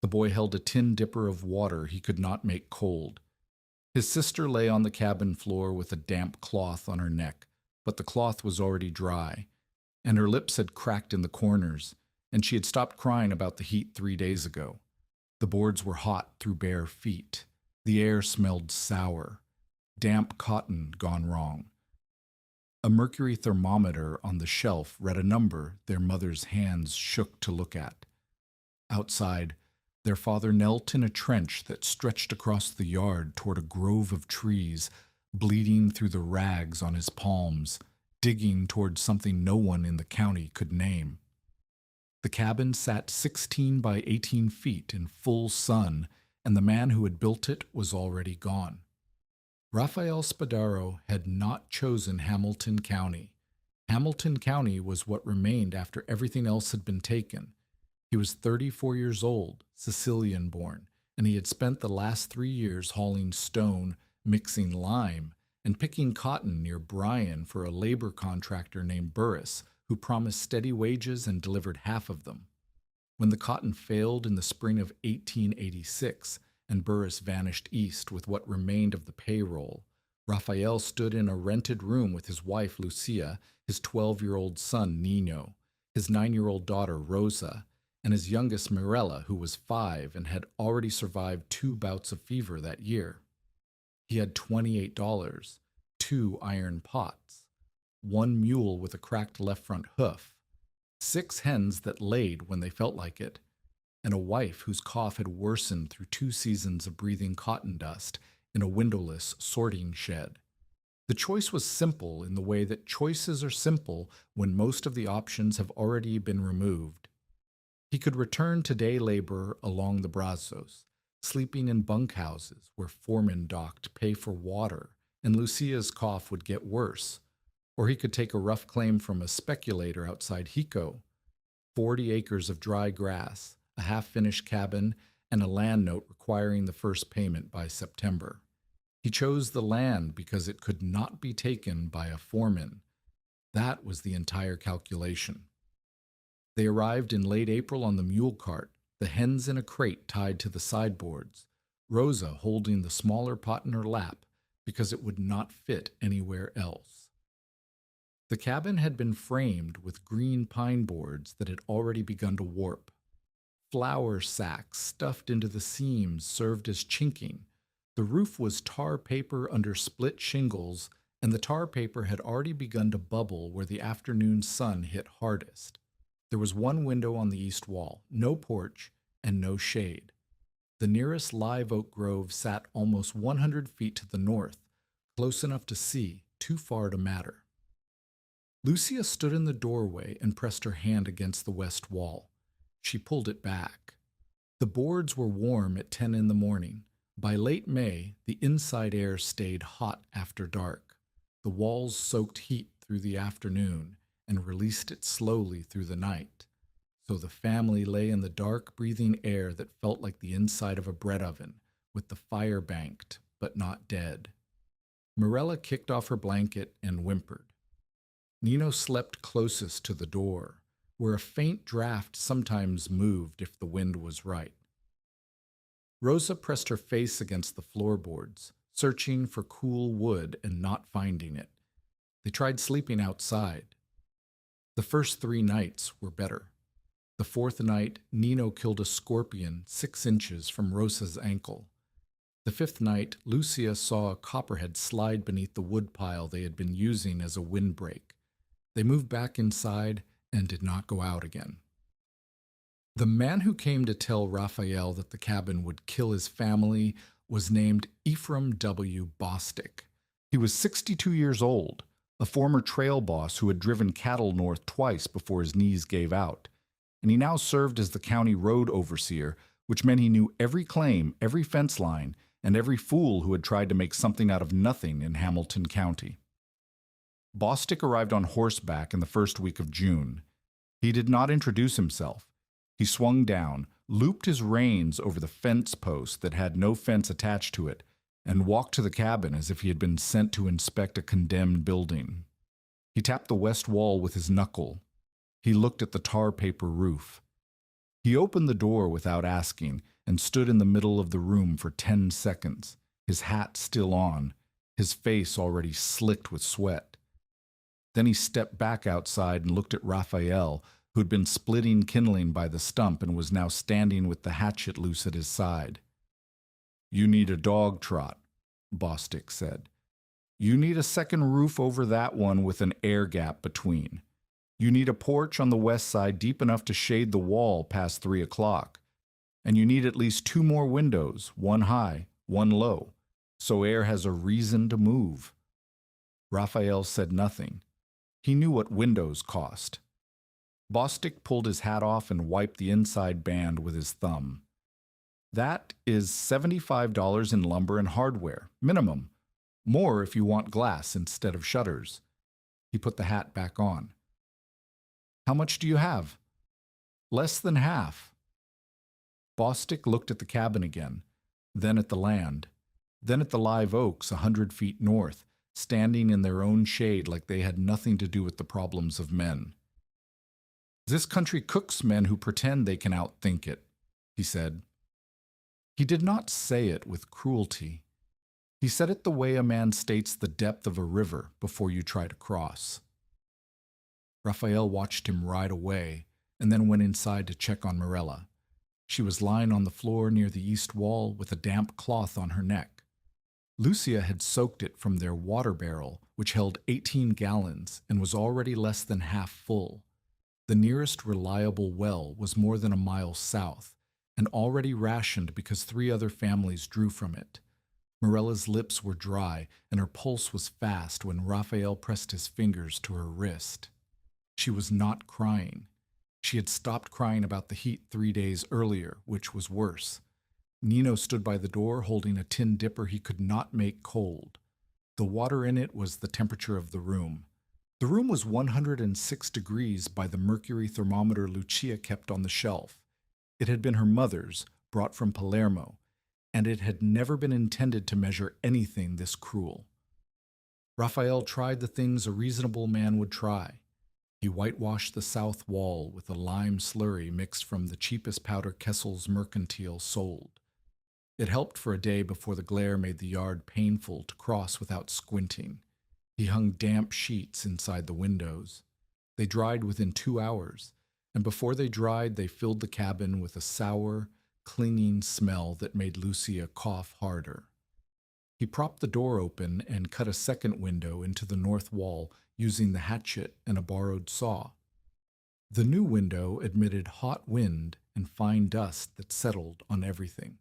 The boy held a tin dipper of water he could not make cold. His sister lay on the cabin floor with a damp cloth on her neck, but the cloth was already dry, and her lips had cracked in the corners, and she had stopped crying about the heat 3 days ago. The boards were hot through bare feet. The air smelled sour. Damp cotton gone wrong. A mercury thermometer on the shelf read a number their mother's hands shook to look at. Outside, their father knelt in a trench that stretched across the yard toward a grove of trees, bleeding through the rags on his palms, digging toward something no one in the county could name. The cabin sat 16 by 18 feet in full sun, and the man who had built it was already gone. Raffaele Spadaro had not chosen Hamilton County. Hamilton County was what remained after everything else had been taken. He was 34 years old, Sicilian born, and he had spent the last 3 years hauling stone, mixing lime, and picking cotton near Bryan for a labor contractor named Burris, who promised steady wages and delivered half of them. When the cotton failed in the spring of 1886, and Burris vanished east with what remained of the payroll, Raphael stood in a rented room with his wife Lucia, his 12-year-old son Nino, his 9-year-old daughter Rosa, and his youngest Mirella, who was 5 and had already survived 2 bouts of fever that year. He had $28, 2 iron pots, 1 mule with a cracked left front hoof, 6 hens that laid when they felt like it, and a wife whose cough had worsened through 2 seasons of breathing cotton dust in a windowless sorting shed. The choice was simple in the way that choices are simple when most of the options have already been removed. He could return to day labor along the Brazos, sleeping in bunkhouses where foremen docked pay for water, and Lucia's cough would get worse. Or he could take a rough claim from a speculator outside Hico, 40 acres of dry grass, a half-finished cabin, and a land note requiring the first payment by September. He chose the land because it could not be taken by a foreman. That was the entire calculation. They arrived in late April on the mule cart, the hens in a crate tied to the sideboards, Rosa holding the smaller pot in her lap because it would not fit anywhere else. The cabin had been framed with green pine boards that had already begun to warp. Flour sacks stuffed into the seams served as chinking. The roof was tar paper under split shingles, and the tar paper had already begun to bubble where the afternoon sun hit hardest. There was 1 window on the east wall, no porch, and no shade. The nearest live oak grove sat almost 100 feet to the north, close enough to see, too far to matter. Lucia stood in the doorway and pressed her hand against the west wall. She pulled it back. The boards were warm at 10 in the morning. By late May, the inside air stayed hot after dark. The walls soaked heat through the afternoon and released it slowly through the night. So the family lay in the dark, breathing air that felt like the inside of a bread oven, with the fire banked, but not dead. Mirella kicked off her blanket and whimpered. Nino slept closest to the door, where a faint draft sometimes moved if the wind was right. Rosa pressed her face against the floorboards, searching for cool wood and not finding it. They tried sleeping outside. The first 3 nights were better. The 4th night, Nino killed a scorpion 6 inches from Rosa's ankle. The 5th night, Lucia saw a copperhead slide beneath the woodpile they had been using as a windbreak. They moved back inside and did not go out again. The man who came to tell Raphael that the cabin would kill his family was named Ephraim W. Bostic. He was 62 years old, a former trail boss who had driven cattle north twice before his knees gave out, and he now served as the county road overseer, which meant he knew every claim, every fence line, and every fool who had tried to make something out of nothing in Hamilton County. Bostic arrived on horseback in the first week of June. He did not introduce himself. He swung down, looped his reins over the fence post that had no fence attached to it, and walked to the cabin as if he had been sent to inspect a condemned building. He tapped the west wall with his knuckle. He looked at the tar paper roof. He opened the door without asking and stood in the middle of the room for 10 seconds, his hat still on, his face already slicked with sweat. Then he stepped back outside and looked at Raffaele, who'd been splitting kindling by the stump and was now standing with the hatchet loose at his side. "You need a dog trot," Bostic said. "You need a second roof over that one with an air gap between. You need a porch on the west side deep enough to shade the wall past 3 o'clock. And you need at least 2 more windows, one high, one low, so air has a reason to move." Raphael said nothing. He knew what windows cost. Bostic pulled his hat off and wiped the inside band with his thumb. "That is $75 in lumber and hardware, minimum. More if you want glass instead of shutters." He put the hat back on. "How much do you have?" "Less than half." Bostic looked at the cabin again, then at the land, then at the live oaks 100 feet north, standing in their own shade like they had nothing to do with the problems of men. "This country cooks men who pretend they can outthink it," he said. He did not say it with cruelty. He said it the way a man states the depth of a river before you try to cross. Raphael watched him ride away and then went inside to check on Morella. She was lying on the floor near the east wall with a damp cloth on her neck. Lucia had soaked it from their water barrel, which held 18 gallons and was already less than half full. The nearest reliable well was more than a mile south, and already rationed because 3 other families drew from it. Morella's lips were dry, and her pulse was fast when Raphael pressed his fingers to her wrist. She was not crying. She had stopped crying about the heat 3 days earlier, which was worse. Nino stood by the door holding a tin dipper he could not make cold. The water in it was the temperature of the room. The room was 106 degrees by the mercury thermometer Lucia kept on the shelf. It had been her mother's, brought from Palermo, and it had never been intended to measure anything this cruel. Raphael tried the things a reasonable man would try. He whitewashed the south wall with a lime slurry mixed from the cheapest powder Kessel's Mercantile sold. It helped for a day before the glare made the yard painful to cross without squinting. He hung damp sheets inside the windows. They dried within 2 hours, and before they dried they filled the cabin with a sour, clinging smell that made Lucia cough harder. He propped the door open and cut a second window into the north wall using the hatchet and a borrowed saw. The new window admitted hot wind and fine dust that settled on everything.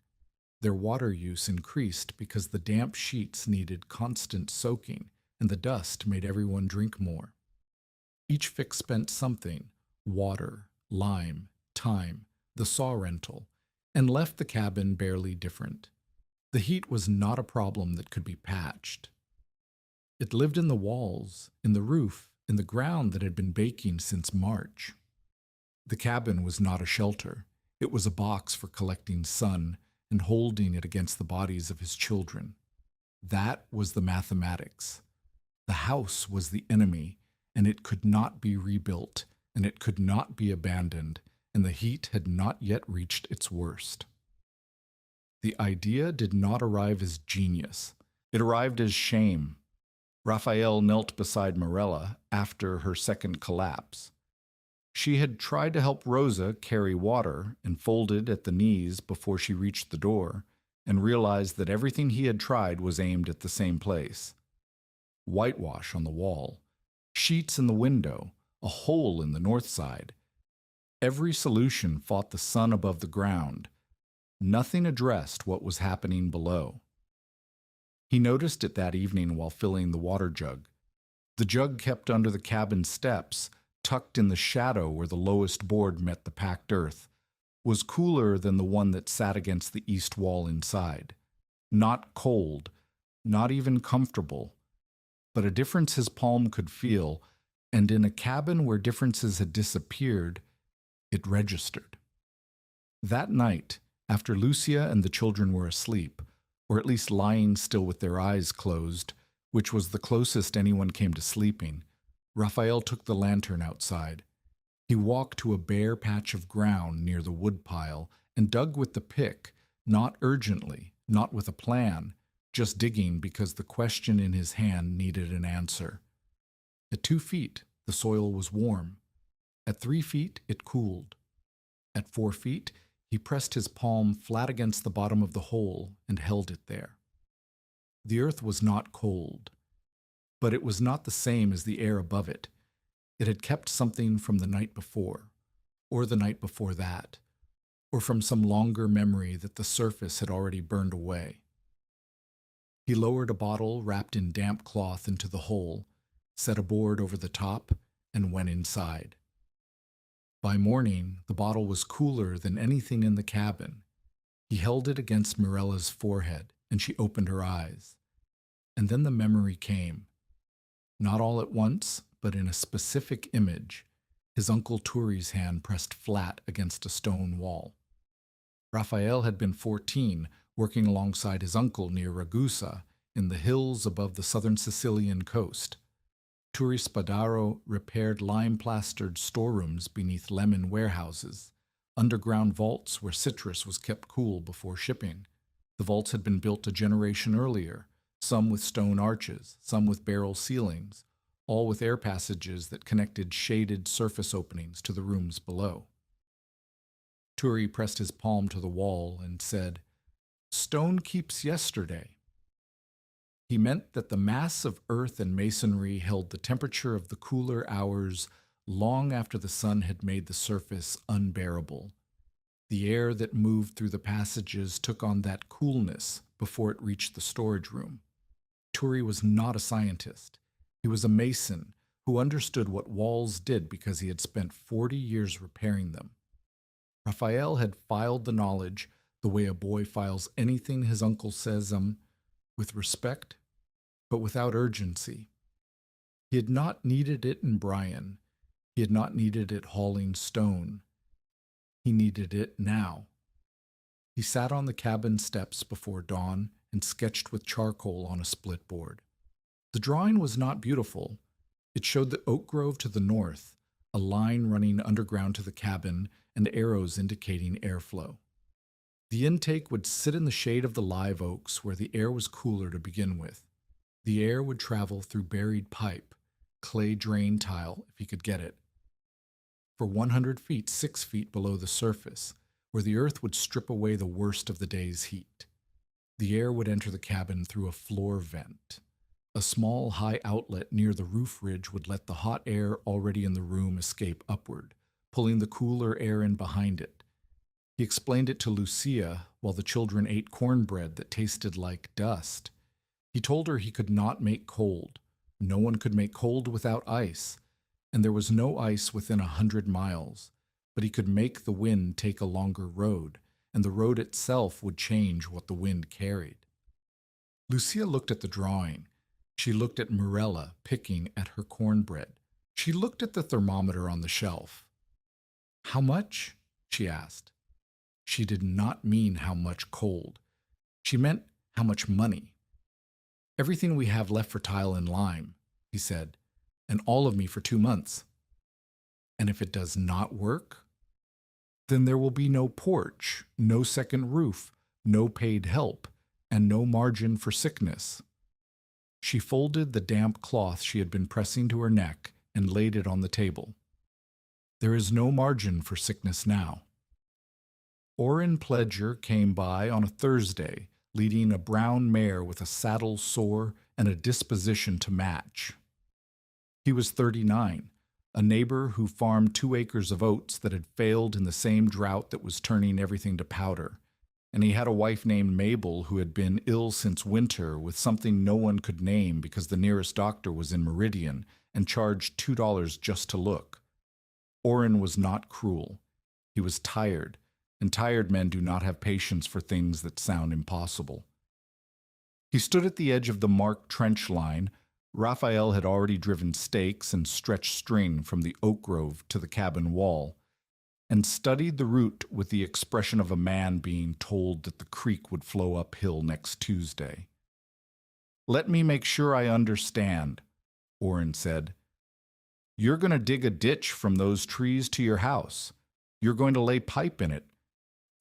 Their water use increased because the damp sheets needed constant soaking, and the dust made everyone drink more. Each fix spent something: water, lime, time, the saw rental, and left the cabin barely different. The heat was not a problem that could be patched. It lived in the walls, in the roof, in the ground that had been baking since March. The cabin was not a shelter. It was a box for collecting sun and holding it against the bodies of his children. That was the mathematics. The house was the enemy, and it could not be rebuilt, and it could not be abandoned, and the heat had not yet reached its worst. The idea did not arrive as genius. It arrived as shame. Raphael knelt beside Morella after her second collapse. She had tried to help Rosa carry water and folded at the knees before she reached the door, and realized that everything he had tried was aimed at the same place. Whitewash on the wall, sheets in the window, a hole in the north side. Every solution fought the sun above the ground. Nothing addressed what was happening below. He noticed it that evening while filling the water jug. The jug kept under the cabin steps, tucked in the shadow where the lowest board met the packed earth, was cooler than the one that sat against the east wall inside. Not cold, not even comfortable, but a difference his palm could feel, and in a cabin where differences had disappeared, it registered. That night, after Lucia and the children were asleep, or at least lying still with their eyes closed, which was the closest anyone came to sleeping, Raphael took the lantern outside. He walked to a bare patch of ground near the woodpile and dug with the pick, not urgently, not with a plan, just digging because the question in his hand needed an answer. At 2 feet, the soil was warm. At 3 feet, it cooled. At 4 feet, he pressed his palm flat against the bottom of the hole and held it there. The earth was not cold, but it was not the same as the air above it. It had kept something from the night before, or the night before that, or from some longer memory that the surface had already burned away. He lowered a bottle wrapped in damp cloth into the hole, set a board over the top, and went inside. By morning, the bottle was cooler than anything in the cabin. He held it against Mirella's forehead, and she opened her eyes. And then the memory came. Not all at once, but in a specific image, his Uncle Turi's hand pressed flat against a stone wall. Raffaele had been 14, working alongside his uncle near Ragusa, in the hills above the southern Sicilian coast. Turi Spadaro repaired lime-plastered storerooms beneath lemon warehouses, underground vaults where citrus was kept cool before shipping. The vaults had been built a generation earlier, some with stone arches, some with barrel ceilings, all with air passages that connected shaded surface openings to the rooms below. Turi pressed his palm to the wall and said, "Stone keeps yesterday." He meant that the mass of earth and masonry held the temperature of the cooler hours long after the sun had made the surface unbearable. The air that moved through the passages took on that coolness before it reached the storage room. Turi was not a scientist. He was a mason who understood what walls did because he had spent 40 years repairing them. Raffaele had filed the knowledge the way a boy files anything his uncle says, with respect, but without urgency. He had not needed it in Brian. He had not needed it hauling stone. He needed it now. He sat on the cabin steps before dawn and sketched with charcoal on a split board. The drawing was not beautiful. It showed the oak grove to the north, a line running underground to the cabin, and arrows indicating airflow. The intake would sit in the shade of the live oaks where the air was cooler to begin with. The air would travel through buried pipe, clay drain tile if he could get it. For 100 feet, 6 feet below the surface, where the earth would strip away the worst of the day's heat. The air would enter the cabin through a floor vent. A small high outlet near the roof ridge would let the hot air already in the room escape upward, pulling the cooler air in behind it. He explained it to Lucia while the children ate cornbread that tasted like dust. He told her he could not make cold. No one could make cold without ice, and there was no ice within 100 miles. But he could make the wind take a longer road, and the road itself would change what the wind carried. Lucia looked at the drawing. She looked at Mirella picking at her cornbread. She looked at the thermometer on the shelf. "How much?" she asked. She did not mean how much cold. She meant how much money. "Everything we have left for tile and lime," he said, "and all of me for 2 months. And if it does not work, then there will be no porch, no second roof, no paid help, and no margin for sickness." She folded the damp cloth she had been pressing to her neck and laid it on the table. "There is no margin for sickness now." Orrin Pledger came by on a Thursday, leading a brown mare with a saddle sore and a disposition to match. He was 39, a neighbor who farmed 2 acres of oats that had failed in the same drought that was turning everything to powder. And he had a wife named Mabel who had been ill since winter with something no one could name because the nearest doctor was in Meridian and charged $2 just to look. Orrin was not cruel. He was tired, and tired men do not have patience for things that sound impossible. He stood at the edge of the marked trench line. Raffaele had already driven stakes and stretched string from the oak grove to the cabin wall, and studied the route with the expression of a man being told that the creek would flow uphill next Tuesday. "Let me make sure I understand," Orrin said. You're going to dig a ditch from those trees to your house. You're going to lay pipe in it.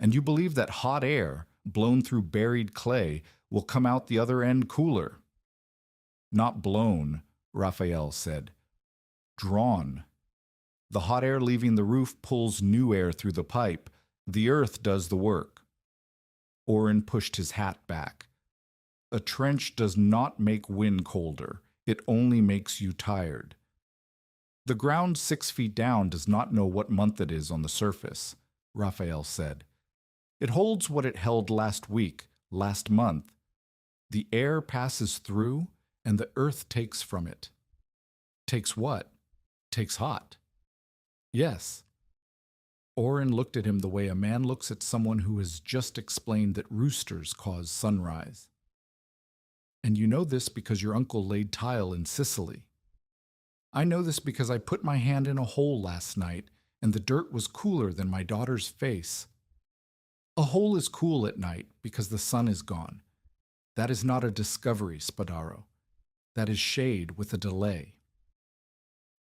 And you believe that hot air, blown through buried clay, will come out the other end cooler. Not blown, Raffaele said. Drawn. The hot air leaving the roof pulls new air through the pipe. The earth does the work. Oren pushed his hat back. A trench does not make wind colder. It only makes you tired. The ground 6 feet down does not know what month it is on the surface, Raffaele said. It holds what it held last week, last month. The air passes through, and the earth takes from it. Takes what? Takes hot. Yes. Oren looked at him the way a man looks at someone who has just explained that roosters cause sunrise. And you know this because your uncle laid tile in Sicily. I know this because I put my hand in a hole last night, and the dirt was cooler than my daughter's face. A hole is cool at night because the sun is gone. That is not a discovery, Spadaro. That is shade with a delay.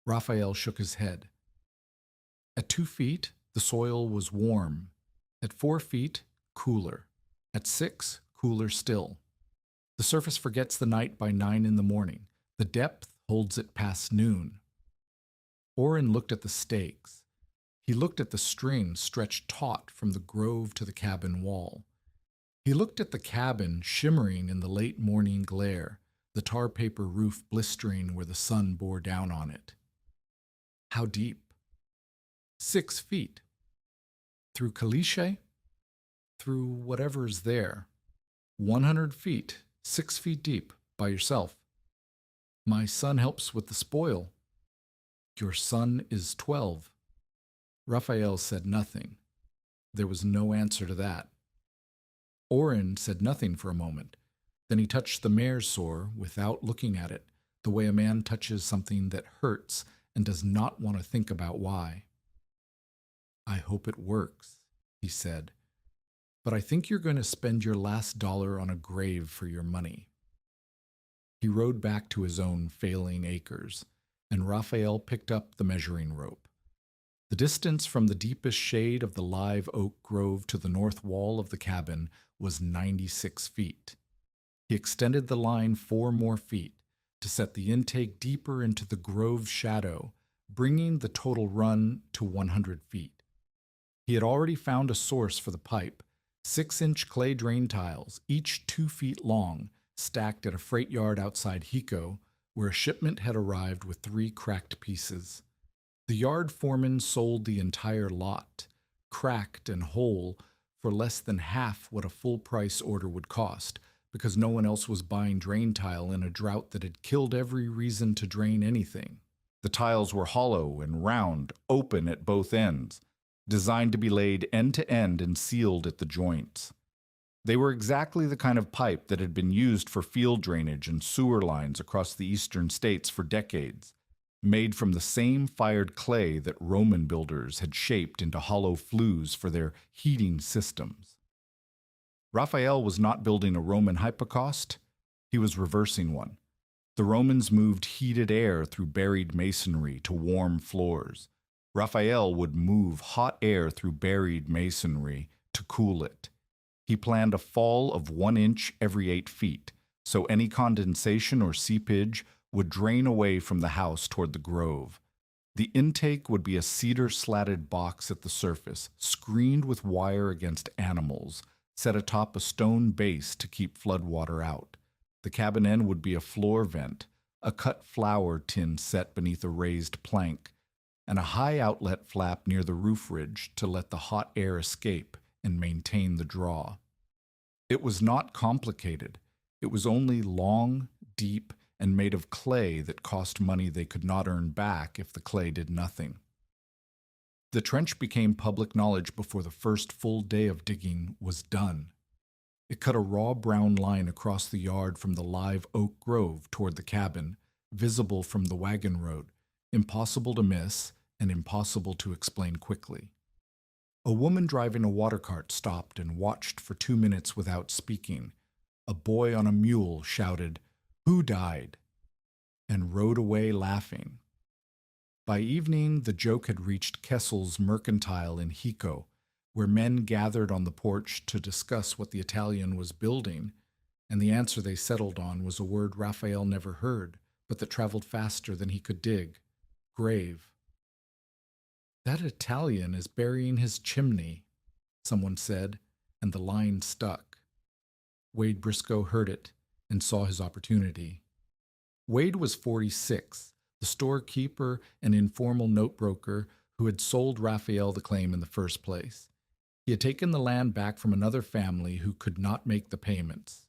Raffaele shook his head. At 2 feet, the soil was warm. At 4 feet, cooler. At 6, cooler still. The surface forgets the night by 9 in the morning. The depth holds it past noon. Oren looked at the stakes. He looked at the string stretched taut from the grove to the cabin wall. He looked at the cabin shimmering in the late morning glare, the tar paper roof blistering where the sun bore down on it. How deep? 6 feet. Through caliche? Through whatever's there. 100 feet, 6 feet deep, by yourself. My son helps with the spoil. Your son is 12. Raffaele said nothing. There was no answer to that. Oren said nothing for a moment. Then he touched the mare's sore without looking at it, the way a man touches something that hurts and does not want to think about why. I hope it works, he said. But I think you're going to spend your last dollar on a grave for your money. He rode back to his own failing acres, and Raffaele picked up the measuring rope. The distance from the deepest shade of the live oak grove to the north wall of the cabin was 96 feet. He extended the line 4 more feet to set the intake deeper into the grove shadow, bringing the total run to 100 feet. He had already found a source for the pipe, 6-inch clay drain tiles, each 2 feet long, stacked at a freight yard outside Hiko, where a shipment had arrived with 3 cracked pieces. The yard foreman sold the entire lot, cracked and whole, for less than half what a full-price order would cost, because no one else was buying drain tile in a drought that had killed every reason to drain anything. The tiles were hollow and round, open at both ends, designed to be laid end to end and sealed at the joints. They were exactly the kind of pipe that had been used for field drainage and sewer lines across the eastern states for decades, made from the same fired clay that Roman builders had shaped into hollow flues for their heating systems. Raffaele was not building a Roman hypocaust, he was reversing one. The Romans moved heated air through buried masonry to warm floors. Raffaele would move hot air through buried masonry to cool it. He planned a fall of 1 inch every 8 feet, so any condensation or seepage would drain away from the house toward the grove. The intake would be a cedar-slatted box at the surface, screened with wire against animals, set atop a stone base to keep floodwater out. The cabin end would be a floor vent, a cut flour tin set beneath a raised plank, and a high outlet flap near the roof ridge to let the hot air escape and maintain the draw. It was not complicated. It was only long, deep, and made of clay that cost money they could not earn back if the clay did nothing. The trench became public knowledge before the first full day of digging was done. It cut a raw brown line across the yard from the live oak grove toward the cabin, visible from the wagon road, impossible to miss and impossible to explain quickly. A woman driving a water cart stopped and watched for 2 minutes without speaking. A boy on a mule shouted, "Who died?" and rode away laughing. By evening, the joke had reached Kessel's mercantile in Hico, where men gathered on the porch to discuss what the Italian was building, and the answer they settled on was a word Raphael never heard, but that traveled faster than he could dig: grave. "That Italian is burying his chimney," someone said, and the line stuck. Wade Briscoe heard it and saw his opportunity. Wade was 46, the storekeeper and informal note-broker who had sold Raphael the claim in the first place. He had taken the land back from another family who could not make the payments.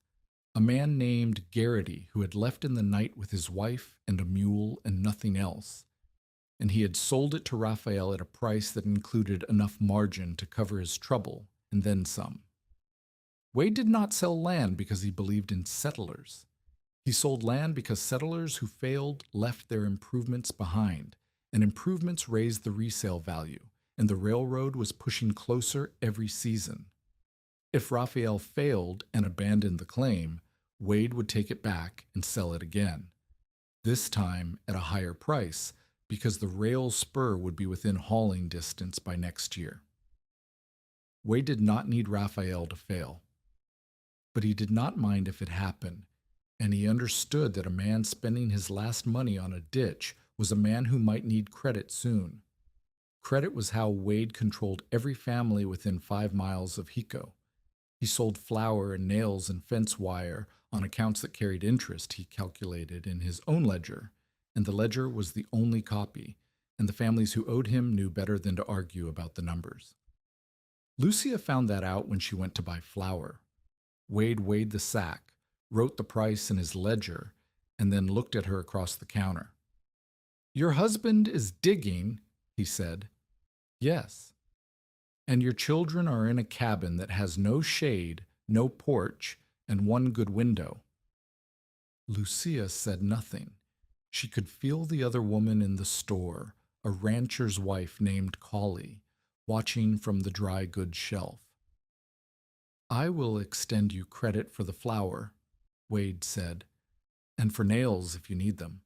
A man named Garrity, who had left in the night with his wife and a mule and nothing else. And he had sold it to Raphael at a price that included enough margin to cover his trouble, and then some. Wade did not sell land because he believed in settlers. He sold land because settlers who failed left their improvements behind, and improvements raised the resale value, and the railroad was pushing closer every season. If Raphael failed and abandoned the claim, Wade would take it back and sell it again, this time at a higher price, because the rail spur would be within hauling distance by next year. Wade did not need Raphael to fail, but he did not mind if it happened, and he understood that a man spending his last money on a ditch was a man who might need credit soon. Credit was how Wade controlled every family within 5 miles of Hico. He sold flour and nails and fence wire on accounts that carried interest, he calculated in his own ledger, and the ledger was the only copy, and the families who owed him knew better than to argue about the numbers. Lucia found that out when she went to buy flour. Wade weighed the sack, wrote the price in his ledger, and then looked at her across the counter. "Your husband is digging," he said. "Yes." "And your children are in a cabin that has no shade, no porch, and one good window." Lucia said nothing. She could feel the other woman in the store, a rancher's wife named Collie, watching from the dry goods shelf. "I will extend you credit for the flour," Wade said, "and for nails if you need them,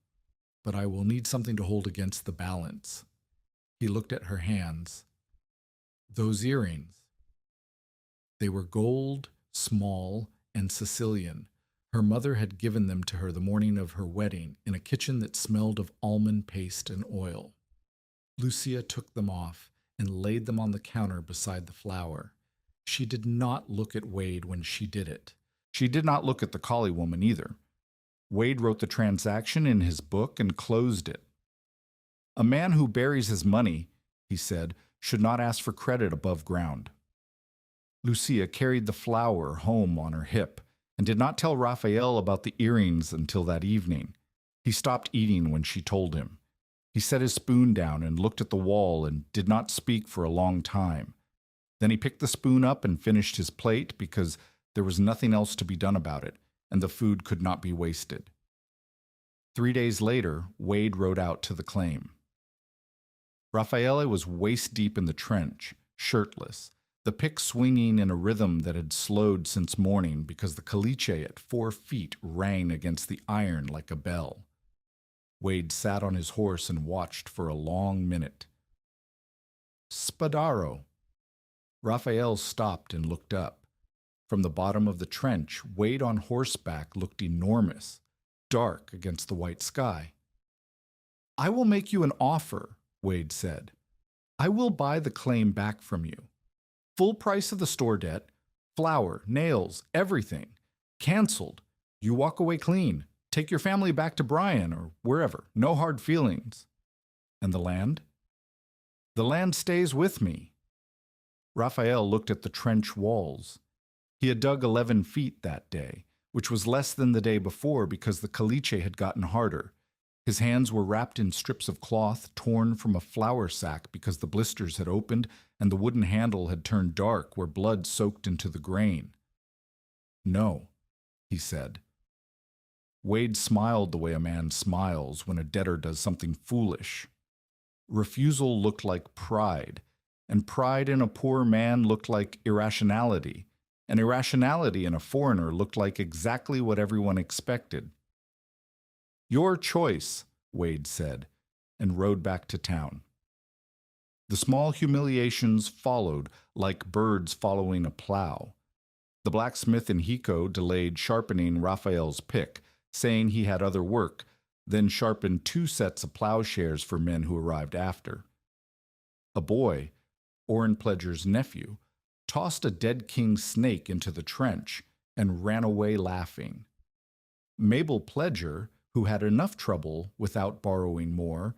but I will need something to hold against the balance." He looked at her hands. "Those earrings." They were gold, small, and Sicilian. Her mother had given them to her the morning of her wedding in a kitchen that smelled of almond paste and oil. Lucia took them off and laid them on the counter beside the flour. She did not look at Wade when she did it. She did not look at the collie woman either. Wade wrote the transaction in his book and closed it. "A man who buries his money," he said, "should not ask for credit above ground." Lucia carried the flour home on her hip and did not tell Raphael about the earrings until that evening. He stopped eating when she told him. He set his spoon down and looked at the wall and did not speak for a long time. Then he picked the spoon up and finished his plate because there was nothing else to be done about it, and the food could not be wasted. 3 days later, Wade rode out to the claim. Raffaele was waist-deep in the trench, shirtless, the pick swinging in a rhythm that had slowed since morning because the caliche at 4 feet rang against the iron like a bell. Wade sat on his horse and watched for a long minute. "Spadaro." Raphael stopped and looked up. From the bottom of the trench, Wade on horseback looked enormous, dark against the white sky. "I will make you an offer," Wade said. "I will buy the claim back from you. Full price of the store debt, flour, nails, everything. Canceled. You walk away clean. Take your family back to Bryan or wherever. No hard feelings." "And the land?" "The land stays with me." Raphael looked at the trench walls. He had dug 11 feet that day, which was less than the day before because the caliche had gotten harder. His hands were wrapped in strips of cloth torn from a flour sack because the blisters had opened and the wooden handle had turned dark where blood soaked into the grain. "No," he said. Wade smiled the way a man smiles when a debtor does something foolish. Refusal looked like pride, and pride in a poor man looked like irrationality, and irrationality in a foreigner looked like exactly what everyone expected. "Your choice," Wade said, and rode back to town. The small humiliations followed like birds following a plow. The blacksmith in Hiko delayed sharpening Raphael's pick, saying he had other work, then sharpened 2 sets of plowshares for men who arrived after. A boy, Orrin Pledger's nephew, tossed a dead king snake into the trench and ran away laughing. Mabel Pledger, who had enough trouble without borrowing more,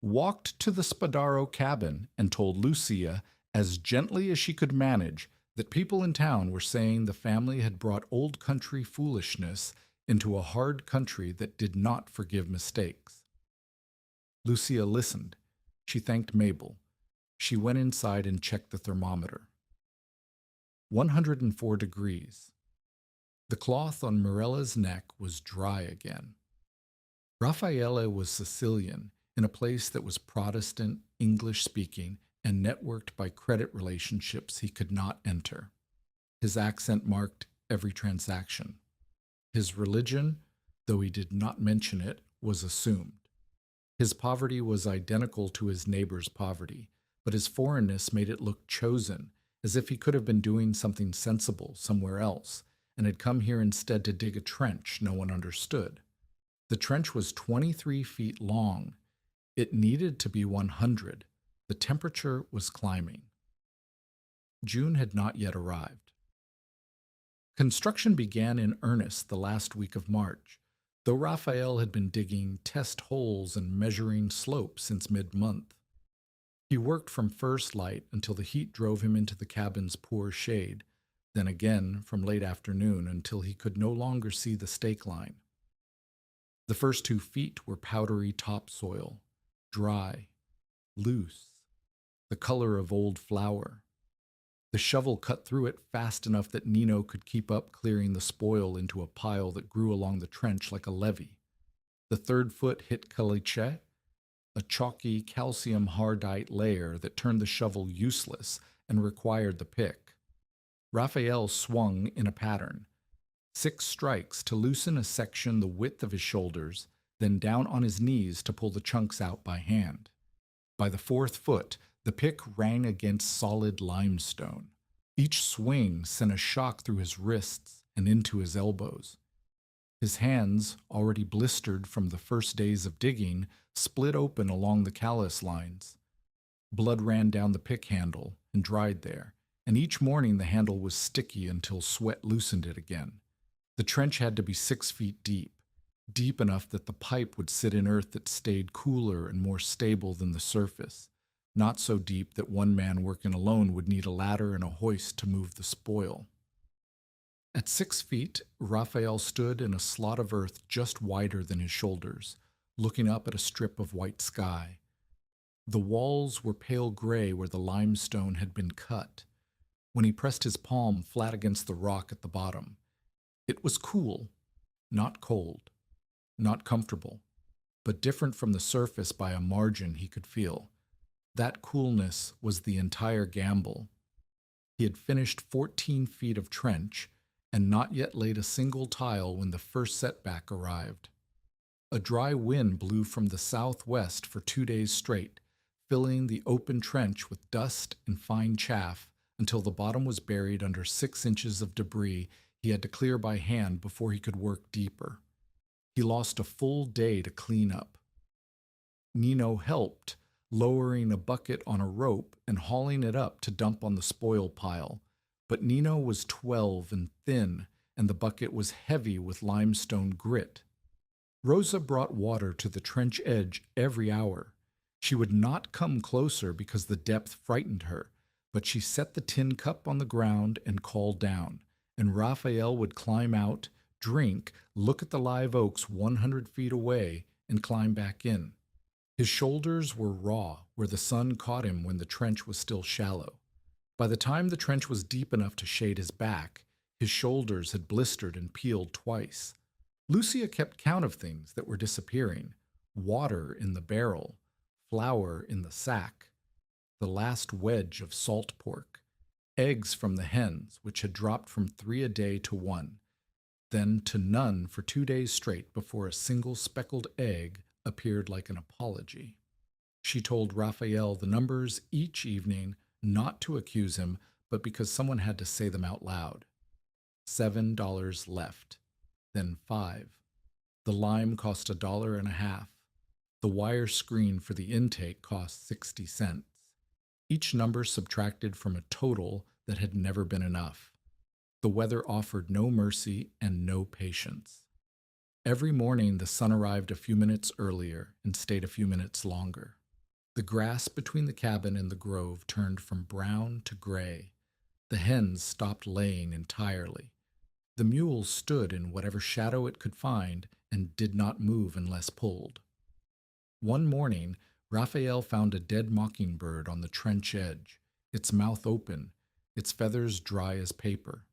walked to the Spadaro cabin and told Lucia, as gently as she could manage, that people in town were saying the family had brought old country foolishness into a hard country that did not forgive mistakes. Lucia listened. She thanked Mabel. She went inside and checked the thermometer. 104 degrees. The cloth on Mirella's neck was dry again. Raffaele was Sicilian, in a place that was Protestant, English-speaking, and networked by credit relationships he could not enter. His accent marked every transaction. His religion, though he did not mention it, was assumed. His poverty was identical to his neighbor's poverty, but his foreignness made it look chosen, as if he could have been doing something sensible somewhere else, and had come here instead to dig a trench no one understood. The trench was 23 feet long. It needed to be 100. The temperature was climbing. June had not yet arrived. Construction began in earnest the last week of March, though Raphael had been digging test holes and measuring slopes since mid-month. He worked from first light until the heat drove him into the cabin's poor shade, then again from late afternoon until he could no longer see the stake line. The first 2 feet were powdery topsoil, dry, loose, the color of old flour. The shovel cut through it fast enough that Nino could keep up clearing the spoil into a pile that grew along the trench like a levee. The 3rd foot hit caliche, a chalky calcium hardite layer that turned the shovel useless and required the pick. Raphael swung in a pattern. 6 strikes to loosen a section the width of his shoulders, then down on his knees to pull the chunks out by hand. By the 4th foot, the pick rang against solid limestone. Each swing sent a shock through his wrists and into his elbows. His hands, already blistered from the first days of digging, split open along the callus lines. Blood ran down the pick handle and dried there, and each morning the handle was sticky until sweat loosened it again. The trench had to be 6 feet deep, deep enough that the pipe would sit in earth that stayed cooler and more stable than the surface, not so deep that one man working alone would need a ladder and a hoist to move the spoil. At 6 feet, Raphael stood in a slot of earth just wider than his shoulders, looking up at a strip of white sky. The walls were pale gray where the limestone had been cut. When he pressed his palm flat against the rock at the bottom, it was cool, not cold, not comfortable, but different from the surface by a margin he could feel. That coolness was the entire gamble. He had finished 14 feet of trench and not yet laid a single tile when the first setback arrived. A dry wind blew from the southwest for 2 days straight, filling the open trench with dust and fine chaff until the bottom was buried under 6 inches of debris he had to clear by hand before he could work deeper. He lost a full day to clean up. Nino helped, lowering a bucket on a rope and hauling it up to dump on the spoil pile, but Nino was 12 and thin, and the bucket was heavy with limestone grit. Rosa brought water to the trench edge every hour. She would not come closer because the depth frightened her, but she set the tin cup on the ground and called down, and Raphael would climb out, drink, look at the live oaks 100 feet away, and climb back in. His shoulders were raw where the sun caught him when the trench was still shallow. By the time the trench was deep enough to shade his back, his shoulders had blistered and peeled twice. Lucia kept count of things that were disappearing: water in the barrel, flour in the sack, the last wedge of salt pork, eggs from the hens, which had dropped from 3 a day to 1, then to none for 2 days straight before a single speckled egg appeared like an apology. She told Raphael the numbers each evening, not to accuse him, but because someone had to say them out loud. $7 left, then 5. The lime cost $1.50. The wire screen for the intake cost 60 cents. Each number subtracted from a total that had never been enough. The weather offered no mercy and no patience. Every morning the sun arrived a few minutes earlier and stayed a few minutes longer. The grass between the cabin and the grove turned from brown to gray. The hens stopped laying entirely. The mule stood in whatever shadow it could find and did not move unless pulled. One morning, Raphael found a dead mockingbird on the trench edge, its mouth open, its feathers dry as paper.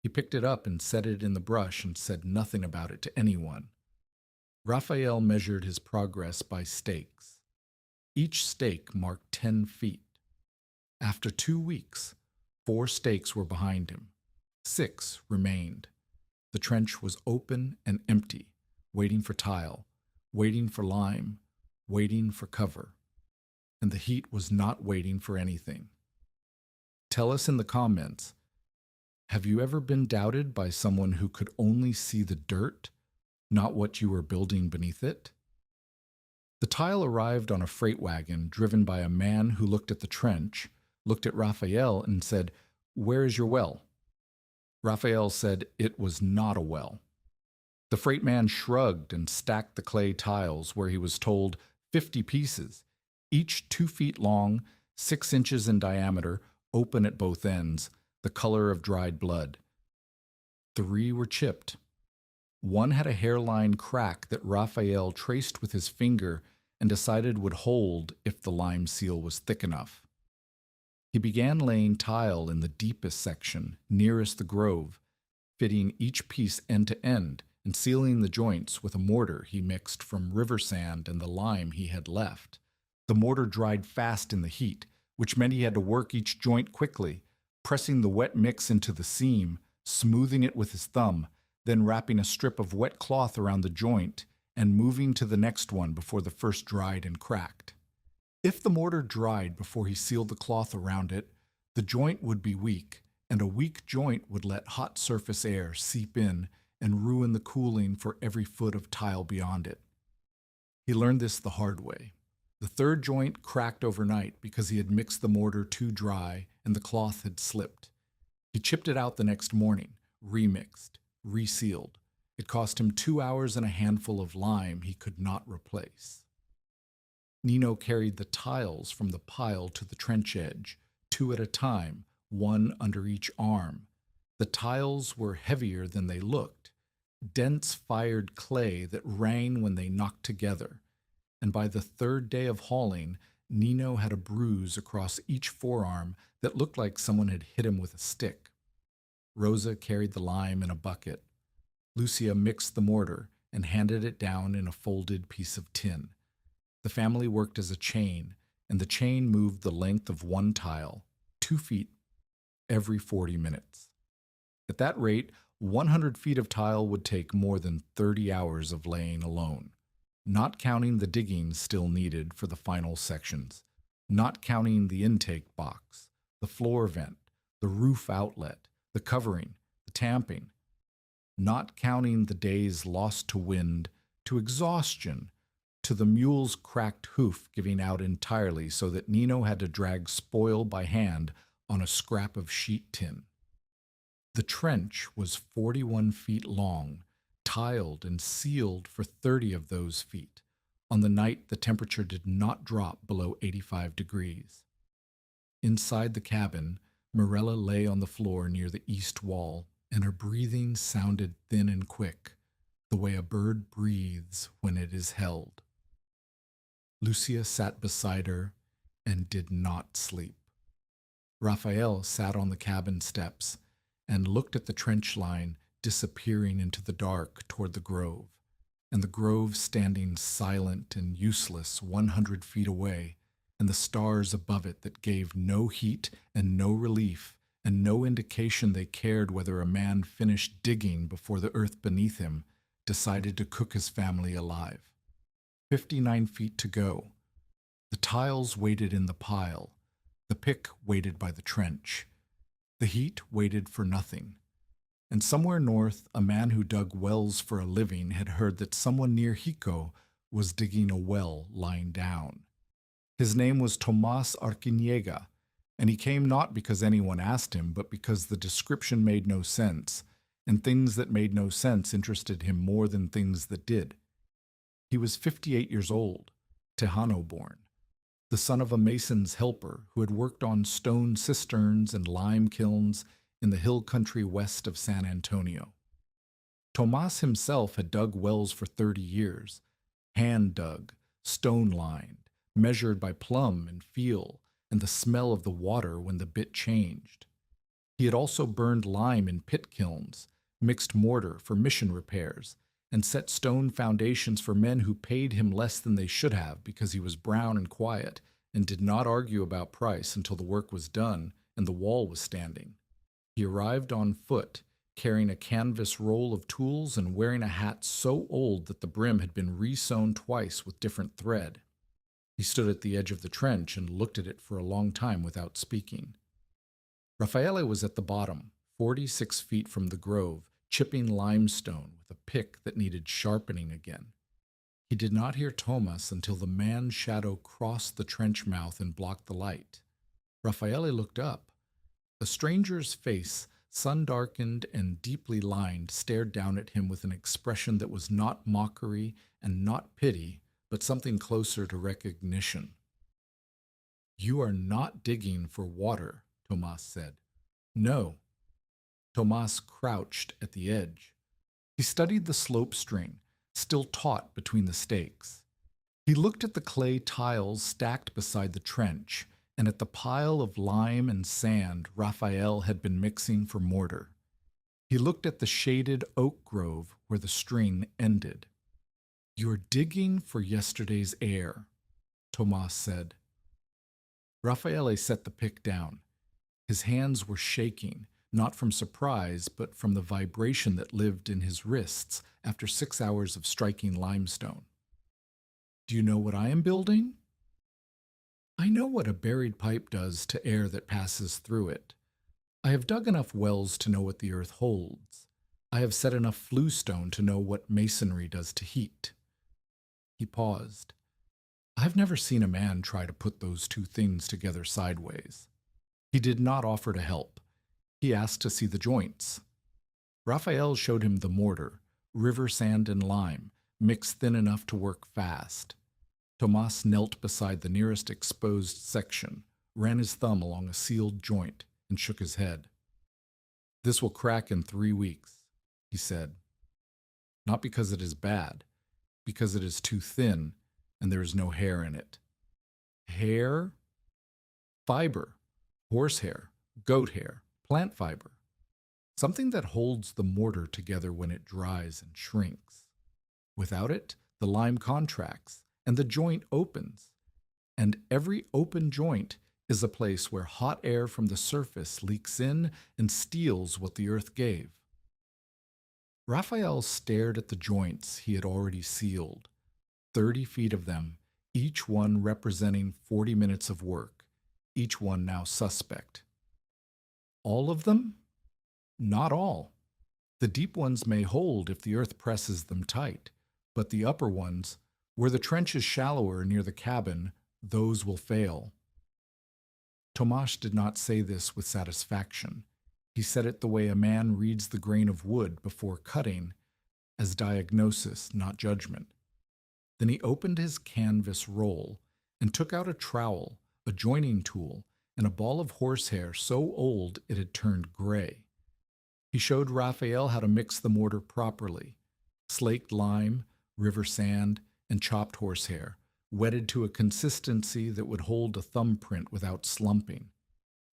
He picked it up and set it in the brush and said nothing about it to anyone. Raphael measured his progress by stakes. Each stake marked 10 feet. After 2 weeks, 4 stakes were behind him. 6 remained. The trench was open and empty, waiting for tile, waiting for lime, waiting for cover. And the heat was not waiting for anything. Tell us in the comments, have you ever been doubted by someone who could only see the dirt, not what you were building beneath it? The tile arrived on a freight wagon driven by a man who looked at the trench, looked at Raphael and said, "Where is your well?" Raphael said it was not a well. The freight man shrugged and stacked the clay tiles where he was told 50 pieces, each 2 feet long, 6 inches in diameter, open at both ends, the color of dried blood. 3 were chipped. One had a hairline crack that Raphael traced with his finger and decided would hold if the lime seal was thick enough. He began laying tile in the deepest section, nearest the grove, fitting each piece end to end and sealing the joints with a mortar he mixed from river sand and the lime he had left. The mortar dried fast in the heat, which meant he had to work each joint quickly, pressing the wet mix into the seam, smoothing it with his thumb, then wrapping a strip of wet cloth around the joint and moving to the next one before the first dried and cracked. If the mortar dried before he sealed the cloth around it, the joint would be weak, and a weak joint would let hot surface air seep in and ruin the cooling for every foot of tile beyond it. He learned this the hard way. The third joint cracked overnight because he had mixed the mortar too dry and the cloth had slipped. He chipped it out the next morning, remixed, resealed. It cost him 2 hours and a handful of lime he could not replace. Nino carried the tiles from the pile to the trench edge, 2 at a time, 1 under each arm. The tiles were heavier than they looked, dense fired clay that rang when they knocked together, and by the 3rd day of hauling, Nino had a bruise across each forearm that looked like someone had hit him with a stick. Rosa carried the lime in a bucket. Lucia mixed the mortar and handed it down in a folded piece of tin. The family worked as a chain, and the chain moved the length of 1 tile, 2 feet, every 40 minutes. At that rate, 100 feet of tile would take more than 30 hours of laying alone, not counting the digging still needed for the final sections, not counting the intake box, the floor vent, the roof outlet, the covering, the tamping, not counting the days lost to wind, to exhaustion, to the mule's cracked hoof giving out entirely so that Nino had to drag spoil by hand on a scrap of sheet tin. The trench was 41 feet long, tiled and sealed for 30 of those feet, on the night the temperature did not drop below 85 degrees. Inside the cabin, Mirella lay on the floor near the east wall, and her breathing sounded thin and quick, the way a bird breathes when it is held. Lucia sat beside her and did not sleep. Raphael sat on the cabin steps and looked at the trench line disappearing into the dark toward the grove, and the grove standing silent and useless 100 feet away, and the stars above it that gave no heat and no relief and no indication they cared whether a man finished digging before the earth beneath him decided to cook his family alive. 59 feet to go. The tiles waited in the pile. The pick waited by the trench. The heat waited for nothing. And somewhere north, a man who dug wells for a living had heard that someone near Hiko was digging a well lying down. His name was Tomas Arquiniega, and he came not because anyone asked him, but because the description made no sense, and things that made no sense interested him more than things that did. He was 58 years old, Tejano born, the son of a mason's helper who had worked on stone cisterns and lime kilns in the hill country west of San Antonio. Tomas himself had dug wells for 30 years, hand-dug, stone-lined, measured by plumb and feel and the smell of the water when the bit changed. He had also burned lime in pit kilns, mixed mortar for mission repairs, and set stone foundations for men who paid him less than they should have because he was brown and quiet and did not argue about price until the work was done and the wall was standing. He arrived on foot, carrying a canvas roll of tools and wearing a hat so old that the brim had been re-sewn twice with different thread. He stood at the edge of the trench and looked at it for a long time without speaking. Raffaele was at the bottom, 46 feet from the grove, chipping limestone with a pick that needed sharpening again. He did not hear Tomas until the man's shadow crossed the trench mouth and blocked the light. Raffaele looked up. A stranger's face, sun-darkened and deeply lined, stared down at him with an expression that was not mockery and not pity, but something closer to recognition. "You are not digging for water," Tomas said. "No." Tomas crouched at the edge. He studied the slope string, still taut between the stakes. He looked at the clay tiles stacked beside the trench and at the pile of lime and sand Raphael had been mixing for mortar. He looked at the shaded oak grove where the string ended. "You're digging for yesterday's air," Tomas said. Raffaele set the pick down. His hands were shaking, not from surprise, but from the vibration that lived in his wrists after 6 hours of striking limestone. "Do you know what I am building?" "I know what a buried pipe does to air that passes through it. I have dug enough wells to know what the earth holds. I have set enough fluestone to know what masonry does to heat." He paused. "I've never seen a man try to put those two things together sideways." He did not offer to help. He asked to see the joints. Raphael showed him the mortar, river sand and lime, mixed thin enough to work fast. Tomas knelt beside the nearest exposed section, ran his thumb along a sealed joint, and shook his head. "This will crack in 3 weeks," he said. "Not because it is bad, because it is too thin and there is no hair in it." "Hair?" "Fiber. Horsehair, goat hair, plant fiber. Something that holds the mortar together when it dries and shrinks. Without it, the lime contracts and the joint opens. And every open joint is a place where hot air from the surface leaks in and steals what the earth gave." Raphael stared at the joints he had already sealed, 30 feet of them, each one representing 40 minutes of work, each one now suspect. "All of them?" "Not all. The deep ones may hold if the earth presses them tight, but the upper ones, where the trench is shallower near the cabin, those will fail." Tomas did not say this with satisfaction. He said it the way a man reads the grain of wood before cutting, as diagnosis, not judgment. Then he opened his canvas roll and took out a trowel, a joining tool, and a ball of horsehair so old it had turned gray. He showed Raphael how to mix the mortar properly: slaked lime, river sand, and chopped horsehair, wetted to a consistency that would hold a thumbprint without slumping.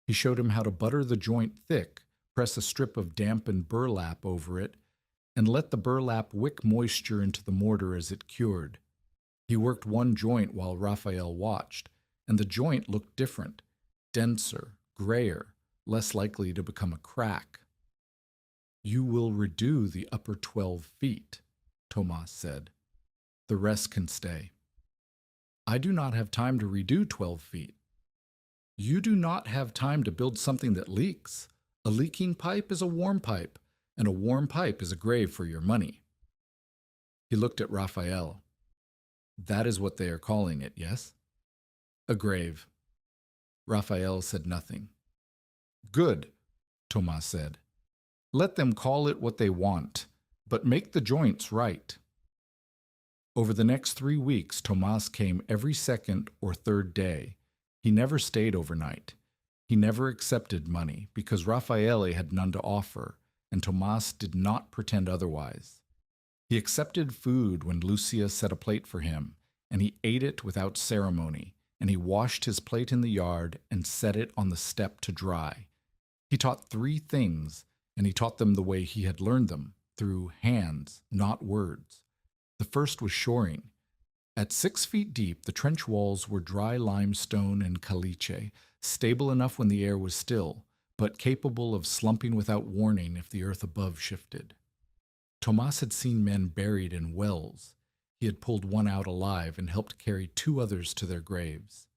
He showed him how to butter the joint thick, press a strip of dampened burlap over it, and let the burlap wick moisture into the mortar as it cured. He worked one joint while Raphael watched, and the joint looked different, denser, grayer, less likely to become a crack. "You will redo the upper 12 feet, Tomas said. "The rest can stay." I do not have time to redo 12 feet. You do not have time to build something that leaks. A leaking pipe is a warm pipe, and a warm pipe is a grave for your money. He looked at Raphael. That is what they are calling it, yes? A grave. Raphael said nothing. Good, Thomas said. Let them call it what they want, but make the joints right. Over the next 3 weeks, Thomas came every second or third day. He never stayed overnight. He never accepted money because Raffaele had none to offer, and Thomas did not pretend otherwise. He accepted food when Lucia set a plate for him, and he ate it without ceremony, and he washed his plate in the yard and set it on the step to dry. He taught 3 things, and he taught them the way he had learned them, through hands, not words. The first was shoring. At 6 feet deep, the trench walls were dry limestone and caliche, stable enough when the air was still, but capable of slumping without warning if the earth above shifted. Thomas had seen men buried in wells. He had pulled one out alive and helped carry 2 others to their graves.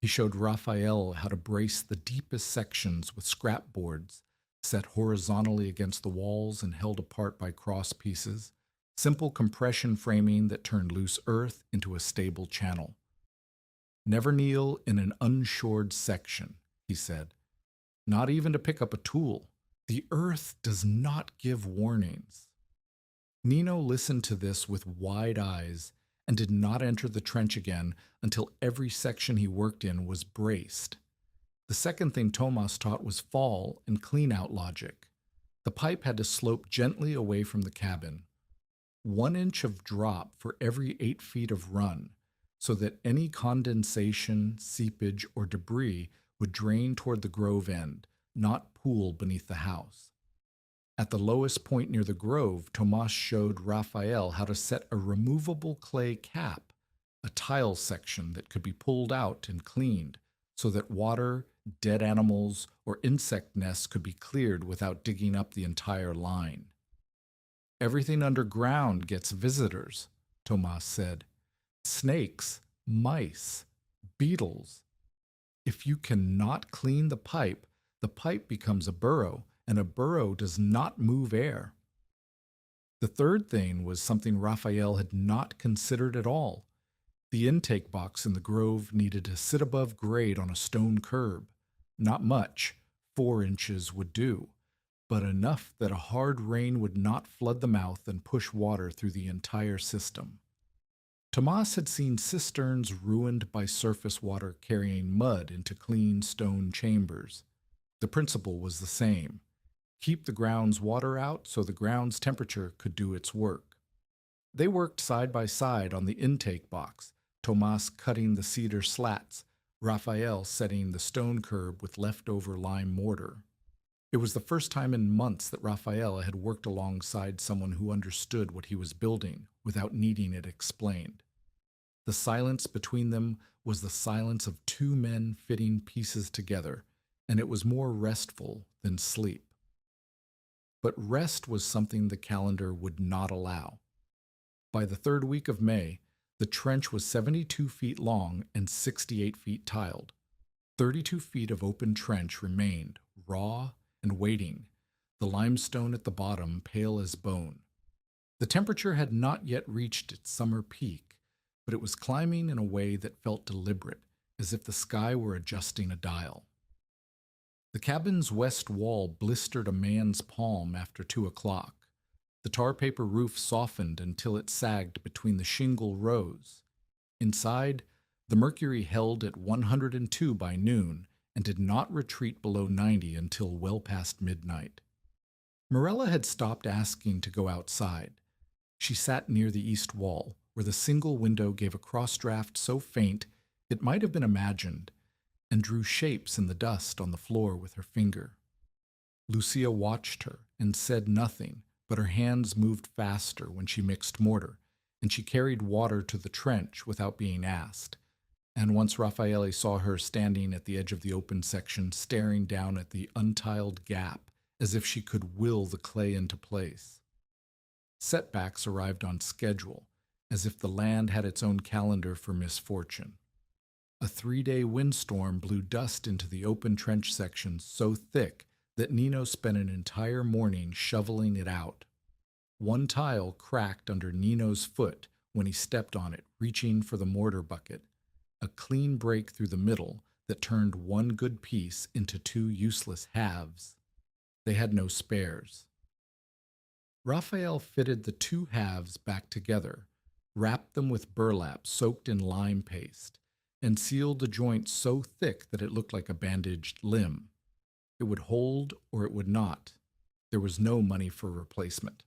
He showed Raphael how to brace the deepest sections with scrap boards, set horizontally against the walls and held apart by cross pieces, simple compression framing that turned loose earth into a stable channel. Never kneel in an unshored section, he said. Not even to pick up a tool. The earth does not give warnings. Nino listened to this with wide eyes and did not enter the trench again until every section he worked in was braced. The second thing Thomas taught was fall and clean-out logic. The pipe had to slope gently away from the cabin. 1 inch of drop for every 8 feet of run, so that any condensation, seepage, or debris would drain toward the grove end, not pool beneath the house. At the lowest point near the grove, Thomas showed Raphael how to set a removable clay cap, a tile section that could be pulled out and cleaned, so that water, dead animals, or insect nests could be cleared without digging up the entire line. Everything underground gets visitors, Thomas said. Snakes, mice, beetles. If you cannot clean the pipe becomes a burrow, and a burrow does not move air. The third thing was something Raphael had not considered at all. The intake box in the grove needed to sit above grade on a stone curb. Not much, 4 inches would do, but enough that a hard rain would not flood the mouth and push water through the entire system. Thomas had seen cisterns ruined by surface water carrying mud into clean stone chambers. The principle was the same. Keep the ground's water out so the ground's temperature could do its work. They worked side by side on the intake box, Thomas cutting the cedar slats, Raphael setting the stone curb with leftover lime mortar. It was the first time in months that Raphael had worked alongside someone who understood what he was building without needing it explained. The silence between them was the silence of 2 men fitting pieces together, and it was more restful than sleep. But rest was something the calendar would not allow. By the 3rd week of May, the trench was 72 feet long and 68 feet tiled. 32 feet of open trench remained, raw and waiting, the limestone at the bottom pale as bone. The temperature had not yet reached its summer peak, but it was climbing in a way that felt deliberate, as if the sky were adjusting a dial. The cabin's west wall blistered a man's palm after 2 o'clock. The tar paper roof softened until it sagged between the shingle rows. Inside, the mercury held at 102 by noon and did not retreat below 90 until well past midnight. Morella had stopped asking to go outside. She sat near the east wall, where the single window gave a cross-draft so faint it might have been imagined, and drew shapes in the dust on the floor with her finger. Lucia watched her and said nothing, but her hands moved faster when she mixed mortar, and she carried water to the trench without being asked. And once Raffaele saw her standing at the edge of the open section, staring down at the untiled gap, as if she could will the clay into place. Setbacks arrived on schedule, as if the land had its own calendar for misfortune. A 3-day windstorm blew dust into the open trench section so thick that Nino spent an entire morning shoveling it out. One tile cracked under Nino's foot when he stepped on it, reaching for the mortar bucket, a clean break through the middle that turned one good piece into two useless halves. They had no spares. Raphael fitted the two halves back together, wrapped them with burlap soaked in lime paste, and sealed the joint so thick that it looked like a bandaged limb. It would hold or it would not. There was no money for replacement.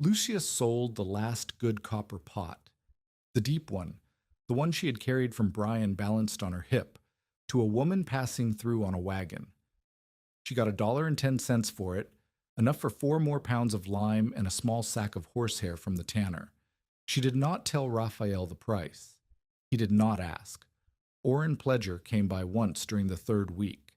Lucia sold the last good copper pot, the deep one, the one she had carried from Brian balanced on her hip, to a woman passing through on a wagon. She got $1.10 for it, enough for 4 more pounds of lime and a small sack of horsehair from the tanner. She did not tell Raphael the price. He did not ask. Orrin Pledger came by once during the 3rd week.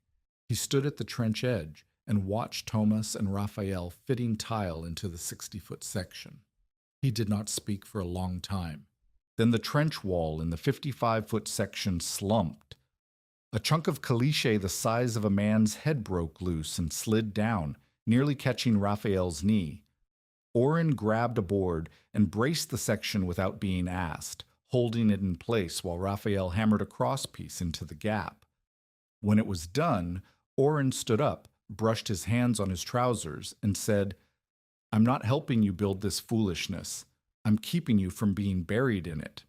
He stood at the trench edge and watched Thomas and Raphael fitting tile into the 60-foot section. He did not speak for a long time. Then the trench wall in the 55-foot section slumped. A chunk of caliche the size of a man's head broke loose and slid down, nearly catching Raphael's knee. Orrin grabbed a board and braced the section without being asked, holding it in place while Raphael hammered a crosspiece into the gap. When it was done, Orrin stood up, brushed his hands on his trousers, and said, "I'm not helping you build this foolishness. I'm keeping you from being buried in it."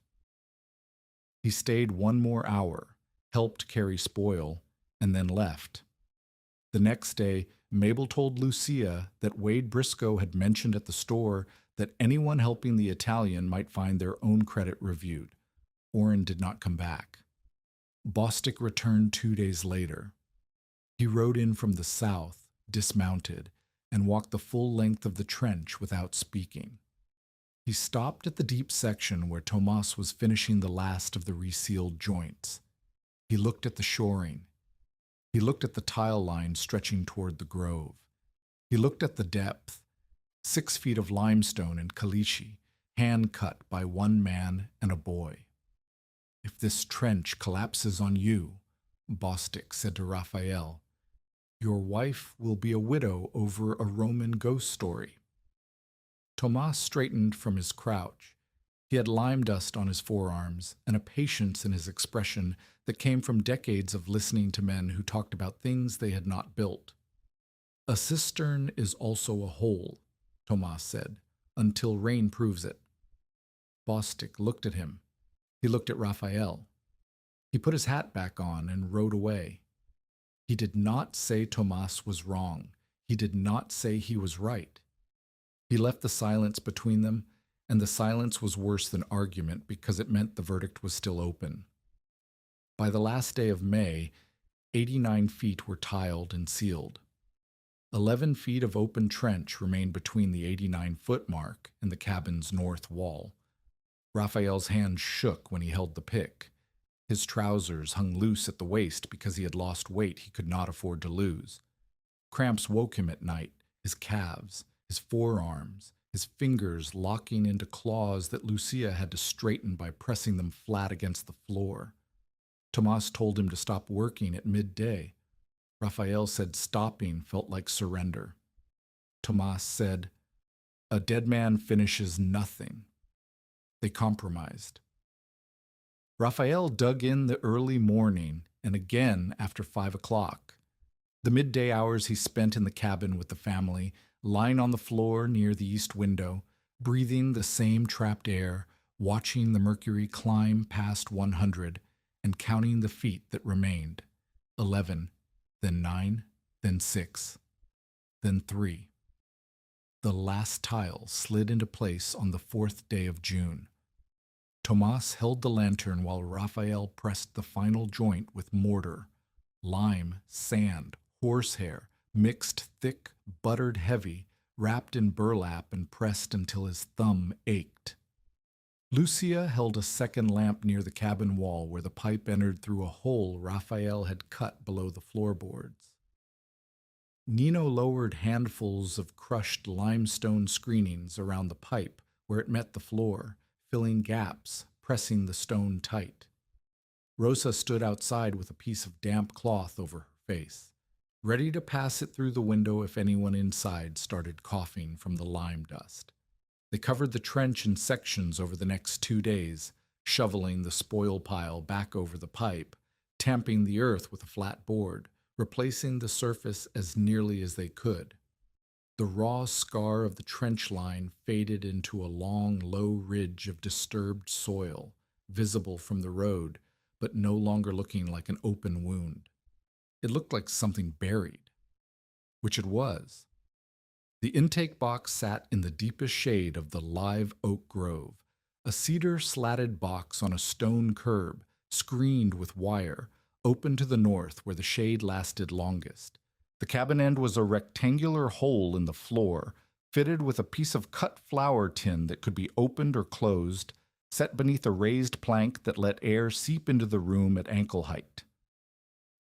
He stayed 1 more hour, helped carry spoil, and then left. The next day, Mabel told Lucia that Wade Briscoe had mentioned at the store that anyone helping the Italian might find their own credit reviewed. Orrin did not come back. Bostic returned 2 days later. He rode in from the south, dismounted, and walked the full length of the trench without speaking. He stopped at the deep section where Tomas was finishing the last of the resealed joints. He looked at the shoring. He looked at the tile line stretching toward the grove. He looked at the depth, 6 feet of limestone and caliche, hand-cut by one man and a boy. "If this trench collapses on you," Bostic said to Raphael, "your wife will be a widow over a Roman ghost story." Tomas straightened from his crouch. He had lime dust on his forearms and a patience in his expression that came from decades of listening to men who talked about things they had not built. "A cistern is also a hole," Tomas said, "until rain proves it." Bostic looked at him. He looked at Raphael. He put his hat back on and rode away. He did not say Tomas was wrong. He did not say he was right. He left the silence between them, and the silence was worse than argument because it meant the verdict was still open. By the last day of May, 89 feet were tiled and sealed. 11 feet of open trench remained between the 89-foot mark and the cabin's north wall. Raphael's hand shook when he held the pick. His trousers hung loose at the waist because he had lost weight he could not afford to lose. Cramps woke him at night, his calves, his forearms, his fingers locking into claws that Lucia had to straighten by pressing them flat against the floor. Tomas told him to stop working at midday. Raphael said stopping felt like surrender. Tomas said, "A dead man finishes nothing." They compromised. Raphael dug in the early morning and again after 5 o'clock. The midday hours he spent in the cabin with the family, lying on the floor near the east window, breathing the same trapped air, watching the mercury climb past 100, and counting the feet that remained. 11, then 9, then 6, then 3. The last tile slid into place on the 4th day of June. Tomas held the lantern while Raphael pressed the final joint with mortar, lime, sand, horsehair, mixed thick, buttered heavy, wrapped in burlap and pressed until his thumb ached. Lucia held a second lamp near the cabin wall where the pipe entered through a hole Raphael had cut below the floorboards. Nino lowered handfuls of crushed limestone screenings around the pipe where it met the floor, filling gaps, pressing the stone tight. Rosa stood outside with a piece of damp cloth over her face, ready to pass it through the window if anyone inside started coughing from the lime dust. They covered the trench in sections over the next 2 days, shoveling the spoil pile back over the pipe, tamping the earth with a flat board, replacing the surface as nearly as they could. The raw scar of the trench line faded into a long, low ridge of disturbed soil, visible from the road, but no longer looking like an open wound. It looked like something buried, which it was. The intake box sat in the deepest shade of the live oak grove, a cedar-slatted box on a stone curb, screened with wire, open to the north where the shade lasted longest. The cabin end was a rectangular hole in the floor, fitted with a piece of cut flour tin that could be opened or closed, set beneath a raised plank that let air seep into the room at ankle height.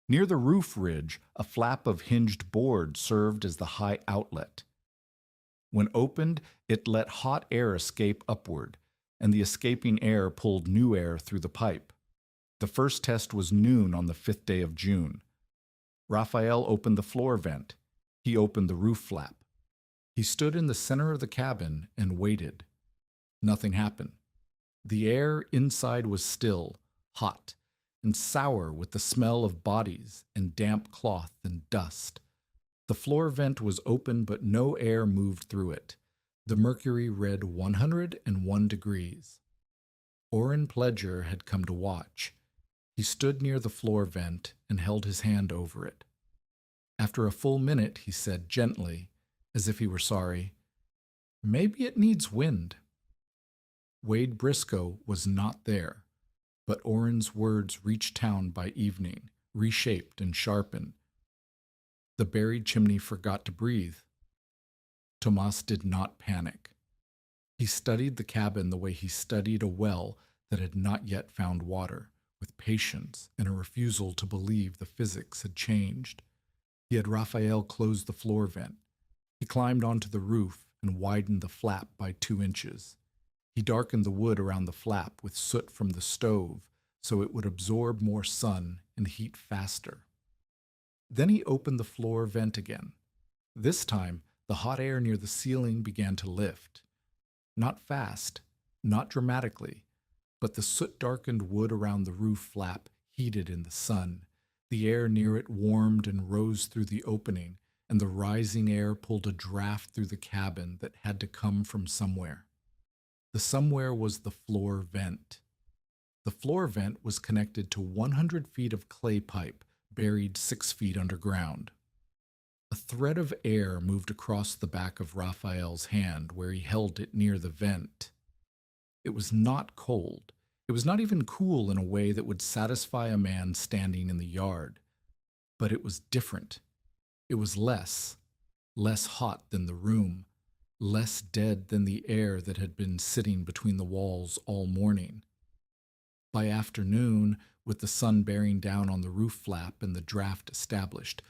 Near the roof ridge, a flap of hinged board served as the high outlet. When opened, it let hot air escape upward, and the escaping air pulled new air through the pipe. The first test was noon on the 5th day of June. Raffaele opened the floor vent. He opened the roof flap. He stood in the center of the cabin and waited. Nothing happened. The air inside was still, hot, and sour with the smell of bodies and damp cloth and dust. The floor vent was open, but no air moved through it. The mercury read 101 degrees. Orrin Pledger had come to watch. He stood near the floor vent and held his hand over it. After a full minute, he said gently, as if he were sorry, "Maybe it needs wind." Wade Briscoe was not there, but Orrin's words reached town by evening, reshaped and sharpened. The buried chimney forgot to breathe. Tomas did not panic. He studied the cabin the way he studied a well that had not yet found water, with patience and a refusal to believe the physics had changed. He had Raffaele close the floor vent. He climbed onto the roof and widened the flap by 2 inches. He darkened the wood around the flap with soot from the stove so it would absorb more sun and heat faster. Then he opened the floor vent again. This time, the hot air near the ceiling began to lift. Not fast, not dramatically, but the soot-darkened wood around the roof flap heated in the sun. The air near it warmed and rose through the opening, and the rising air pulled a draft through the cabin that had to come from somewhere. The somewhere was the floor vent. The floor vent was connected to 100 feet of clay pipe buried 6 feet underground. A thread of air moved across the back of Raphael's hand where he held it near the vent. It was not cold. It was not even cool in a way that would satisfy a man standing in the yard. But it was different. It was less hot than the room, less dead than the air that had been sitting between the walls all morning. By afternoon, with the sun bearing down on the roof flap and the draft established,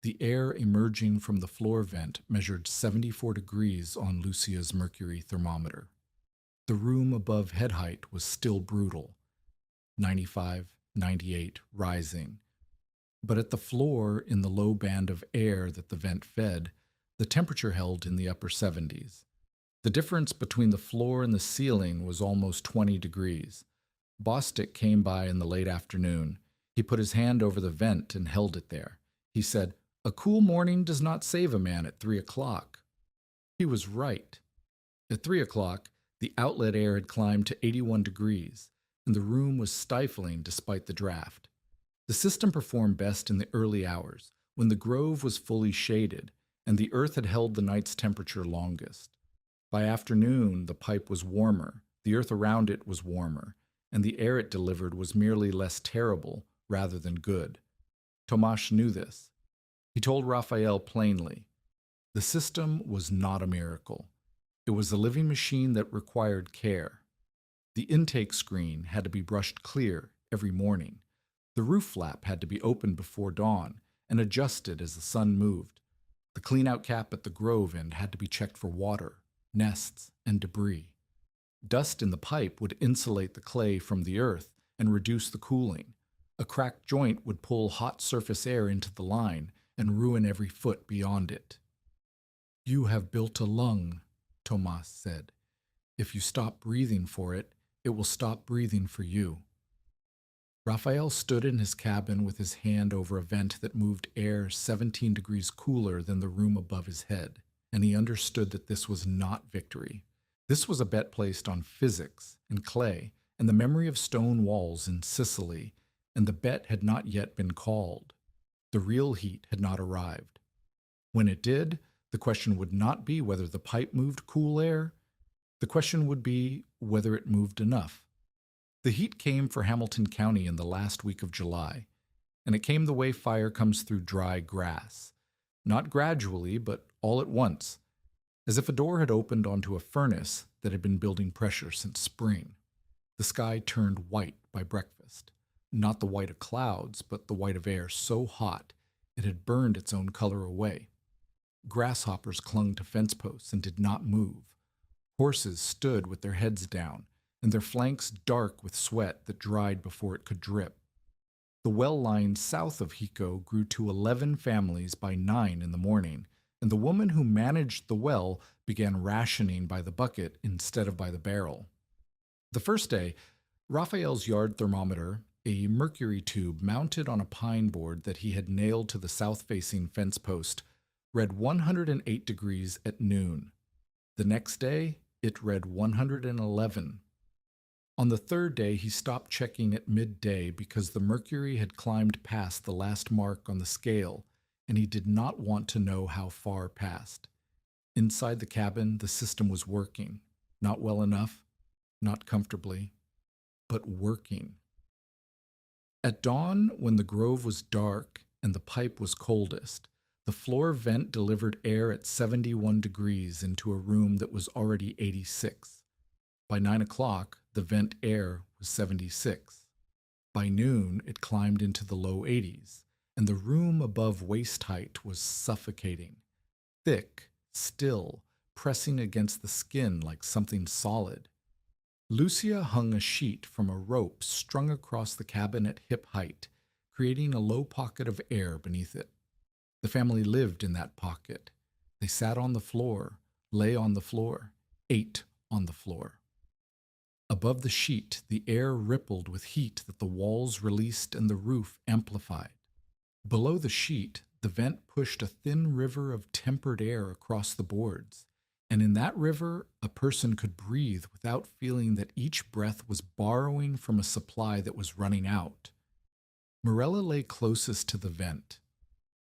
the air emerging from the floor vent measured 74 degrees on Lucia's mercury thermometer. The room above head height was still brutal, 95, 98, rising. But at the floor, in the low band of air that the vent fed, the temperature held in the upper 70s. The difference between the floor and the ceiling was almost 20 degrees. Bostic came by in the late afternoon. He put his hand over the vent and held it there. He said, "A cool morning does not save a man at 3 o'clock." He was right. At 3 o'clock, the outlet air had climbed to 81 degrees, and the room was stifling despite the draft. The system performed best in the early hours, when the grove was fully shaded, and the earth had held the night's temperature longest. By afternoon, the pipe was warmer, the earth around it was warmer, and the air it delivered was merely less terrible rather than good. Tomas knew this. He told Raffaele plainly, the system was not a miracle. It was a living machine that required care. The intake screen had to be brushed clear every morning. The roof flap had to be opened before dawn and adjusted as the sun moved. The clean-out cap at the grove end had to be checked for water, nests, and debris. Dust in the pipe would insulate the clay from the earth and reduce the cooling. A cracked joint would pull hot surface air into the line and ruin every foot beyond it. "You have built a lung," Tomas said. "If you stop breathing for it, it will stop breathing for you." Raphael stood in his cabin with his hand over a vent that moved air 17 degrees cooler than the room above his head, and he understood that this was not victory. This was a bet placed on physics and clay and the memory of stone walls in Sicily, and the bet had not yet been called. The real heat had not arrived. When it did, the question would not be whether the pipe moved cool air. The question would be whether it moved enough. The heat came for Hamilton County in the last week of July, and it came the way fire comes through dry grass. Not gradually, but all at once, as if a door had opened onto a furnace that had been building pressure since spring. The sky turned white by breakfast. Not the white of clouds, but the white of air so hot it had burned its own color away. Grasshoppers clung to fence posts and did not move. Horses stood with their heads down, and their flanks dark with sweat that dried before it could drip. The well line south of Hiko grew to 11 families by 9 in the morning, and the woman who managed the well began rationing by the bucket instead of by the barrel. The first day, Raphael's yard thermometer, a mercury tube mounted on a pine board that he had nailed to the south-facing fence post, read 108 degrees at noon. The next day, it read 111. On the third day, he stopped checking at midday because the mercury had climbed past the last mark on the scale, and he did not want to know how far past. Inside the cabin, the system was working. Not well enough, not comfortably, but working. At dawn, when the grove was dark and the pipe was coldest, the floor vent delivered air at 71 degrees into a room that was already 86. By 9 o'clock, the vent air was 76. By noon, it climbed into the low 80s, and the room above waist height was suffocating. Thick, still, pressing against the skin like something solid. Lucia hung a sheet from a rope strung across the cabin at hip height, creating a low pocket of air beneath it. The family lived in that pocket. They sat on the floor, lay on the floor, ate on the floor. Above the sheet, the air rippled with heat that the walls released and the roof amplified. Below the sheet, the vent pushed a thin river of tempered air across the boards, and in that river, a person could breathe without feeling that each breath was borrowing from a supply that was running out. Morella lay closest to the vent.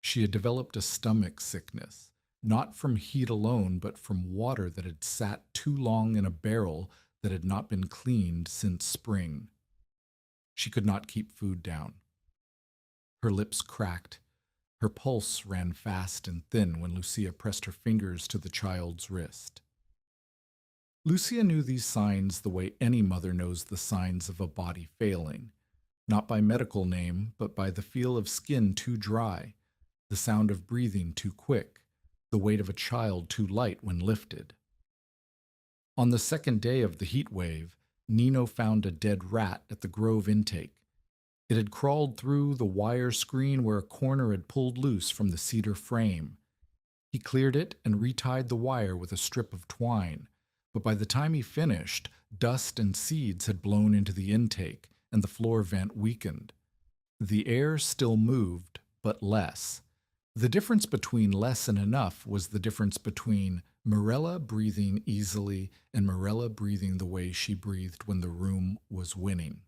She had developed a stomach sickness, not from heat alone, but from water that had sat too long in a barrel that had not been cleaned since spring. She could not keep food down. Her lips cracked. Her pulse ran fast and thin when Lucia pressed her fingers to the child's wrist. Lucia knew these signs the way any mother knows the signs of a body failing, not by medical name, but by the feel of skin too dry, the sound of breathing too quick, the weight of a child too light when lifted. On the second day of the heat wave, Nino found a dead rat at the Grove intake. It had crawled through the wire screen where a corner had pulled loose from the cedar frame. He cleared it and retied the wire with a strip of twine, but by the time he finished, dust and seeds had blown into the intake, and the floor vent weakened. The air still moved, but less. The difference between less and enough was the difference between Morella breathing easily and Morella breathing the way she breathed when the room was winning.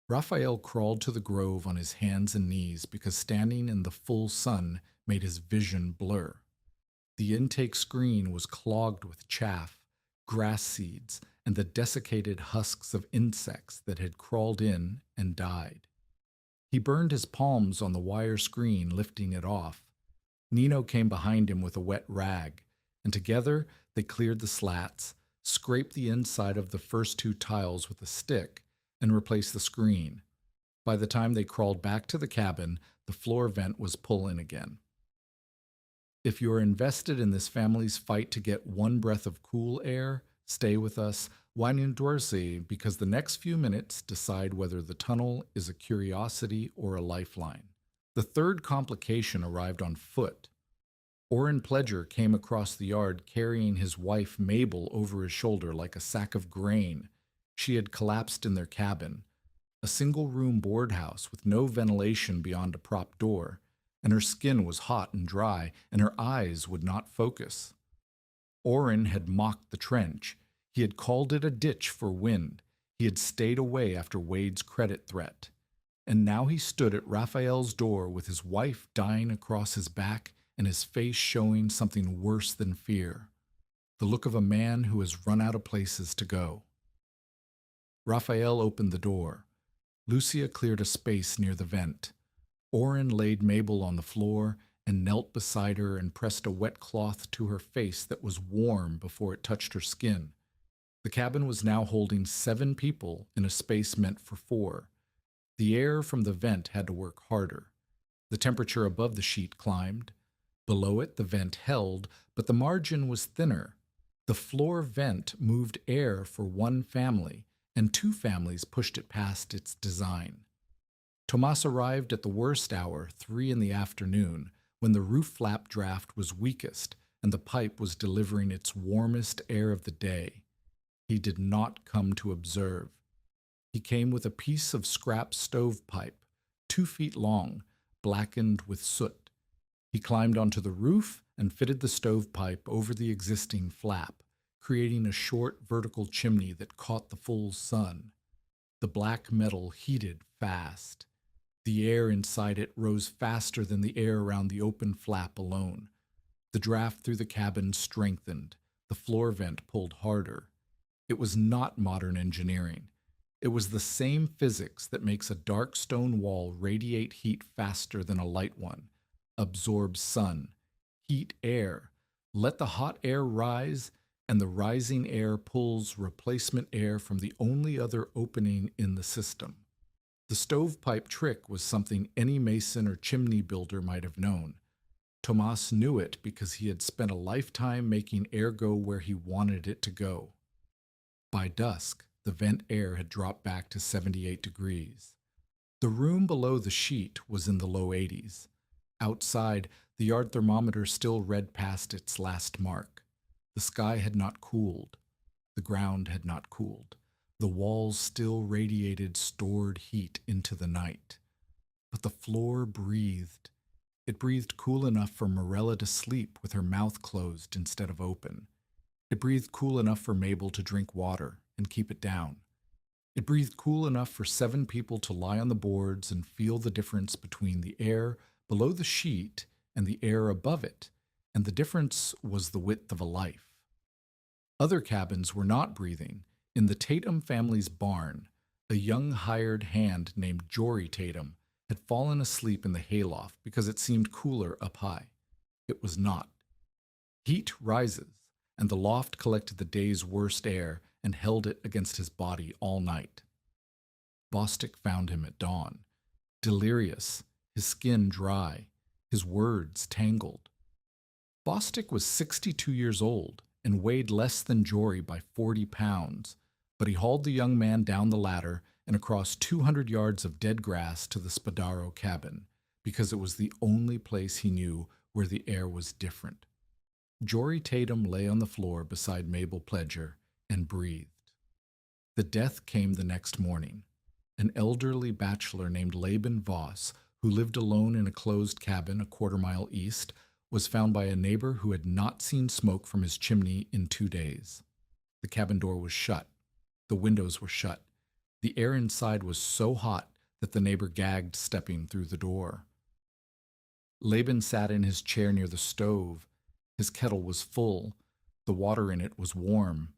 Raphael crawled to the grove on his hands and knees because standing in the full sun made his vision blur. The intake screen was clogged with chaff, grass seeds, and the desiccated husks of insects that had crawled in and died. He burned his palms on the wire screen, lifting it off. Nino came behind him with a wet rag, and together they cleared the slats, scraped the inside of the first two tiles with a stick, and replaced the screen. By the time they crawled back to the cabin, the floor vent was pulling again. If you are invested in this family's fight to get one breath of cool air, stay with us, Why New Dorsey? Because the next few minutes decide whether the tunnel is a curiosity or a lifeline. The third complication arrived on foot. Orrin Pledger came across the yard carrying his wife Mabel over his shoulder like a sack of grain. She had collapsed in their cabin, a single-room board house with no ventilation beyond a prop door, and her skin was hot and dry, and her eyes would not focus. Orrin had mocked the trench. He had called it a ditch for wind. He had stayed away after Wade's credit threat. And now he stood at Raphael's door with his wife dying across his back and his face showing something worse than fear, the look of a man who has run out of places to go. Raphael opened the door. Lucia cleared a space near the vent. Orrin laid Mabel on the floor and knelt beside her and pressed a wet cloth to her face that was warm before it touched her skin. The cabin was now holding 7 people in a space meant for 4. The air from the vent had to work harder. The temperature above the sheet climbed. Below it, the vent held, but the margin was thinner. The floor vent moved air for 1 family, and 2 families pushed it past its design. Tomas arrived at the worst hour, 3 in the afternoon, when the roof flap draft was weakest and the pipe was delivering its warmest air of the day. He did not come to observe. He came with a piece of scrap stovepipe, 2 feet long, blackened with soot. He climbed onto the roof and fitted the stovepipe over the existing flap, creating a short vertical chimney that caught the full sun. The black metal heated fast. The air inside it rose faster than the air around the open flap alone. The draft through the cabin strengthened. The floor vent pulled harder. It was not modern engineering. It was the same physics that makes a dark stone wall radiate heat faster than a light one, absorb sun, heat air, let the hot air rise, and the rising air pulls replacement air from the only other opening in the system. The stovepipe trick was something any mason or chimney builder might have known. Tomas knew it because he had spent a lifetime making air go where he wanted it to go. By dusk, the vent air had dropped back to 78 degrees. The room below the sheet was in the low 80s. Outside, the yard thermometer still read past its last mark. The sky had not cooled. The ground had not cooled. The walls still radiated stored heat into the night. But the floor breathed. It breathed cool enough for Morella to sleep with her mouth closed instead of open. It breathed cool enough for Mabel to drink water and keep it down. It breathed cool enough for 7 people to lie on the boards and feel the difference between the air below the sheet and the air above it, and the difference was the width of a life. Other cabins were not breathing. In the Tatum family's barn, a young hired hand named Jory Tatum had fallen asleep in the hayloft because it seemed cooler up high. It was not. Heat rises, and the loft collected the day's worst air and held it against his body all night. Bostic found him at dawn, delirious, his skin dry, his words tangled. Bostic was 62 years old and weighed less than Jory by 40 pounds, but he hauled the young man down the ladder and across 200 yards of dead grass to the Spadaro cabin, because it was the only place he knew where the air was different. Jory Tatum lay on the floor beside Mabel Pledger and breathed. The death came the next morning. An elderly bachelor named Laban Voss, who lived alone in a closed cabin a quarter-mile east, was found by a neighbor who had not seen smoke from his chimney in 2 days. The cabin door was shut. The windows were shut. The air inside was so hot that the neighbor gagged stepping through the door. Laban sat in his chair near the stove. His kettle was full. The water in it was warm.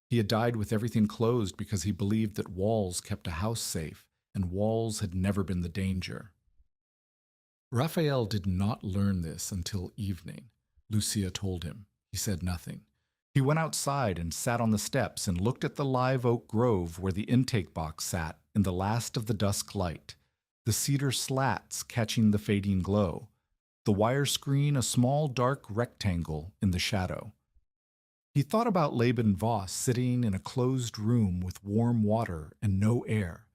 He had died with everything closed because he believed that walls kept a house safe, and walls had never been the danger. Raphael did not learn this until evening. Lucia told him. He said nothing. He went outside and sat on the steps and looked at the live oak grove where the intake box sat in the last of the dusk light, the cedar slats catching the fading glow, the wire screen a small dark rectangle in the shadow. He thought about Laban Voss sitting in a closed room with warm water and no air.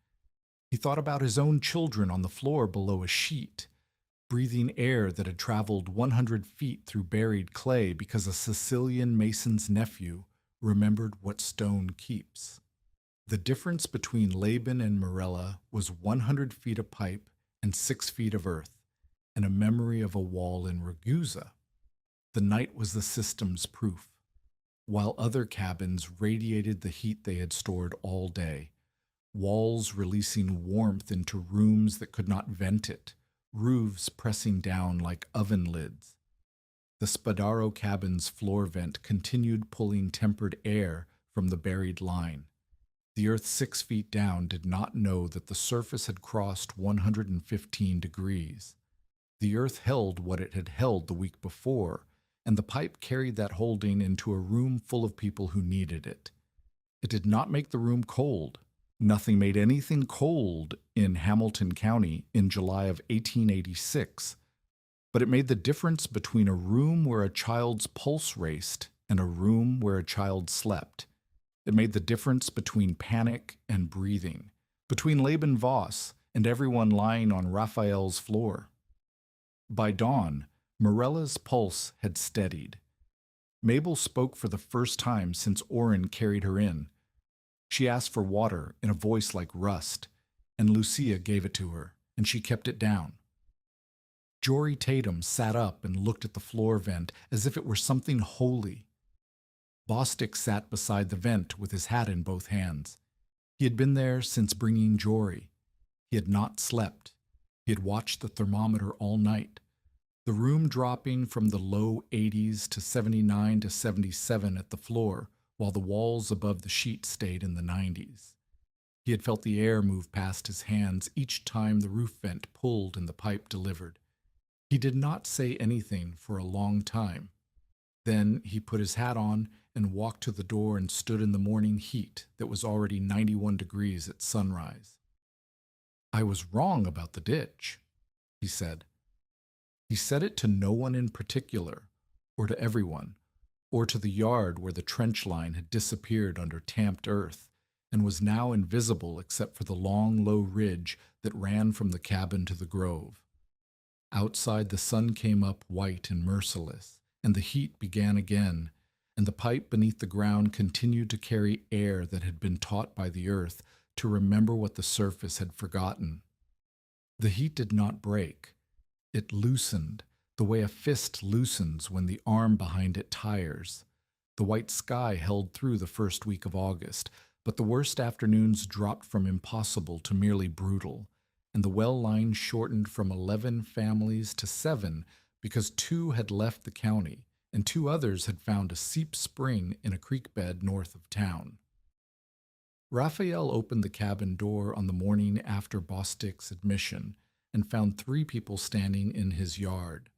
He thought about his own children on the floor below a sheet, breathing air that had traveled 100 feet through buried clay because a Sicilian mason's nephew remembered what stone keeps. The difference between Laban and Morella was 100 feet of pipe and 6 feet of earth, and a memory of a wall in Ragusa. The night was the system's proof, while other cabins radiated the heat they had stored all day, walls releasing warmth into rooms that could not vent it, roofs pressing down like oven lids. The Spadaro cabin's floor vent continued pulling tempered air from the buried line. The earth 6 feet down did not know that the surface had crossed 115 degrees. The earth held what it had held the week before, and the pipe carried that holding into a room full of people who needed it. It did not make the room cold. Nothing made anything cold in Hamilton County in July of 1886, but it made the difference between a room where a child's pulse raced and a room where a child slept. It made the difference between panic and breathing, between Laban Voss and everyone lying on Raphael's floor. By dawn, Morella's pulse had steadied. Mabel spoke for the first time since Orrin carried her in. She asked for water in a voice like rust, and Lucia gave it to her, and she kept it down. Jory Tatum sat up and looked at the floor vent as if it were something holy. Bostic sat beside the vent with his hat in both hands. He had been there since bringing Jory. He had not slept. He had watched the thermometer all night, the room dropping from the low 80s to 79 to 77 at the floor, while the walls above the sheet stayed in the 90s. He had felt the air move past his hands each time the roof vent pulled and the pipe delivered. He did not say anything for a long time. Then he put his hat on and walked to the door and stood in the morning heat that was already 91 degrees at sunrise. "I was wrong about the ditch," he said. He said it to no one in particular, or to everyone, or to the yard where the trench line had disappeared under tamped earth and was now invisible except for the long, low ridge that ran from the cabin to the grove. Outside, the sun came up white and merciless, and the heat began again, and the pipe beneath the ground continued to carry air that had been taught by the earth to remember what the surface had forgotten. The heat did not break. It loosened, the way a fist loosens when the arm behind it tires. The white sky held through the first week of August, but the worst afternoons dropped from impossible to merely brutal, and the well line shortened from 11 families to 7 because 2 had left the county, and 2 others had found a seep spring in a creek bed north of town. Raphael opened the cabin door on the morning after Bostic's admission and found 3 people standing in his yard.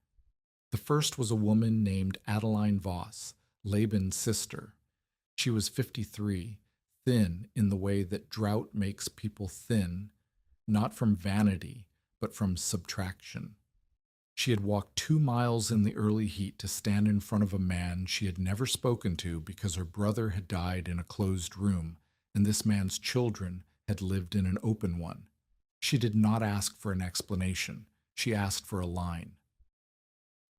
The first was a woman named Adeline Voss, Laban's sister. She was 53, thin in the way that drought makes people thin, not from vanity, but from subtraction. She had walked 2 miles in the early heat to stand in front of a man she had never spoken to because her brother had died in a closed room, and this man's children had lived in an open one. She did not ask for an explanation. She asked for a line.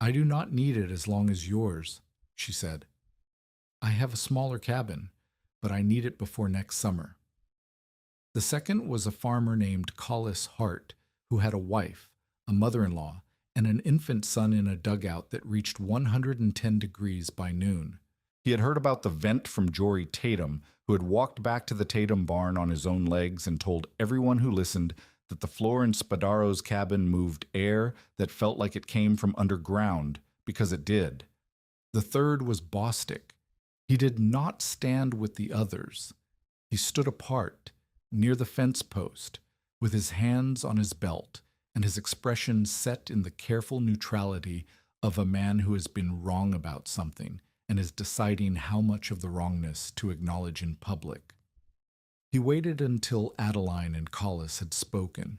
"I do not need it as long as yours," she said. "I have a smaller cabin, but I need it before next summer." The second was a farmer named Collis Hart, who had a wife, a mother-in-law, and an infant son in a dugout that reached 110 degrees by noon. He had heard about the vent from Jory Tatum, who had walked back to the Tatum barn on his own legs and told everyone who listened that the floor in Spadaro's cabin moved air that felt like it came from underground, because it did. The third was Bostic. He did not stand with the others. He stood apart, near the fence post, with his hands on his belt, and his expression set in the careful neutrality of a man who has been wrong about something and is deciding how much of the wrongness to acknowledge in public. He waited until Adeline and Collis had spoken.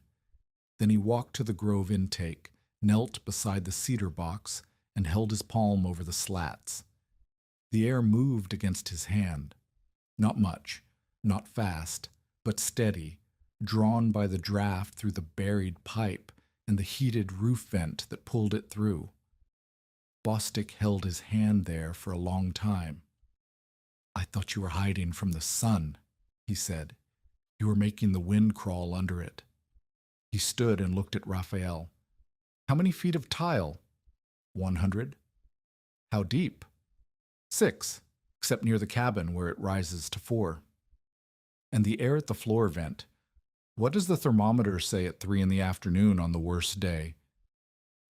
Then he walked to the grove intake, knelt beside the cedar box, and held his palm over the slats. The air moved against his hand. Not much, not fast, but steady, drawn by the draft through the buried pipe and the heated roof vent that pulled it through. Bostic held his hand there for a long time. "I thought you were hiding from the sun," he said. "You were making the wind crawl under it." He stood and looked at Raphael. "How many feet of tile?" 100. "How deep?" 6, except near the cabin where it rises to 4. "And the air at the floor vent. What does the thermometer say at 3 in the afternoon on the worst day?"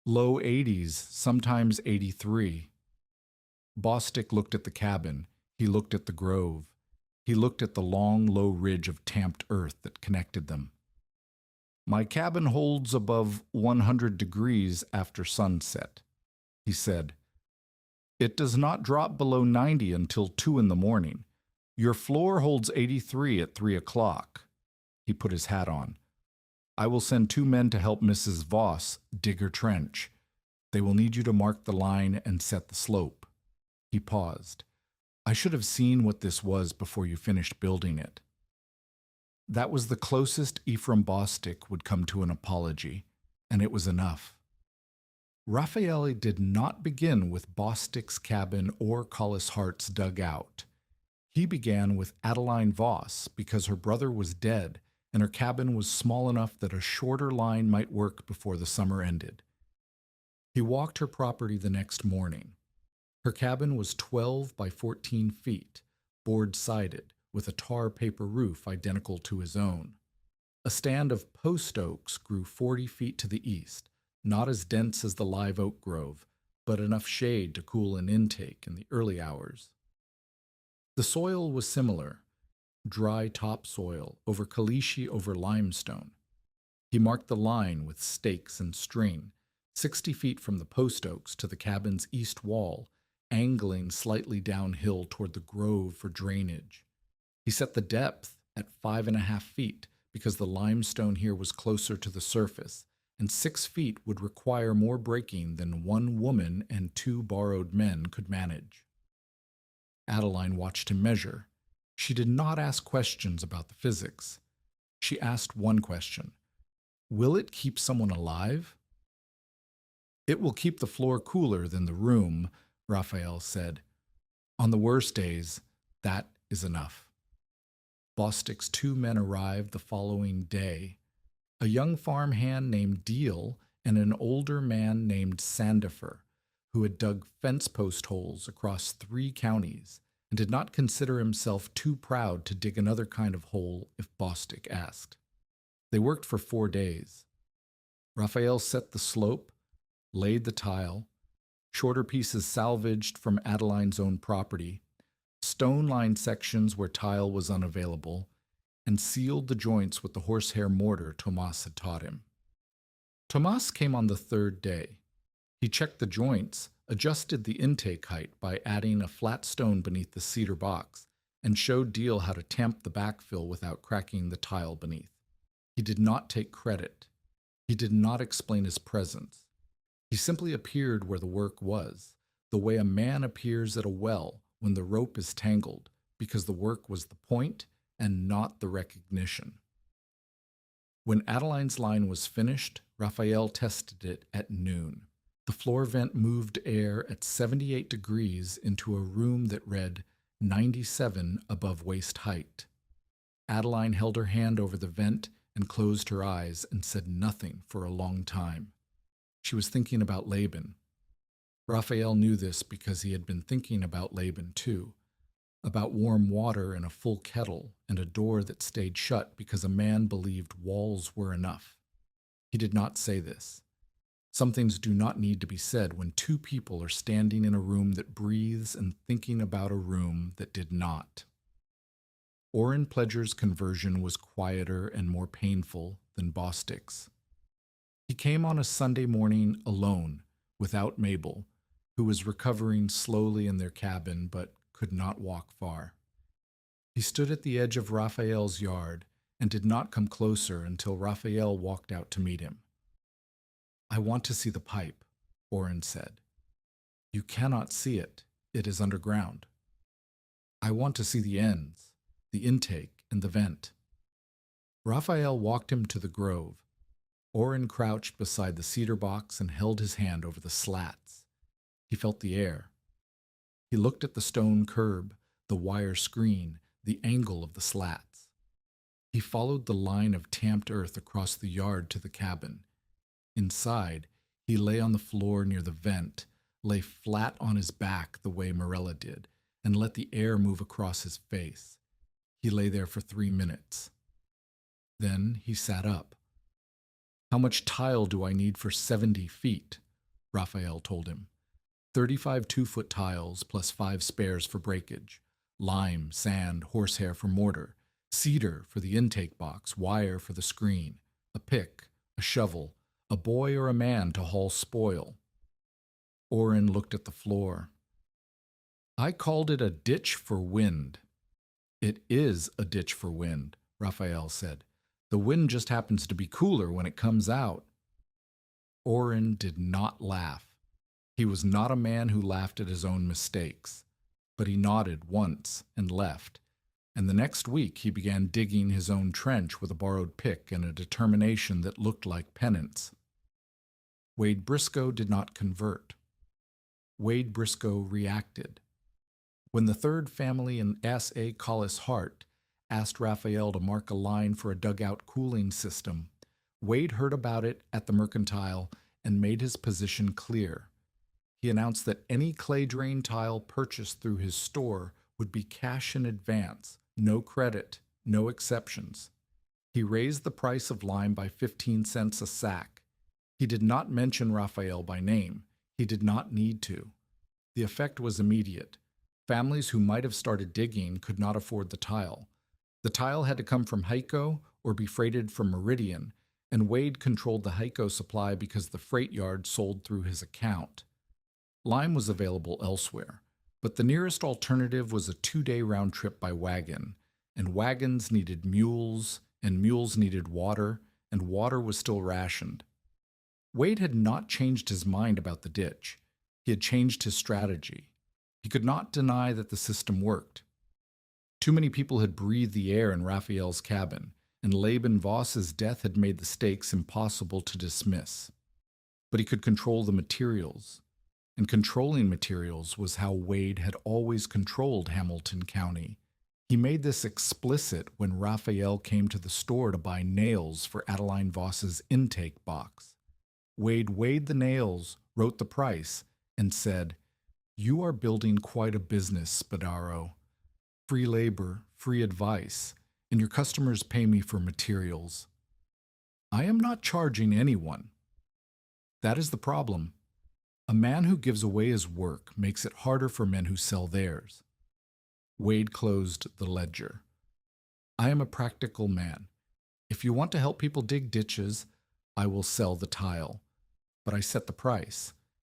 "Low 80s, sometimes 83. Bostic looked at the cabin. He looked at the grove. He looked at the long, low ridge of tamped earth that connected them. "My cabin holds above 100 degrees after sunset," he said. "It does not drop below 90 until 2 in the morning. Your floor holds 83 at 3 o'clock. He put his hat on. "I will send 2 men to help Mrs. Voss dig her trench. They will need you to mark the line and set the slope." He paused. "I should have seen what this was before you finished building it." That was the closest Ephraim Bostic would come to an apology, and it was enough. Raffaele did not begin with Bostic's cabin or Collis Hart's dugout. He began with Adeline Voss because her brother was dead and her cabin was small enough that a shorter line might work before the summer ended. He walked her property the next morning. Her cabin was 12 by 14 feet, board-sided, with a tar paper roof identical to his own. A stand of post oaks grew 40 feet to the east, not as dense as the live oak grove, but enough shade to cool an intake in the early hours. The soil was similar, dry topsoil over caliche over limestone. He marked the line with stakes and string, 60 feet from the post oaks to the cabin's east wall, angling slightly downhill toward the grove for drainage. He set the depth at 5.5 feet because the limestone here was closer to the surface, and 6 feet would require more breaking than 1 woman and 2 borrowed men could manage. Adeline watched him measure. She did not ask questions about the physics. She asked one question: "Will it keep someone alive?" "It will keep the floor cooler than the room," Raphael said. "On the worst days, that is enough." Bostic's 2 men arrived the following day, a young farmhand named Deal and an older man named Sandifer, who had dug fence post holes across 3 counties and did not consider himself too proud to dig another kind of hole if Bostic asked. They worked for 4 days. Raphael set the slope, laid the tile, shorter pieces salvaged from Adeline's own property, stone-lined sections where tile was unavailable, and sealed the joints with the horsehair mortar Tomas had taught him. Tomas came on the 3rd day. He checked the joints, adjusted the intake height by adding a flat stone beneath the cedar box, and showed Deal how to tamp the backfill without cracking the tile beneath. He did not take credit. He did not explain his presence. He simply appeared where the work was, the way a man appears at a well when the rope is tangled, because the work was the point and not the recognition. When Adeline's line was finished, Raphael tested it at noon. The floor vent moved air at 78 degrees into a room that read 97 above waist height. Adeline held her hand over the vent and closed her eyes and said nothing for a long time. She was thinking about Laban. Raphael knew this because he had been thinking about Laban too, about warm water in a full kettle and a door that stayed shut because a man believed walls were enough. He did not say this. Some things do not need to be said when 2 people are standing in a room that breathes and thinking about a room that did not. Orrin Pledger's conversion was quieter and more painful than Bostic's. He came on a Sunday morning alone, without Mabel, who was recovering slowly in their cabin but could not walk far. He stood at the edge of Raphael's yard and did not come closer until Raphael walked out to meet him. "I want to see the pipe," Orrin said. "You cannot see it," It is underground. I want to see the ends, the intake, and the vent. Raphael walked him to the grove. Oren crouched beside the cedar box and held his hand over the slats. He felt the air. He looked at the stone curb, the wire screen, the angle of the slats. He followed the line of tamped earth across the yard to the cabin. Inside, he lay on the floor near the vent, lay flat on his back the way Morella did, and let the air move across his face. He lay there for 3 minutes. Then he sat up. How much tile do I need for 70 feet? Raphael told him. 35 2-foot tiles plus 5 spares for breakage. Lime, sand, horsehair for mortar. Cedar for the intake box, wire for the screen. A pick, a shovel, a boy or a man to haul spoil. Oren looked at the floor. I called it a ditch for wind. It is a ditch for wind, Raphael said. The wind just happens to be cooler when it comes out. Oren did not laugh. He was not a man who laughed at his own mistakes. But he nodded once and left, and the next week he began digging his own trench with a borrowed pick and a determination that looked like penance. Wade Briscoe did not convert. Wade Briscoe reacted. When the third family in S.A. Collis Hart asked Raphael to mark a line for a dugout cooling system, Wade heard about it at the Mercantile and made his position clear. He announced that any clay drain tile purchased through his store would be cash in advance, no credit, no exceptions. He raised the price of lime by 15 cents a sack. He did not mention Raphael by name. He did not need to. The effect was immediate. Families who might have started digging could not afford the tile. The tile had to come from Heiko or be freighted from Meridian, and Wade controlled the Heiko supply because the freight yard sold through his account. Lime was available elsewhere, but the nearest alternative was a 2-day round trip by wagon, and wagons needed mules, and mules needed water, and water was still rationed. Wade had not changed his mind about the ditch. He had changed his strategy. He could not deny that the system worked. Too many people had breathed the air in Raphael's cabin, and Laban Voss's death had made the stakes impossible to dismiss. But he could control the materials. And controlling materials was how Wade had always controlled Hamilton County. He made this explicit when Raphael came to the store to buy nails for Adeline Voss's intake box. Wade weighed the nails, wrote the price, and said, "You are building quite a business, Spadaro. Free labor, free advice, and your customers pay me for materials. I am not charging anyone. That is the problem. A man who gives away his work makes it harder for men who sell theirs." Wade closed the ledger. "I am a practical man. If you want to help people dig ditches, I will sell the tile. But I set the price,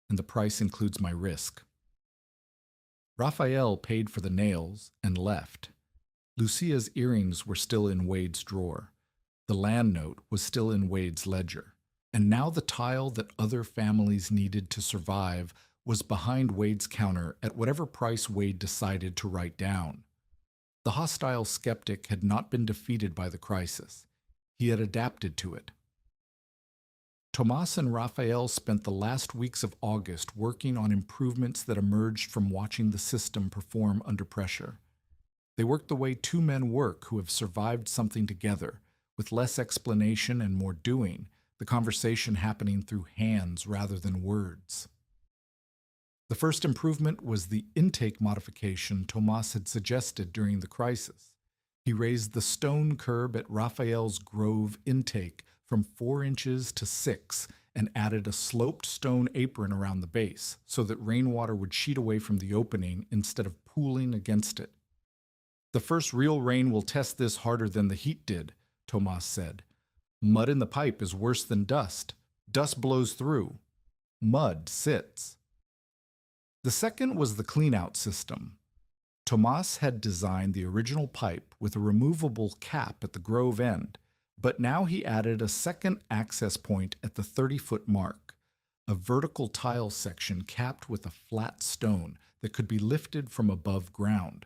and the price includes my risk." Raphael paid for the nails and left. Lucia's earrings were still in Wade's drawer. The land note was still in Wade's ledger. And now the tile that other families needed to survive was behind Wade's counter at whatever price Wade decided to write down. The hostile skeptic had not been defeated by the crisis. He had adapted to it. Tomas and Raphael spent the last weeks of August working on improvements that emerged from watching the system perform under pressure. They worked the way 2 men work who have survived something together, with less explanation and more doing, the conversation happening through hands rather than words. The first improvement was the intake modification Tomas had suggested during the crisis. He raised the stone curb at Raphael's Grove intake from 4 inches to 6 and added a sloped stone apron around the base so that rainwater would sheet away from the opening instead of pooling against it. "The first real rain will test this harder than the heat did," Tomas said. "Mud in the pipe is worse than dust. Dust blows through. Mud sits." The second was the cleanout system. Tomas had designed the original pipe with a removable cap at the Grove end, but now he added a second access point at the 30-foot mark, a vertical tile section capped with a flat stone that could be lifted from above ground.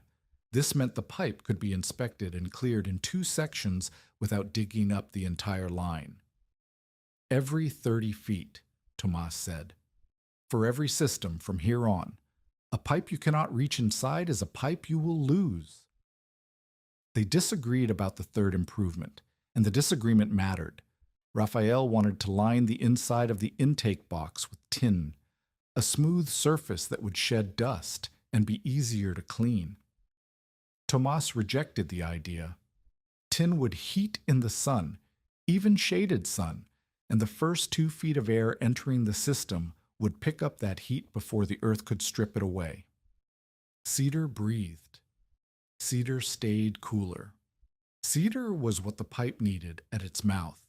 This meant the pipe could be inspected and cleared in 2 sections without digging up the entire line. Every 30 feet, Tomas said. For every system from here on. A pipe you cannot reach inside is a pipe you will lose. They disagreed about the third improvement, and the disagreement mattered. Raffaele wanted to line the inside of the intake box with tin, a smooth surface that would shed dust and be easier to clean. Tomas rejected the idea. Tin would heat in the sun, even shaded sun, and the first 2 feet of air entering the system would pick up that heat before the earth could strip it away. Cedar breathed. Cedar stayed cooler. Cedar was what the pipe needed at its mouth.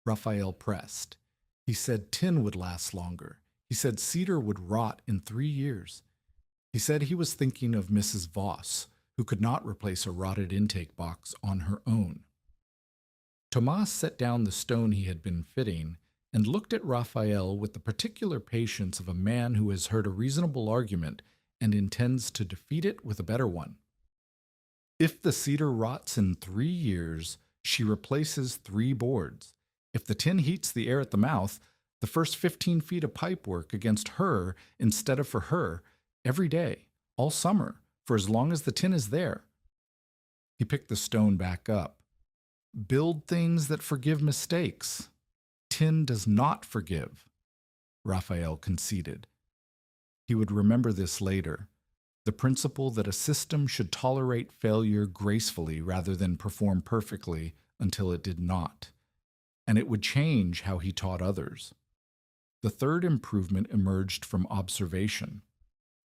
Raffaele pressed. He said tin would last longer. He said cedar would rot in 3 years. He said he was thinking of Mrs. Voss, who could not replace a rotted intake box on her own. Tomas set down the stone he had been fitting and looked at Raffaele with the particular patience of a man who has heard a reasonable argument and intends to defeat it with a better one. If the cedar rots in 3 years, she replaces 3 boards. If the tin heats the air at the mouth, the first 15 feet of pipe work against her instead of for her, every day, all summer, for as long as the tin is there. He picked the stone back up. Build things that forgive mistakes. Tin does not forgive, Raffaele conceded. He would remember this later, the principle that a system should tolerate failure gracefully rather than perform perfectly until it did not, and it would change how he taught others. The third improvement emerged from observation.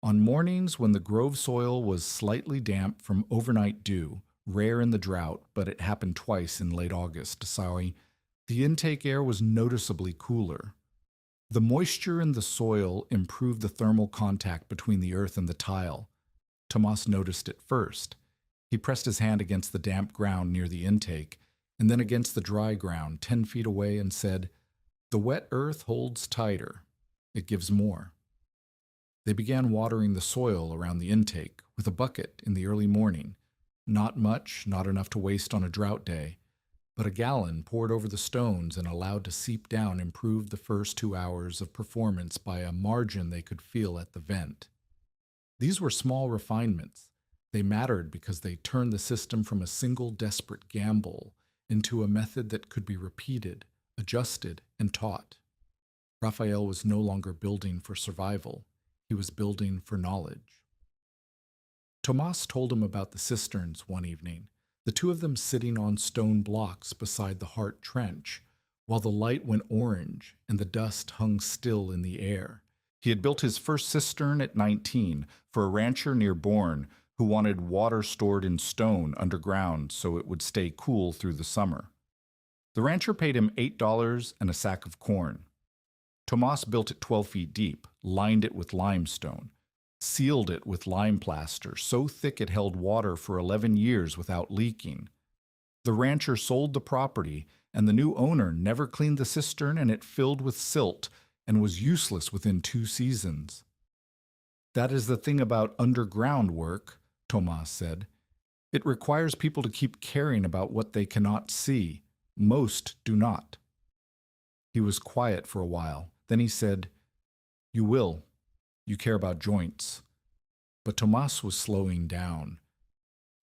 On mornings when the grove soil was slightly damp from overnight dew, rare in the drought, but it happened twice in late August, the intake air was noticeably cooler. The moisture in the soil improved the thermal contact between the earth and the tile. Tomas noticed it first. He pressed his hand against the damp ground near the intake, and then against the dry ground 10 feet away and said, "The wet earth holds tighter. It gives more." They began watering the soil around the intake with a bucket in the early morning. Not much, not enough to waste on a drought day, but a gallon poured over the stones and allowed to seep down improved the first 2 hours of performance by a margin they could feel at the vent. These were small refinements. They mattered because they turned the system from a single desperate gamble into a method that could be repeated, adjusted, and taught. Raffaele was no longer building for survival. He was building for knowledge. Tomas told him about the cisterns one evening, the 2 of them sitting on stone blocks beside the Hart Trench, while the light went orange and the dust hung still in the air. He had built his first cistern at 19 for a rancher near Bourne who wanted water stored in stone underground so it would stay cool through the summer. The rancher paid him $8 and a sack of corn. Tomas built it 12 feet deep, lined it with limestone, sealed it with lime plaster so thick it held water for 11 years without leaking. The rancher sold the property, and the new owner never cleaned the cistern, and it filled with silt and was useless within 2 seasons. That is the thing about underground work, Tomas said. It requires people to keep caring about what they cannot see. Most do not. He was quiet for a while. Then he said, "You will. You care about joints." But Tomas was slowing down.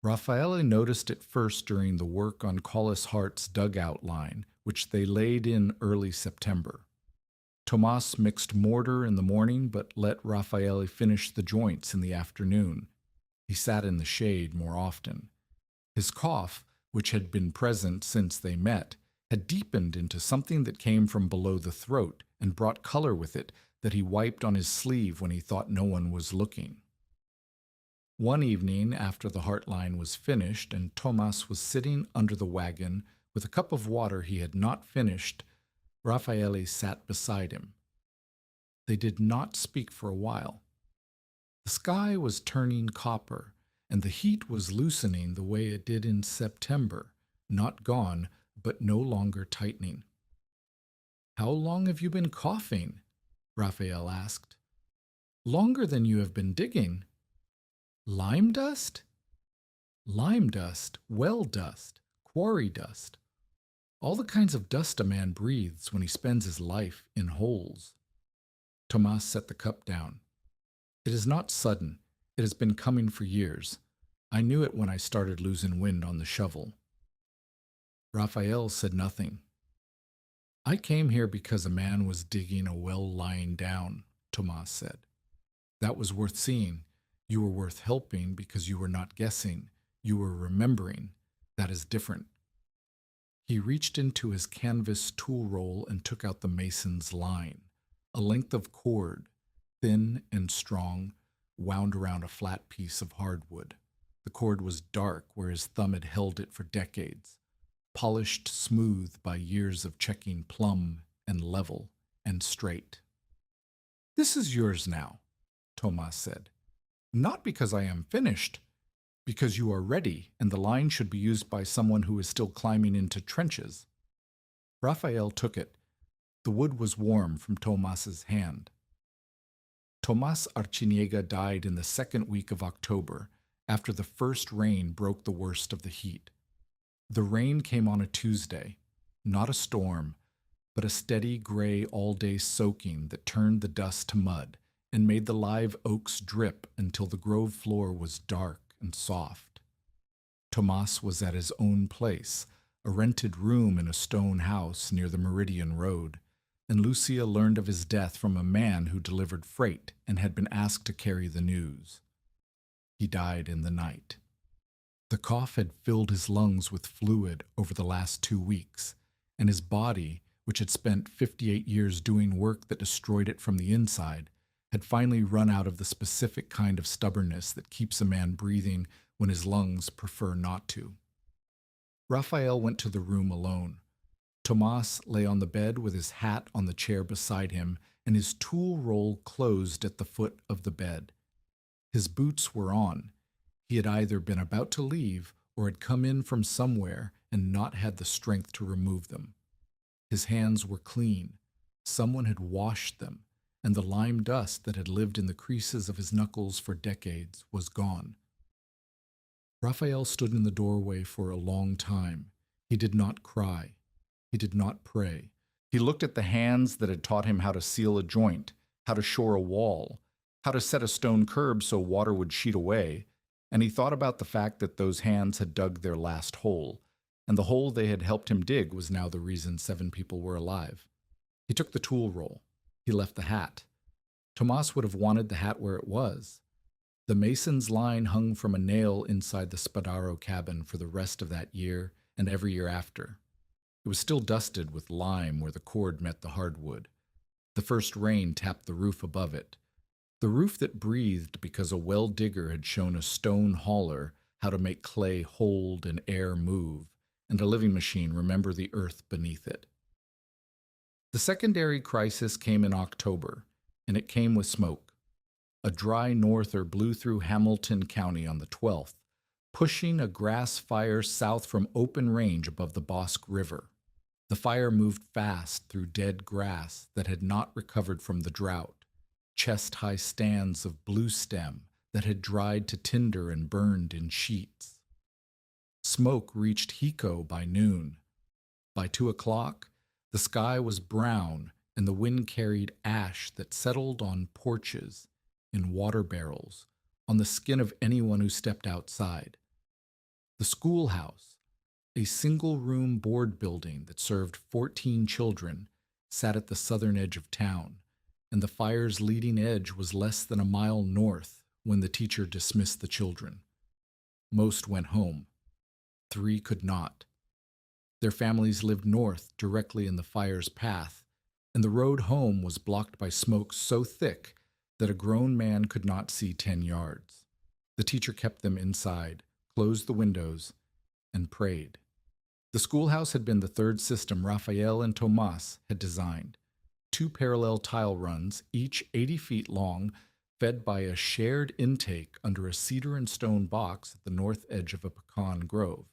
Raffaele noticed it first during the work on Collis Hart's dugout line, which they laid in early September. Tomas mixed mortar in the morning, but let Raffaele finish the joints in the afternoon. He sat in the shade more often. His cough, which had been present since they met, had deepened into something that came from below the throat and brought color with it that he wiped on his sleeve when he thought no one was looking. One evening, after the Hart line was finished and Tomas was sitting under the wagon with a cup of water he had not finished, Raffaele sat beside him. They did not speak for a while. The sky was turning copper, and the heat was loosening the way it did in September, not gone, but no longer tightening. "How long have you been coughing?" Raffaele asked. Longer than you have been digging. Lime dust? Lime dust, well dust, quarry dust. All the kinds of dust a man breathes when he spends his life in holes. Tomas set the cup down. It is not sudden. It has been coming for years. I knew it when I started losing wind on the shovel. Raffaele said nothing. I came here because a man was digging a well lying down, Tomas said. That was worth seeing. You were worth helping because you were not guessing. You were remembering. That is different. He reached into his canvas tool roll and took out the mason's line, a length of cord, thin and strong, wound around a flat piece of hardwood. The cord was dark where his thumb had held it for decades, polished smooth by years of checking plumb and level and straight. This is yours now, Tomas said. Not because I am finished, because you are ready and the line should be used by someone who is still climbing into trenches. Raffaele took it. The wood was warm from Tomas's hand. Tomas Arciniega died in the second week of October, after the first rain broke the worst of the heat. The rain came on a Tuesday, not a storm, but a steady gray all-day soaking that turned the dust to mud and made the live oaks drip until the grove floor was dark and soft. Tomas was at his own place, a rented room in a stone house near the Meridian Road, and Lucia learned of his death from a man who delivered freight and had been asked to carry the news. He died in the night. The cough had filled his lungs with fluid over the last 2 weeks, and his body, which had spent 58 years doing work that destroyed it from the inside, had finally run out of the specific kind of stubbornness that keeps a man breathing when his lungs prefer not to. Raffaele went to the room alone. Tomas lay on the bed with his hat on the chair beside him and his tool roll closed at the foot of the bed. His boots were on. He had either been about to leave or had come in from somewhere and not had the strength to remove them. His hands were clean. Someone had washed them, and the lime dust that had lived in the creases of his knuckles for decades was gone. Raffaele stood in the doorway for a long time. He did not cry. He did not pray. He looked at the hands that had taught him how to seal a joint, how to shore a wall, how to set a stone curb so water would sheet away, and he thought about the fact that those hands had dug their last hole, and the hole they had helped him dig was now the reason 7 people were alive. He took the tool roll. He left the hat. Tomas would have wanted the hat where it was. The mason's line hung from a nail inside the Spadaro cabin for the rest of that year and every year after. It was still dusted with lime where the cord met the hardwood. The first rain tapped the roof above it. The roof that breathed because a well digger had shown a stone hauler how to make clay hold and air move, and a living machine remember the earth beneath it. The secondary crisis came in October, and it came with smoke. A dry norther blew through Hamilton County on the 12th, pushing a grass fire south from open range above the Bosque River. The fire moved fast through dead grass that had not recovered from the drought, chest-high stands of blue stem that had dried to tinder and burned in sheets. Smoke reached Hiko by noon. By 2 o'clock, the sky was brown and the wind carried ash that settled on porches, in water barrels, on the skin of anyone who stepped outside. The schoolhouse, a single-room board building that served 14 children, sat at the southern edge of town, and the fire's leading edge was less than a mile north when the teacher dismissed the children. Most went home. 3 could not. Their families lived north, directly in the fire's path, and the road home was blocked by smoke so thick that a grown man could not see 10 yards. The teacher kept them inside, closed the windows, and prayed. The schoolhouse had been the third system Raffaele and Tomas had designed. 2 parallel tile runs, each 80 feet long, fed by a shared intake under a cedar and stone box at the north edge of a pecan grove.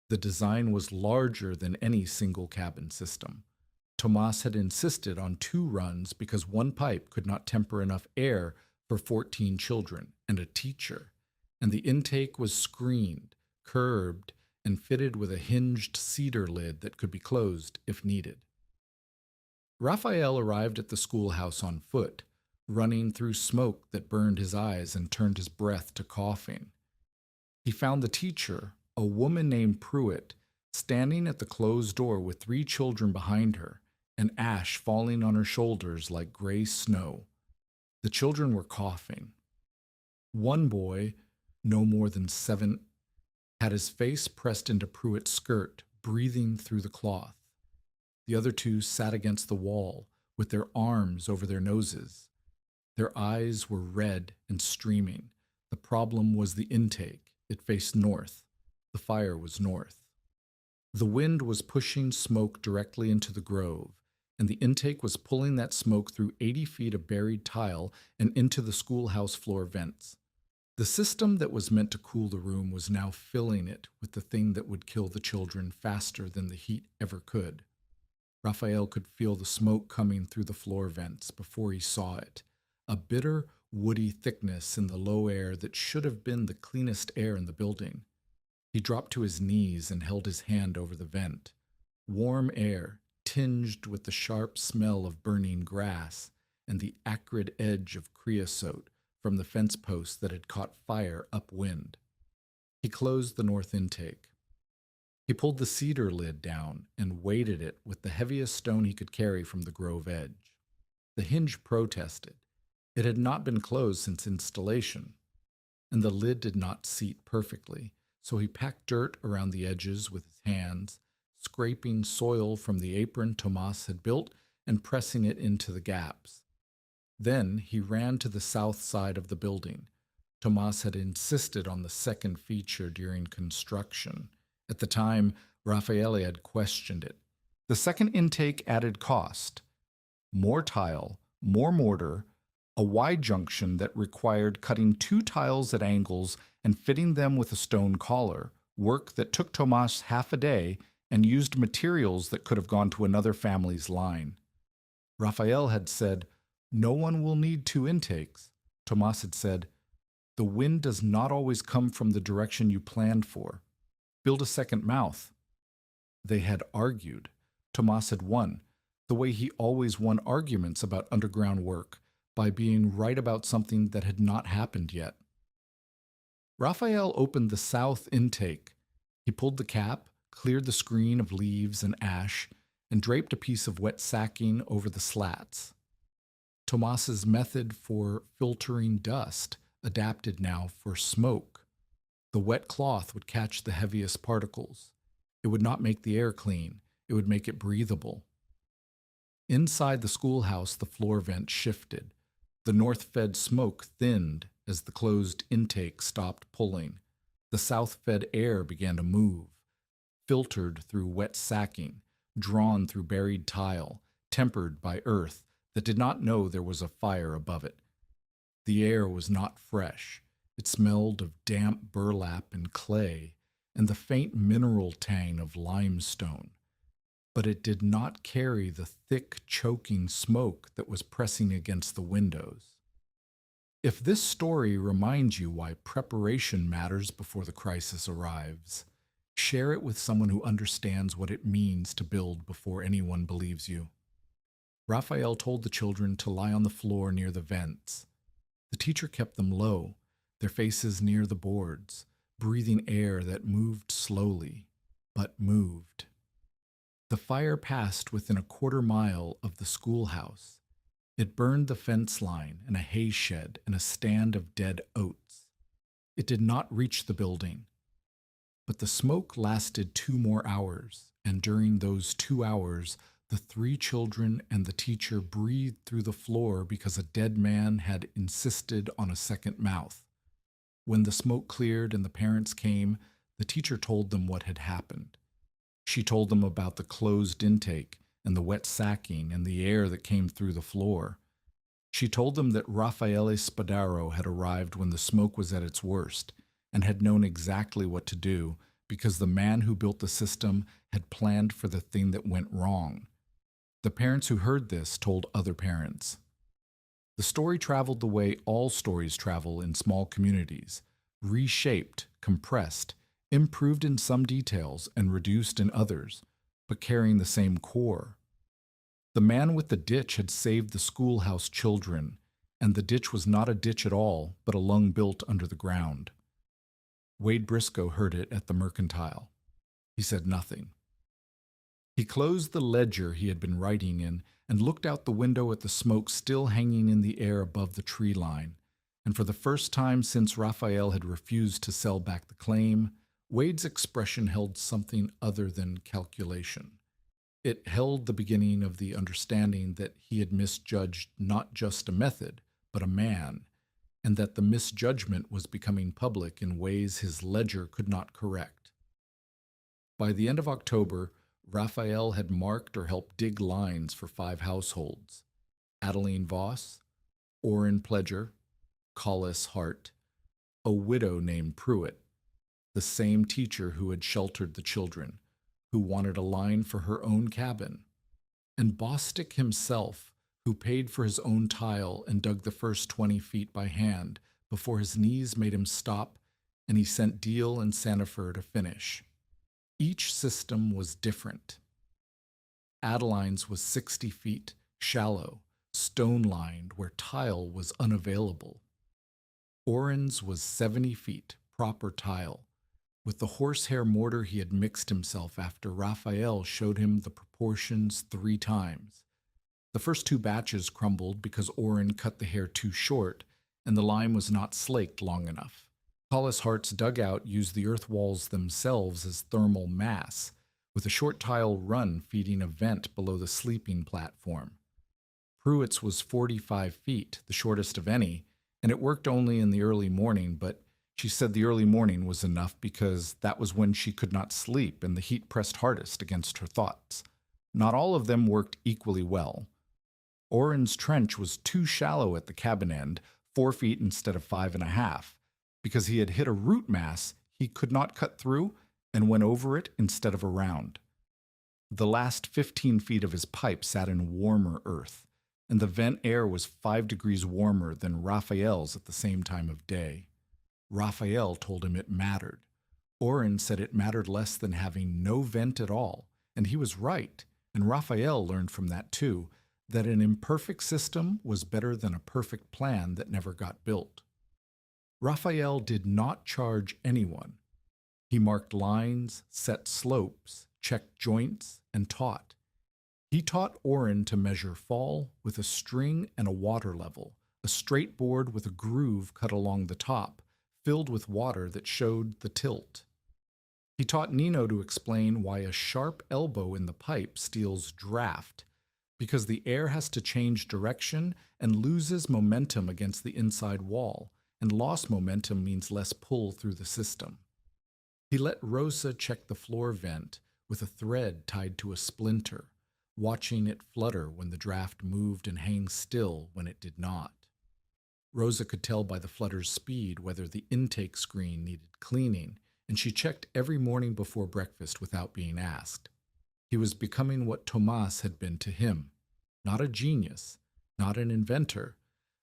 The design was larger than any single cabin system. Tomas had insisted on 2 runs because one pipe could not temper enough air for 14 children and a teacher, and the intake was screened, curbed, and fitted with a hinged cedar lid that could be closed if needed. Raphael arrived at the schoolhouse on foot, running through smoke that burned his eyes and turned his breath to coughing. He found the teacher, a woman named Pruitt, standing at the closed door with 3 children behind her, and ash falling on her shoulders like gray snow. The children were coughing. One boy, no more than 7, had his face pressed into Pruitt's skirt, breathing through the cloth. The other 2 sat against the wall, with their arms over their noses. Their eyes were red and streaming. The problem was the intake. It faced north. The fire was north. The wind was pushing smoke directly into the grove, and the intake was pulling that smoke through 80 feet of buried tile and into the schoolhouse floor vents. The system that was meant to cool the room was now filling it with the thing that would kill the children faster than the heat ever could. Raphael could feel the smoke coming through the floor vents before he saw it, a bitter, woody thickness in the low air that should have been the cleanest air in the building. He dropped to his knees and held his hand over the vent. Warm air, tinged with the sharp smell of burning grass and the acrid edge of creosote from the fence posts that had caught fire upwind. He closed the north intake. He pulled the cedar lid down and weighted it with the heaviest stone he could carry from the grove edge. The hinge protested. It had not been closed since installation, and the lid did not seat perfectly, so he packed dirt around the edges with his hands, scraping soil from the apron Tomas had built and pressing it into the gaps. Then he ran to the south side of the building. Tomas had insisted on the second feature during construction. At the time, Raffaele had questioned it. The second intake added cost. More tile, more mortar, a wide junction that required cutting 2 tiles at angles and fitting them with a stone collar, work that took Tomas half a day and used materials that could have gone to another family's line. Raphael had said, "No one will need 2 intakes." Tomas had said, "The wind does not always come from the direction you planned for. Build a second mouth." They had argued. Tomas had won, the way he always won arguments about underground work, by being right about something that had not happened yet. Raphael opened the south intake. He pulled the cap, cleared the screen of leaves and ash, and draped a piece of wet sacking over the slats. Tomas's method for filtering dust adapted now for smoke. The wet cloth would catch the heaviest particles. It would not make the air clean. It would make it breathable. Inside the schoolhouse, the floor vent shifted. The north-fed smoke thinned as the closed intake stopped pulling. The south-fed air began to move, filtered through wet sacking, drawn through buried tile, tempered by earth that did not know there was a fire above it. The air was not fresh. It smelled of damp burlap and clay and the faint mineral tang of limestone. But it did not carry the thick, choking smoke that was pressing against the windows. If this story reminds you why preparation matters before the crisis arrives, share it with someone who understands what it means to build before anyone believes you. Raphael told the children to lie on the floor near the vents. The teacher kept them low, their faces near the boards, breathing air that moved slowly, but moved. The fire passed within a quarter mile of the schoolhouse. It burned the fence line and a hay shed and a stand of dead oats. It did not reach the building. But the smoke lasted 2 more hours, and during those 2 hours, the 3 children and the teacher breathed through the floor because a dead man had insisted on a second mouth. When the smoke cleared and the parents came, the teacher told them what had happened. She told them about the closed intake and the wet sacking and the air that came through the floor. She told them that Raffaele Spadaro had arrived when the smoke was at its worst and had known exactly what to do because the man who built the system had planned for the thing that went wrong. The parents who heard this told other parents. The story traveled the way all stories travel in small communities, reshaped, compressed, improved in some details and reduced in others, but carrying the same core. The man with the ditch had saved the schoolhouse children, and the ditch was not a ditch at all, but a lung built under the ground. Wade Briscoe heard it at the mercantile. He said nothing. He closed the ledger he had been writing in and looked out the window at the smoke still hanging in the air above the tree line, and for the first time since Raphael had refused to sell back the claim, Wade's expression held something other than calculation. It held the beginning of the understanding that he had misjudged not just a method, but a man, and that the misjudgment was becoming public in ways his ledger could not correct. By the end of October, Raphael had marked or helped dig lines for 5 households: Adeline Voss, Orrin Pledger, Collis Hart, a widow named Pruitt, the same teacher who had sheltered the children, who wanted a line for her own cabin, and Bostic himself, who paid for his own tile and dug the first 20 feet by hand before his knees made him stop and he sent Deal and Sandifer to finish. Each system was different. Adeline's was 60 feet, shallow, stone-lined where tile was unavailable. Orrin's was 70 feet, proper tile, with the horsehair mortar he had mixed himself after Raphael showed him the proportions 3 times. The first 2 batches crumbled because Orrin cut the hair too short and the lime was not slaked long enough. Collis Hart's dugout used the earth walls themselves as thermal mass, with a short tile run feeding a vent below the sleeping platform. Pruitt's was 45 feet, the shortest of any, and it worked only in the early morning, but she said the early morning was enough because that was when she could not sleep and the heat pressed hardest against her thoughts. Not all of them worked equally well. Orrin's trench was too shallow at the cabin end, 4 feet instead of 5.5, because he had hit a root mass he could not cut through and went over it instead of around. The last 15 feet of his pipe sat in warmer earth, and the vent air was 5 degrees warmer than Raphael's at the same time of day. Raphael told him it mattered. Orrin said it mattered less than having no vent at all, and he was right, and Raphael learned from that too, that an imperfect system was better than a perfect plan that never got built. Raphael did not charge anyone. He marked lines, set slopes, checked joints, and taught. He taught Orrin to measure fall with a string and a water level, a straight board with a groove cut along the top, filled with water that showed the tilt. He taught Nino to explain why a sharp elbow in the pipe steals draft, because the air has to change direction and loses momentum against the inside wall, and lost momentum means less pull through the system. He let Rosa check the floor vent with a thread tied to a splinter, watching it flutter when the draft moved and hang still when it did not. Rosa could tell by the flutter's speed whether the intake screen needed cleaning, and she checked every morning before breakfast without being asked. He was becoming what Tomas had been to him, not a genius, not an inventor,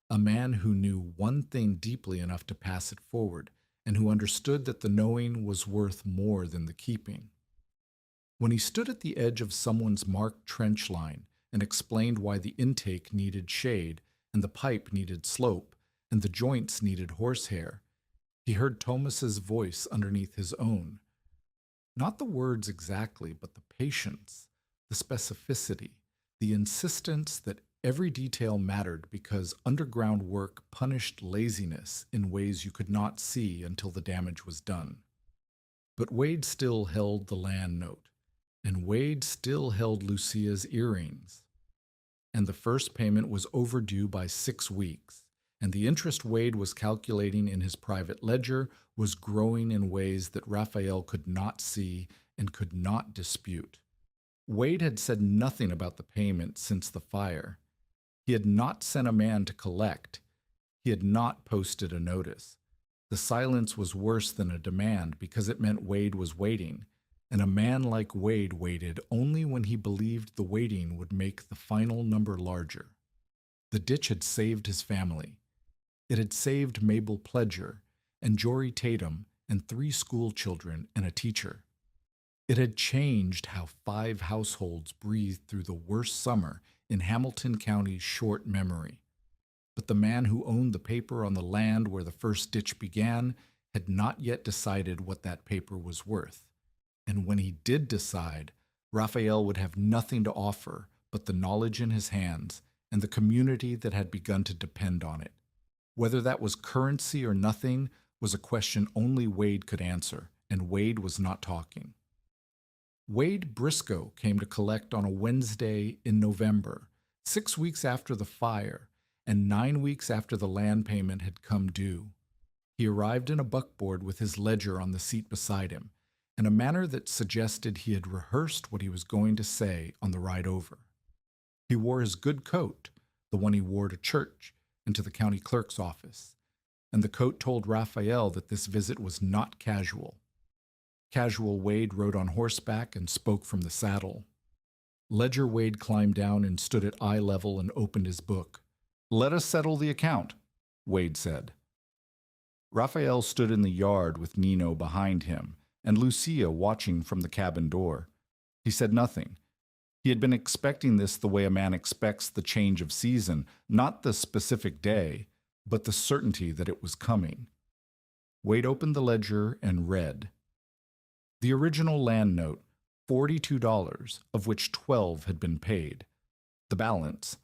a man who knew one thing deeply enough to pass it forward, and who understood that the knowing was worth more than the keeping. When he stood at the edge of someone's marked trench line and explained why the intake needed shade and the pipe needed slope and the joints needed horsehair, he heard Thomas's voice underneath his own. Not the words exactly, but the patience, the specificity, the insistence that every detail mattered because underground work punished laziness in ways you could not see until the damage was done. But Wade still held the land note, and Wade still held Lucia's earrings. And the first payment was overdue by 6 weeks, and the interest Wade was calculating in his private ledger was growing in ways that Raphael could not see and could not dispute. Wade had said nothing about the payment since the fire. He had not sent a man to collect. He had not posted a notice. The silence was worse than a demand because it meant Wade was waiting, and a man like Wade waited only when he believed the waiting would make the final number larger. The ditch had saved his family. It had saved Mabel Pledger and Jory Tatum and 3 school children and a teacher. It had changed how 5 households breathed through the worst summer in Hamilton County's short memory. But the man who owned the paper on the land where the first ditch began had not yet decided what that paper was worth. And when he did decide, Raffaele would have nothing to offer but the knowledge in his hands and the community that had begun to depend on it. Whether that was currency or nothing was a question only Wade could answer, and Wade was not talking. Wade Briscoe came to collect on a Wednesday in November, 6 weeks after the fire, and 9 weeks after the land payment had come due. He arrived in a buckboard with his ledger on the seat beside him, in a manner that suggested he had rehearsed what he was going to say on the ride over. He wore his good coat, the one he wore to church and to the county clerk's office, and the coat told Raffaele that this visit was not casual. Casual Wade rode on horseback and spoke from the saddle. Ledger Wade climbed down and stood at eye level and opened his book. "Let us settle the account," Wade said. Raffaele stood in the yard with Nino behind him and Lucia watching from the cabin door. He said nothing. He had been expecting this the way a man expects the change of season, not the specific day, but the certainty that it was coming. Wade opened the ledger and read. The original land note, $42, of which $12 had been paid. The balance,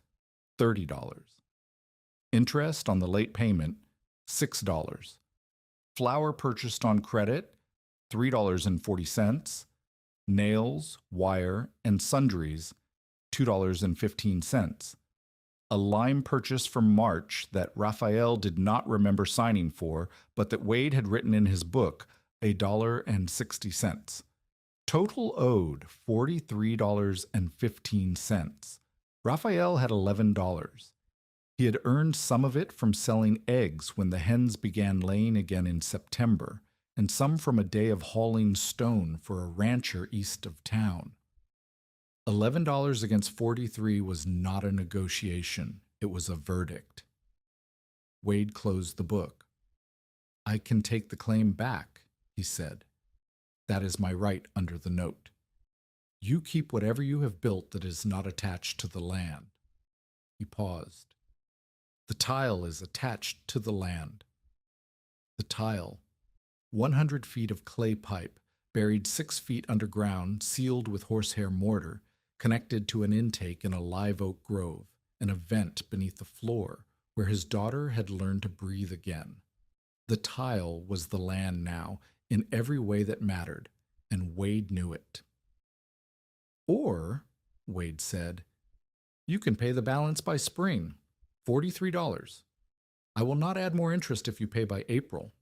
$30. Interest on the late payment, $6. Flour purchased on credit, $3.40. Nails, wire, and sundries, $2.15. A lime purchase from March that Raffaele did not remember signing for, but that Wade had written in his book, $1.60. Total owed $43.15. Raffaele had $11. He had earned some of it from selling eggs when the hens began laying again in September, and some from a day of hauling stone for a rancher east of town. $11 against 43 was not a negotiation. It was a verdict. Wade closed the book. "I can take the claim back," he said. "That is my right under the note. You keep whatever you have built that is not attached to the land." He paused. "The tile is attached to the land." The tile, 100 feet of clay pipe, buried 6 feet underground, sealed with horsehair mortar, connected to an intake in a live oak grove, and a vent beneath the floor where his daughter had learned to breathe again. The tile was the land now, in every way that mattered, and Wade knew it. "Or," Wade said, "you can pay the balance by spring, $43. I will not add more interest if you pay by April."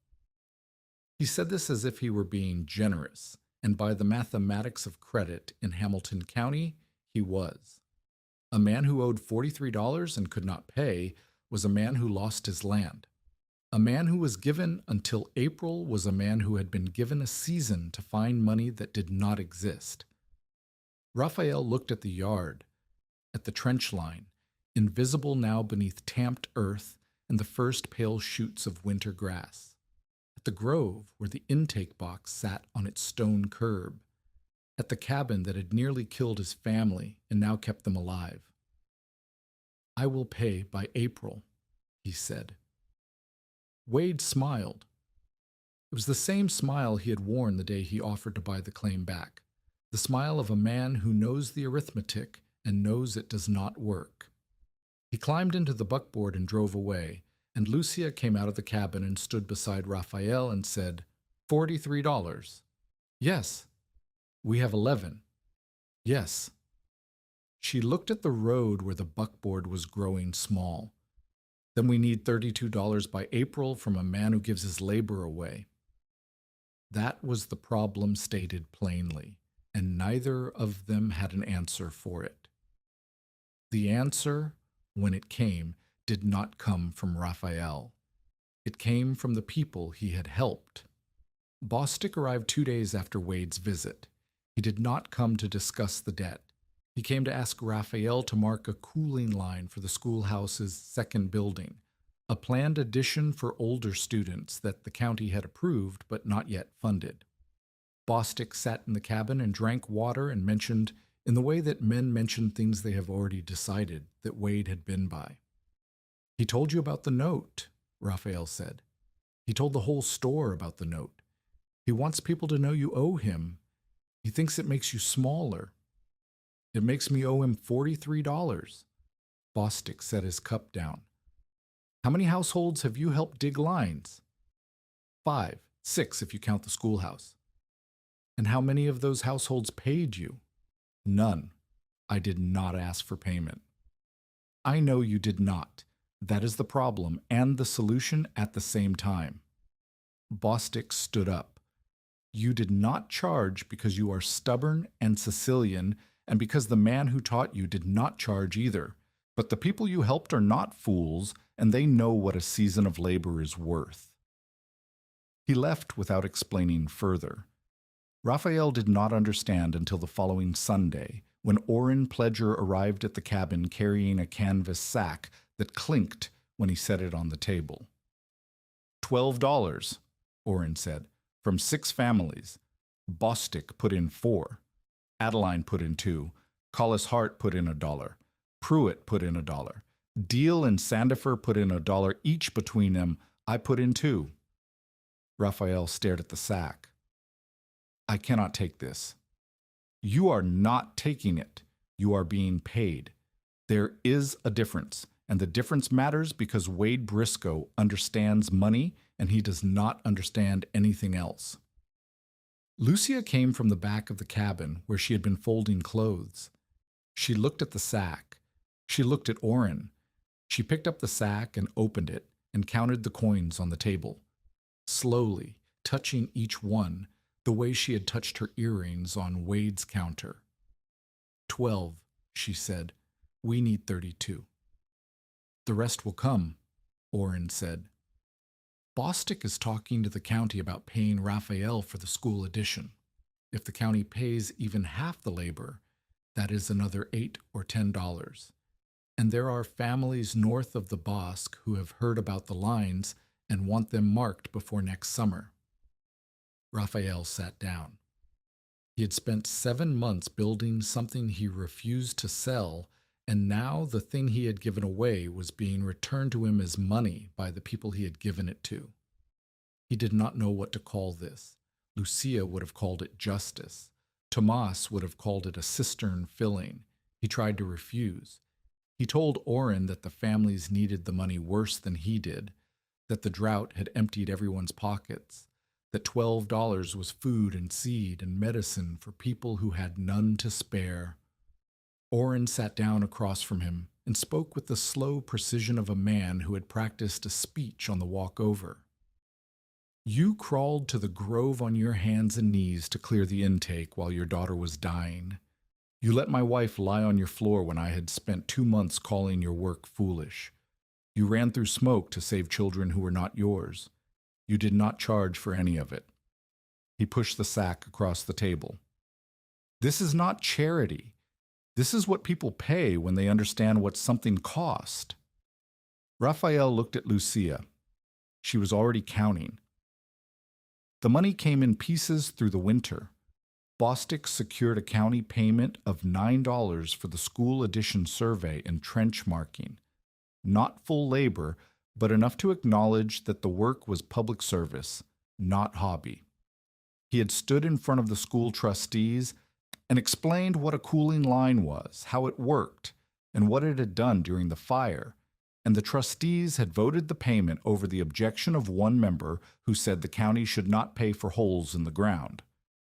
He said this as if he were being generous, and by the mathematics of credit in Hamilton County, he was. A man who owed $43 and could not pay was a man who lost his land. A man who was given until April was a man who had been given a season to find money that did not exist. Raffaele looked at the yard, at the trench line, invisible now beneath tamped earth and the first pale shoots of winter grass, at the grove where the intake box sat on its stone curb, at the cabin that had nearly killed his family and now kept them alive. "I will pay by April," he said. Wade smiled. It was the same smile he had worn the day he offered to buy the claim back, the smile of a man who knows the arithmetic and knows it does not work. He climbed into the buckboard and drove away, and Lucia came out of the cabin and stood beside Raffaele and said, $43. "Yes." "We have 11. "Yes." She looked at the road where the buckboard was growing small. "Then we need $32 by April from a man who gives his labor away." That was the problem stated plainly, and neither of them had an answer for it. The answer, when it came, did not come from Raffaele. It came from the people he had helped. Bostic arrived 2 days after Wade's visit. He did not come to discuss the debt. He came to ask Raphael to mark a cooling line for the schoolhouse's second building, a planned addition for older students that the county had approved but not yet funded. Bostic sat in the cabin and drank water and mentioned, in the way that men mention things they have already decided, that Wade had been by. "He told you about the note," Raphael said. "He told the whole store about the note. He wants people to know you owe him. He thinks it makes you smaller." "It makes me owe him $43. Bostic set his cup down. "How many households have you helped dig lines?" "5, 6 if you count the schoolhouse." "And how many of those households paid you?" "None. I did not ask for payment." "I know you did not. That is the problem and the solution at the same time." Bostic stood up. "You did not charge because you are stubborn and Sicilian, and because the man who taught you did not charge either. But the people you helped are not fools, and they know what a season of labor is worth." He left without explaining further. Raphael did not understand until the following Sunday, when Orrin Pledger arrived at the cabin carrying a canvas sack that clinked when he set it on the table. $12, Orrin said, "from 6 families. Bostic put in 4. Adeline put in 2. Collis Hart put in $1. Pruitt put in $1. Deal and Sandifer put in $1 each between them. I put in 2. Raphael stared at the sack. "I cannot take this." "You are not taking it. You are being paid. There is a difference, and the difference matters because Wade Briscoe understands money and he does not understand anything else." Lucia came from the back of the cabin where she had been folding clothes. She looked at the sack. She looked at Orrin. She picked up the sack and opened it and counted the coins on the table. Slowly, touching each one, the way she had touched her earrings on Wade's counter. 12, she said. "We need 32. "The rest will come," Orrin said. "Bostic is talking to the county about paying Raphael for the school addition. If the county pays even half the labor, that is another $8 or $10. And there are families north of the Bosque who have heard about the lines and want them marked before next summer." Raphael sat down. He had spent 7 months building something he refused to sell, and now the thing he had given away was being returned to him as money by the people he had given it to. He did not know what to call this. Lucia would have called it justice. Tomas would have called it a cistern filling. He tried to refuse. He told Orrin that the families needed the money worse than he did, that the drought had emptied everyone's pockets, that $12 was food and seed and medicine for people who had none to spare. Orrin sat down across from him and spoke with the slow precision of a man who had practiced a speech on the walk over. "You crawled to the grove on your hands and knees to clear the intake while your daughter was dying. You let my wife lie on your floor when I had spent 2 months calling your work foolish. You ran through smoke to save children who were not yours. You did not charge for any of it." He pushed the sack across the table. "This is not charity. This is what people pay when they understand what something cost." Raphael looked at Lucia. She was already counting. The money came in pieces through the winter. Bostic secured a county payment of $9 for the school addition survey and trench marking. Not full labor, but enough to acknowledge that the work was public service, not hobby. He had stood in front of the school trustees and explained what a cooling line was, how it worked, and what it had done during the fire, and the trustees had voted the payment over the objection of one member who said the county should not pay for holes in the ground.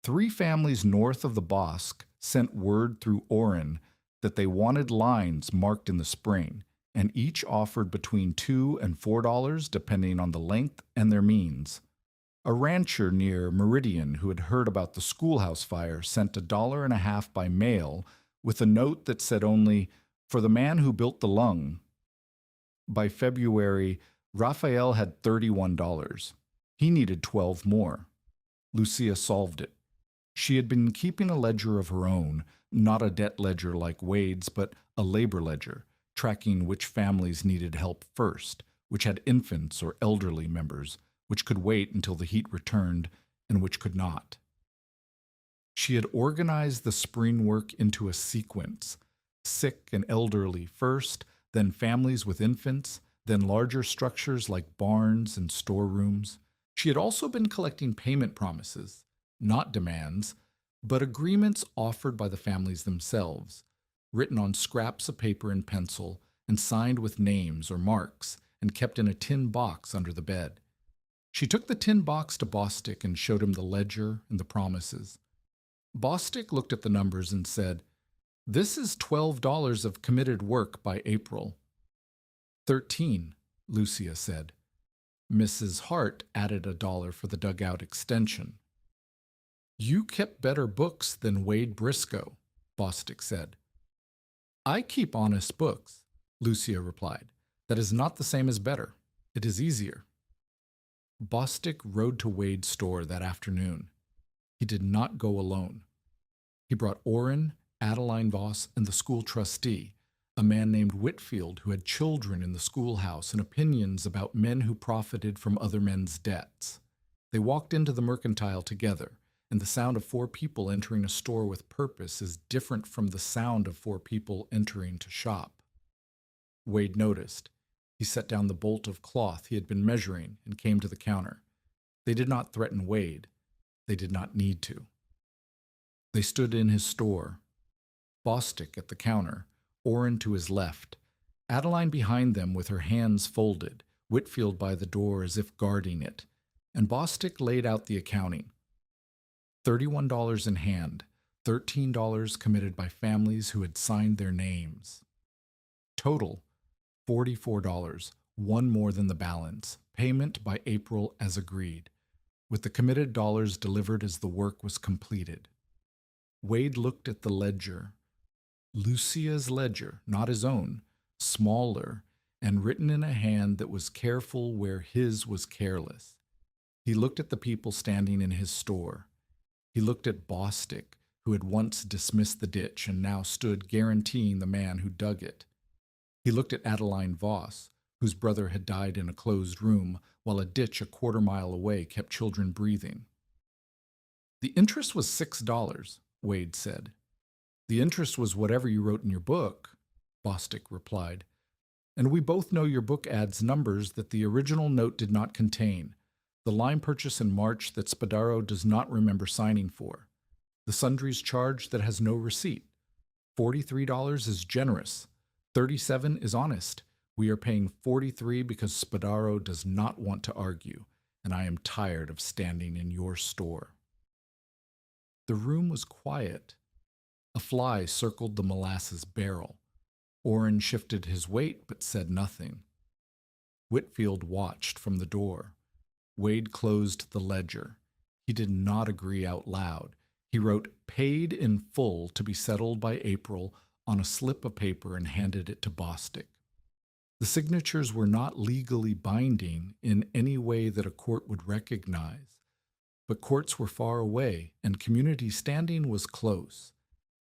3 families north of the Bosque sent word through Orrin that they wanted lines marked in the spring, and each offered between $2 and $4 depending on the length and their means. A rancher near Meridian who had heard about the schoolhouse fire sent $1.50 by mail with a note that said only, "For the man who built the lung." By February, Raphael had $31. He needed 12 more. Lucia solved it. She had been keeping a ledger of her own, not a debt ledger like Wade's, but a labor ledger, tracking which families needed help first, which had infants or elderly members, which could wait until the heat returned, and which could not. She had organized the spring work into a sequence: sick and elderly first, then families with infants, then larger structures like barns and storerooms. She had also been collecting payment promises, not demands, but agreements offered by the families themselves, written on scraps of paper and pencil, and signed with names or marks, and kept in a tin box under the bed. She took the tin box to Bostic and showed him the ledger and the promises. Bostic looked at the numbers and said, "This is $12 of committed work by April." 13, Lucia said. Mrs. Hart added $1 for the dugout extension. "You kept better books than Wade Briscoe," Bostic said. "I keep honest books," Lucia replied. "That is not the same as better. It is easier." Bostic rode to Wade's store that afternoon. He did not go alone. He brought Orrin, Adeline Voss, and the school trustee, a man named Whitfield who had children in the schoolhouse and opinions about men who profited from other men's debts. They walked into the mercantile together, and the sound of 4 people entering a store with purpose is different from the sound of 4 people entering to shop. Wade noticed. He set down the bolt of cloth he had been measuring and came to the counter. They did not threaten Wade. They did not need to. They stood in his store. Bostic at the counter, Orrin to his left, Adeline behind them with her hands folded, Whitfield by the door as if guarding it, and Bostic laid out the accounting. $31 in hand, $13 committed by families who had signed their names. Total, $44, one more than the balance, payment by April as agreed, with the committed dollars delivered as the work was completed. Wade looked at the ledger. Lucia's ledger, not his own, smaller, and written in a hand that was careful where his was careless. He looked at the people standing in his store. He looked at Bostic, who had once dismissed the ditch and now stood guaranteeing the man who dug it. He looked at Adeline Voss, whose brother had died in a closed room, while a ditch a quarter-mile away kept children breathing. "The interest was $6, Wade said. "The interest was whatever you wrote in your book," Bostic replied. "And we both know your book adds numbers that the original note did not contain. The lime purchase in March that Spadaro does not remember signing for. The sundries charge that has no receipt. $43 is generous. 37 is honest. We are paying 43 because Spadaro does not want to argue, and I am tired of standing in your store." The room was quiet. A fly circled the molasses barrel. Orrin shifted his weight but said nothing. Whitfield watched from the door. Wade closed the ledger. He did not agree out loud. He wrote "paid in full to be settled by April" on a slip of paper and handed it to Bostic. The signatures were not legally binding in any way that a court would recognize, but courts were far away and community standing was close,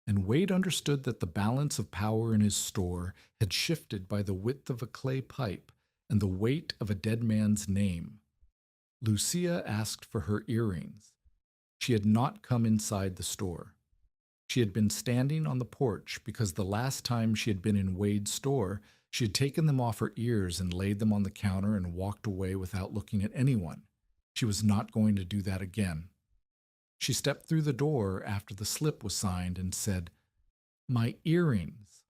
and Wade understood that the balance of power in his store had shifted by the width of a clay pipe and the weight of a dead man's name. Lucia asked for her earrings. She had not come inside the store. She had been standing on the porch because the last time she had been in Wade's store, she had taken them off her ears and laid them on the counter and walked away without looking at anyone. She was not going to do that again. She stepped through the door after the slip was signed and said, "My earrings."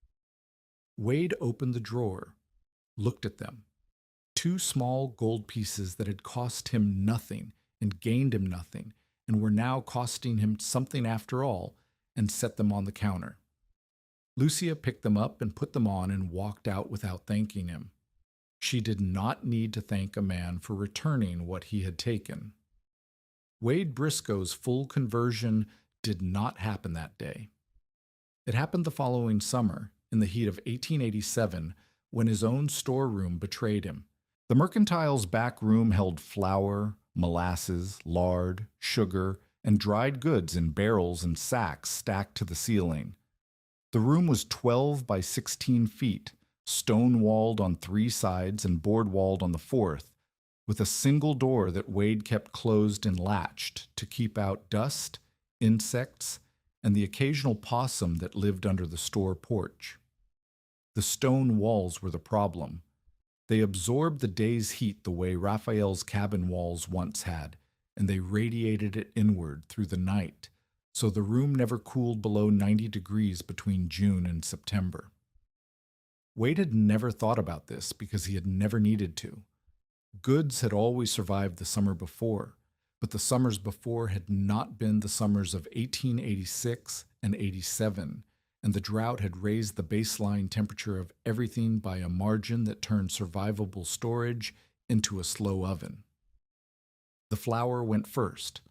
Wade opened the drawer, looked at them. 2 small gold pieces that had cost him nothing and gained him nothing and were now costing him something after all, and set them on the counter. Lucia picked them up and put them on and walked out without thanking him. She did not need to thank a man for returning what he had taken. Wade Briscoe's full conversion did not happen that day. It happened the following summer, in the heat of 1887, when his own storeroom betrayed him. The mercantile's back room held flour, molasses, lard, sugar, and dried goods in barrels and sacks stacked to the ceiling. The room was 12 by 16 feet, stone-walled on 3 sides and board-walled on the 4th, with a single door that Wade kept closed and latched to keep out dust, insects, and the occasional possum that lived under the store porch. The stone walls were the problem. They absorbed the day's heat the way Raphael's cabin walls once had, and they radiated it inward through the night, so the room never cooled below 90 degrees between June and September. Wade had never thought about this because he had never needed to. Goods had always survived the summer before, but the summers before had not been the summers of 1886 and 87, and the drought had raised the baseline temperature of everything by a margin that turned survivable storage into a slow oven. The flour went first,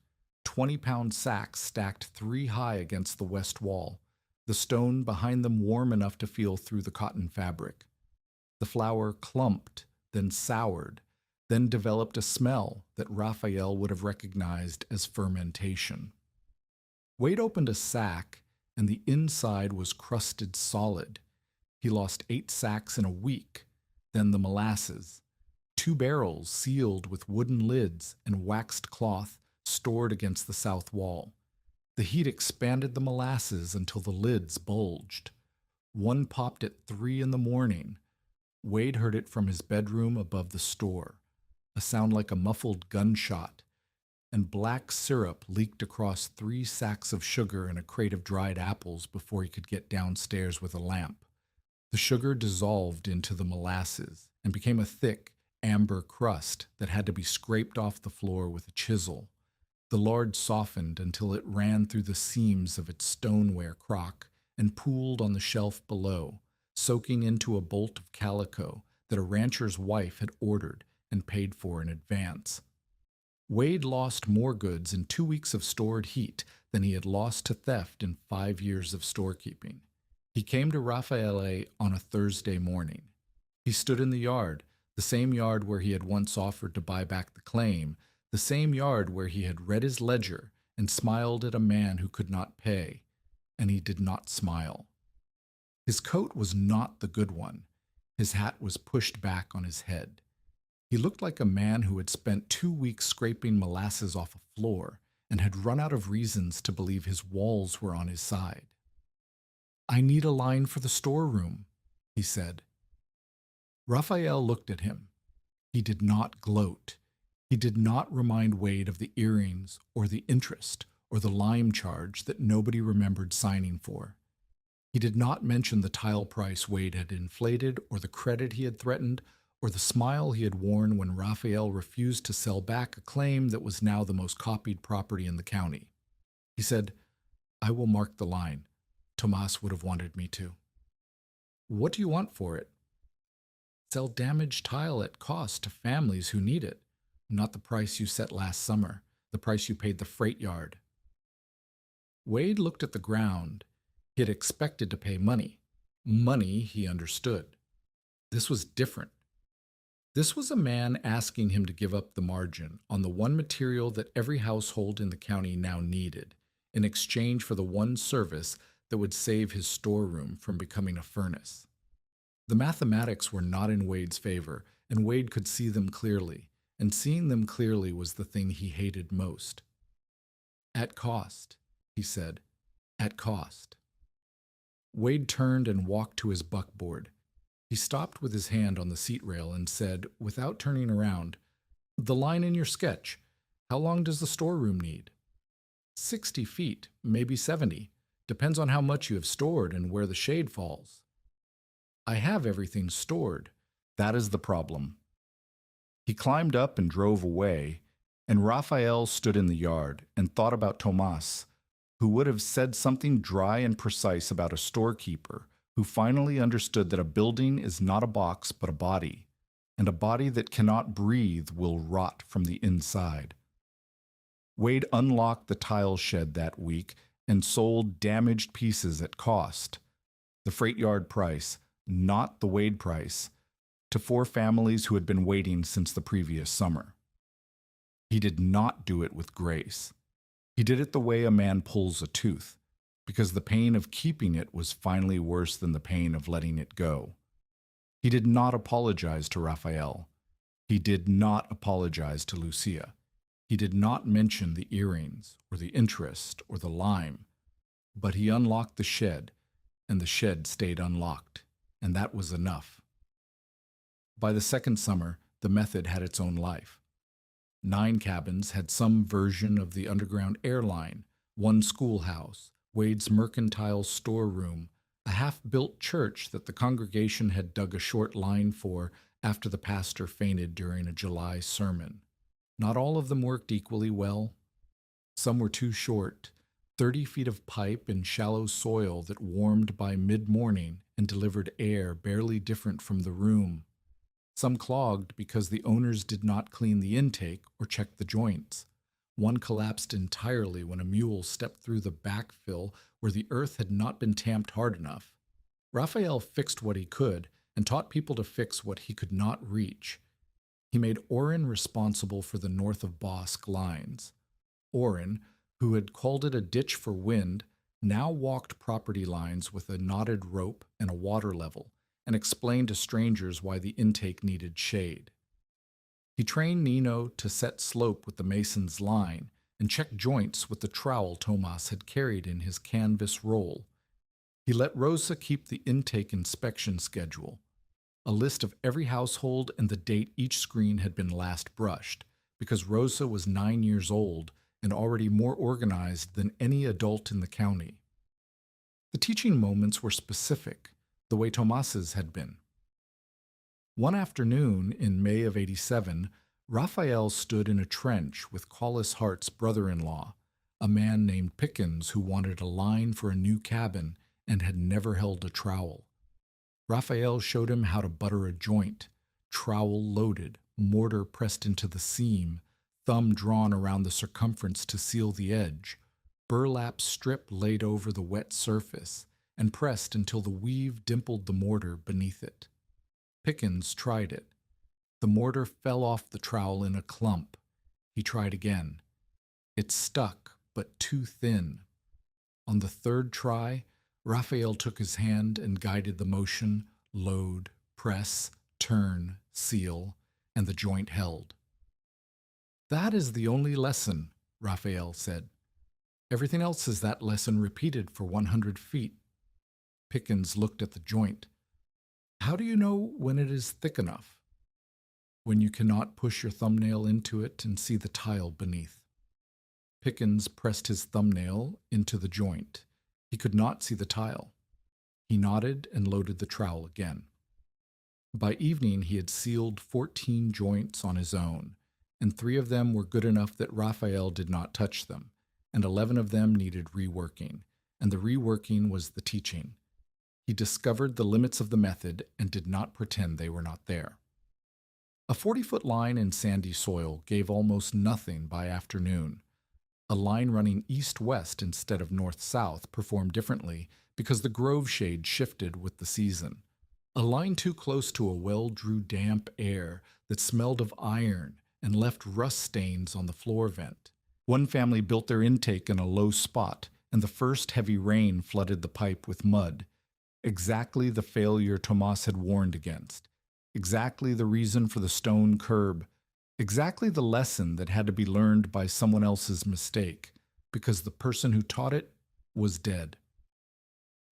20-pound sacks stacked 3 high against the west wall, the stone behind them warm enough to feel through the cotton fabric. The flour clumped, then soured, then developed a smell that Raphael would have recognized as fermentation. Wade opened a sack, and the inside was crusted solid. He lost 8 sacks in a week, then the molasses. 2 barrels sealed with wooden lids and waxed cloth stored against the south wall. The heat expanded the molasses until the lids bulged. One popped at 3 in the morning. Wade heard it from his bedroom above the store, a sound like a muffled gunshot, and black syrup leaked across 3 sacks of sugar and a crate of dried apples before he could get downstairs with a lamp. The sugar dissolved into the molasses and became a thick, amber crust that had to be scraped off the floor with a chisel. The lard softened until it ran through the seams of its stoneware crock and pooled on the shelf below, soaking into a bolt of calico that a rancher's wife had ordered and paid for in advance. Wade lost more goods in 2 weeks of stored heat than he had lost to theft in 5 years of storekeeping. He came to Raffaele on a Thursday morning. He stood in the yard, the same yard where he had once offered to buy back the claim, the same yard where he had read his ledger and smiled at a man who could not pay, and he did not smile. His coat was not the good one. His hat was pushed back on his head. He looked like a man who had spent 2 weeks scraping molasses off a floor and had run out of reasons to believe his walls were on his side. "I need a line for the storeroom," he said. Raphael looked at him. He did not gloat. He did not remind Wade of the earrings or the interest or the lime charge that nobody remembered signing for. He did not mention the tile price Wade had inflated or the credit he had threatened or the smile he had worn when Raphael refused to sell back a claim that was now the most copied property in the county. He said, "I will mark the line. Tomas would have wanted me to." "What do you want for it?" "Sell damaged tile at cost to families who need it, not the price you set last summer, the price you paid the freight yard." Wade looked at the ground. He had expected to pay money. Money, he understood. This was different. This was a man asking him to give up the margin on the one material that every household in the county now needed, in exchange for the one service that would save his storeroom from becoming a furnace. The mathematics were not in Wade's favor, and Wade could see them clearly, and seeing them clearly was the thing he hated most. "At cost," he said, "at cost." Wade turned and walked to his buckboard. He stopped with his hand on the seat rail and said, without turning around, "The line in your sketch. How long does the storeroom need?" 60 feet, maybe 70. Depends on how much you have stored and where the shade falls." "I have everything stored. That is the problem." He climbed up and drove away, and Raphael stood in the yard and thought about Tomas, who would have said something dry and precise about a storekeeper who finally understood that a building is not a box but a body, and a body that cannot breathe will rot from the inside. Wade unlocked the tile shed that week and sold damaged pieces at cost, the freight yard price, not the Wade price, to 4 families who had been waiting since the previous summer. He did not do it with grace. He did it the way a man pulls a tooth, because the pain of keeping it was finally worse than the pain of letting it go. He did not apologize to Raffaele. He did not apologize to Lucia. He did not mention the earrings, or the interest, or the lime. But he unlocked the shed, and the shed stayed unlocked, and that was enough. By the second summer, the method had its own life. 9 cabins had some version of the underground airline, 1 schoolhouse, Wade's mercantile storeroom, a half-built church that the congregation had dug a short line for after the pastor fainted during a July sermon. Not all of them worked equally well. Some were too short, 30 feet of pipe in shallow soil that warmed by mid-morning and delivered air barely different from the room. Some clogged because the owners did not clean the intake or check the joints. One collapsed entirely when a mule stepped through the backfill where the earth had not been tamped hard enough. Raffaele fixed what he could and taught people to fix what he could not reach. He made Oren responsible for the north of Bosque lines. Oren, who had called it a ditch for wind, now walked property lines with a knotted rope and a water level, and explained to strangers why the intake needed shade. He trained Nino to set slope with the mason's line and check joints with the trowel Tomas had carried in his canvas roll. He let Rosa keep the intake inspection schedule, a list of every household and the date each screen had been last brushed, because Rosa was 9 years old and already more organized than any adult in the county. The teaching moments were specific, the way Tomas's had been. One afternoon in May of '87, Raffaele stood in a trench with Collis Hart's brother-in-law, a man named Pickens who wanted a line for a new cabin and had never held a trowel. Raffaele showed him how to butter a joint, trowel loaded, mortar pressed into the seam, thumb drawn around the circumference to seal the edge, burlap strip laid over the wet surface, and pressed until the weave dimpled the mortar beneath it. Pickens tried it. The mortar fell off the trowel in a clump. He tried again. It stuck, but too thin. On the 3rd try, Raffaele took his hand and guided the motion, load, press, turn, seal, and the joint held. "That is the only lesson," Raffaele said. "Everything else is that lesson repeated for 100 feet. Pickens looked at the joint. "How do you know when it is thick enough?" "When you cannot push your thumbnail into it and see the tile beneath." Pickens pressed his thumbnail into the joint. He could not see the tile. He nodded and loaded the trowel again. By evening, he had sealed 14 joints on his own, and 3 of them were good enough that Raffaele did not touch them, and 11 of them needed reworking, and the reworking was the teaching. He discovered the limits of the method and did not pretend they were not there. A 40-foot line in sandy soil gave almost nothing by afternoon. A line running east-west instead of north-south performed differently because the grove shade shifted with the season. A line too close to a well drew damp air that smelled of iron and left rust stains on the floor vent. One family built their intake in a low spot, and the first heavy rain flooded the pipe with mud. Exactly the failure Tomas had warned against. Exactly the reason for the stone curb. Exactly the lesson that had to be learned by someone else's mistake, because the person who taught it was dead.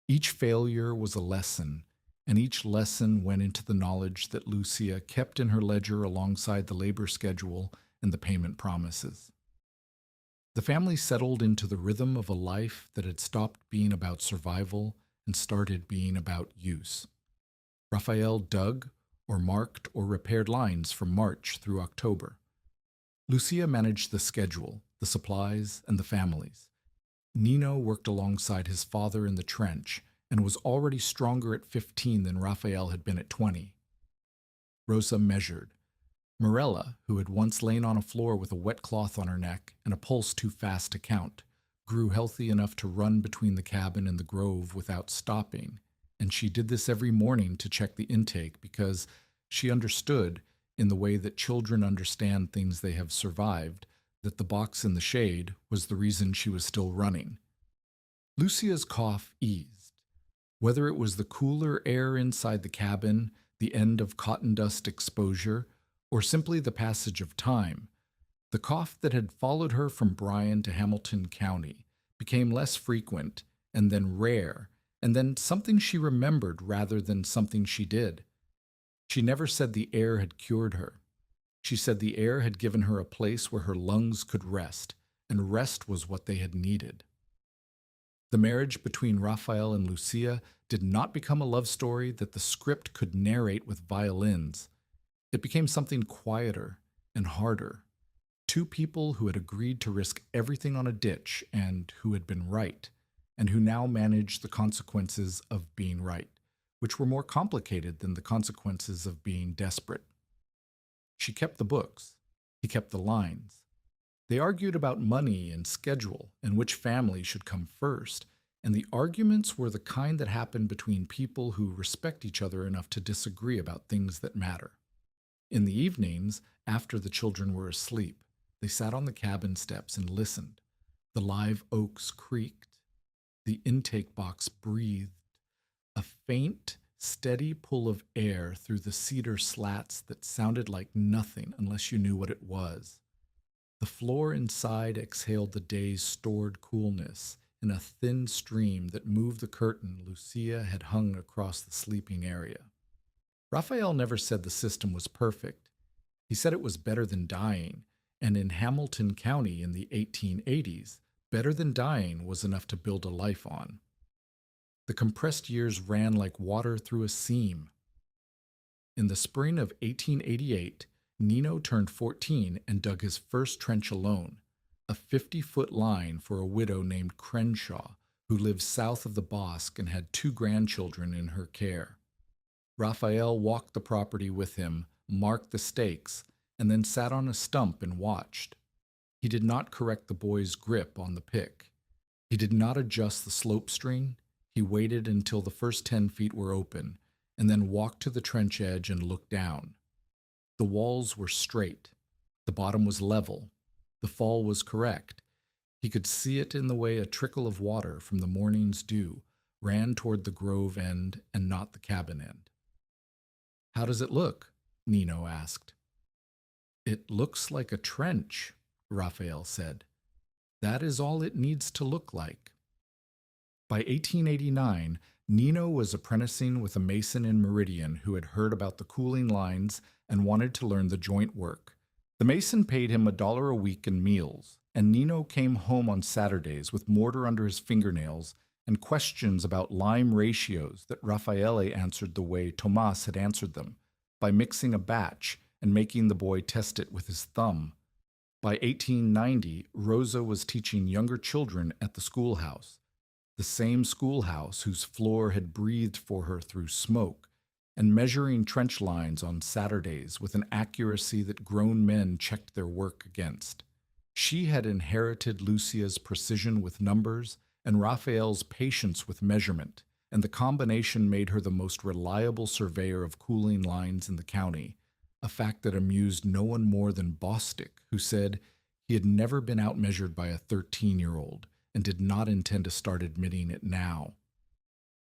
Each failure was a lesson, and each lesson went into the knowledge that Lucia kept in her ledger alongside the labor schedule and the payment promises. The family settled into the rhythm of a life that had stopped being about survival and started being about use. Raffaele dug or marked or repaired lines from March through October. Lucia managed the schedule, the supplies, and the families. Nino worked alongside his father in the trench and was already stronger at 15 than Raffaele had been at 20. Rosa measured. Morella, who had once lain on a floor with a wet cloth on her neck and a pulse too fast to count, grew healthy enough to run between the cabin and the grove without stopping, and she did this every morning to check the intake because she understood, in the way that children understand things they have survived, that the box in the shade was the reason she was still running. Lucia's cough eased. Whether it was the cooler air inside the cabin, the end of cotton dust exposure, or simply the passage of time, the cough that had followed her from Bryan to Hamilton County became less frequent and then rare, and then something she remembered rather than something she did. She never said the air had cured her. She said the air had given her a place where her lungs could rest, and rest was what they had needed. The marriage between Raffaele and Lucia did not become a love story that the script could narrate with violins. It became something quieter and harder. Two people who had agreed to risk everything on a ditch and who had been right, and who now managed the consequences of being right, which were more complicated than the consequences of being desperate. She kept the books. He kept the lines. They argued about money and schedule and which family should come first, and the arguments were the kind that happen between people who respect each other enough to disagree about things that matter. In the evenings, after the children were asleep, they sat on the cabin steps and listened. The live oaks creaked. The intake box breathed. A faint, steady pull of air through the cedar slats that sounded like nothing unless you knew what it was. The floor inside exhaled the day's stored coolness in a thin stream that moved the curtain Lucia had hung across the sleeping area. Raffaele never said the system was perfect. He said it was better than dying, and in Hamilton County in the 1880s, better than dying was enough to build a life on. The compressed years ran like water through a seam. In the spring of 1888, Nino turned 14 and dug his first trench alone, a 50-foot line for a widow named Crenshaw, who lived south of the Bosque and had 2 grandchildren in her care. Raffaele walked the property with him, marked the stakes, and then sat on a stump and watched. He did not correct the boy's grip on the pick. He did not adjust the slope string. He waited until the first 10 feet were open, and then walked to the trench edge and looked down. The walls were straight. The bottom was level. The fall was correct. He could see it in the way a trickle of water from the morning's dew ran toward the grove end and not the cabin end. "How does it look?" Nino asked. "It looks like a trench," Raffaele said. "That is all it needs to look like." By 1889, Nino was apprenticing with a mason in Meridian who had heard about the cooling lines and wanted to learn the joint work. The mason paid him $1 a week in meals, and Nino came home on Saturdays with mortar under his fingernails and questions about lime ratios that Raffaele answered the way Tomas had answered them, by mixing a batch and making the boy test it with his thumb. By 1890, Rosa was teaching younger children at the schoolhouse, the same schoolhouse whose floor had breathed for her through smoke, and measuring trench lines on Saturdays with an accuracy that grown men checked their work against. She had inherited Lucia's precision with numbers and Raffaele's patience with measurement, and the combination made her the most reliable surveyor of cooling lines in the county, a fact that amused no one more than Bostic, who said he had never been outmeasured by a 13-year-old and did not intend to start admitting it now.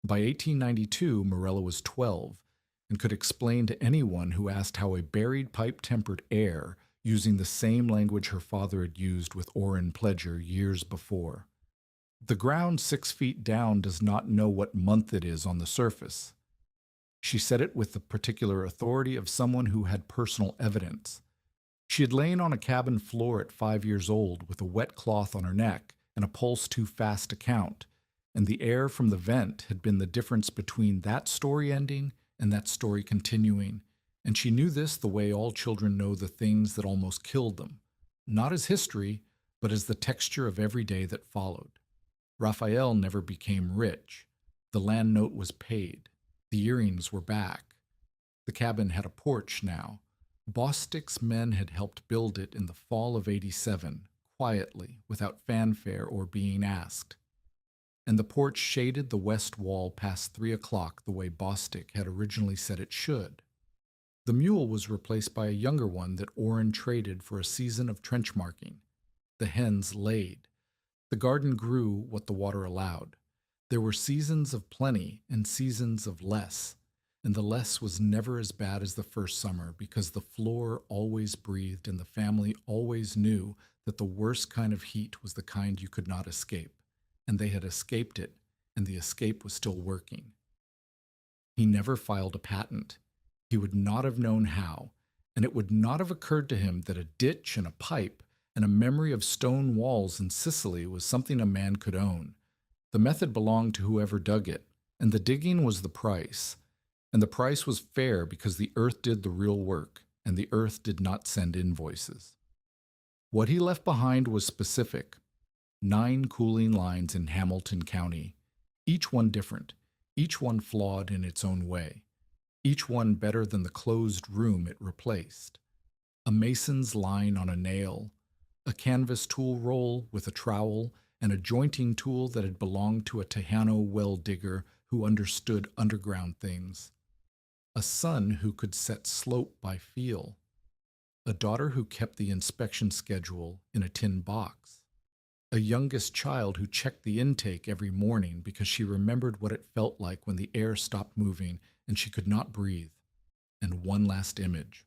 By 1892, Morella was 12 and could explain to anyone who asked how a buried pipe tempered air, using the same language her father had used with Orrin Pledger years before. The ground 6 feet down does not know what month it is on the surface. She said it with the particular authority of someone who had personal evidence. She had lain on a cabin floor at 5 years old with a wet cloth on her neck and a pulse too fast to count, and the air from the vent had been the difference between that story ending and that story continuing, and she knew this the way all children know the things that almost killed them, not as history, but as the texture of every day that followed. Raffaele never became rich. The land note was paid. The earrings were back. The cabin had a porch now. Bostic's men had helped build it in the fall of '87, quietly, without fanfare or being asked. And the porch shaded the west wall past 3 o'clock the way Bostic had originally said it should. The mule was replaced by a younger one that Orrin traded for a season of trench marking. The hens laid. The garden grew what the water allowed. There were seasons of plenty and seasons of less, and the less was never as bad as the first summer because the floor always breathed and the family always knew that the worst kind of heat was the kind you could not escape, and they had escaped it, and the escape was still working. He never filed a patent. He would not have known how, and it would not have occurred to him that a ditch and a pipe and a memory of stone walls in Sicily was something a man could own. The method belonged to whoever dug it, and the digging was the price. And the price was fair because the earth did the real work, and the earth did not send invoices. What he left behind was specific. 9 cooling lines in Hamilton County, each one different, each one flawed in its own way, each one better than the closed room it replaced. A mason's line on a nail, a canvas tool roll with a trowel, and a jointing tool that had belonged to a Tejano well digger who understood underground things. A son who could set slope by feel. A daughter who kept the inspection schedule in a tin box. A youngest child who checked the intake every morning because she remembered what it felt like when the air stopped moving and she could not breathe. And one last image.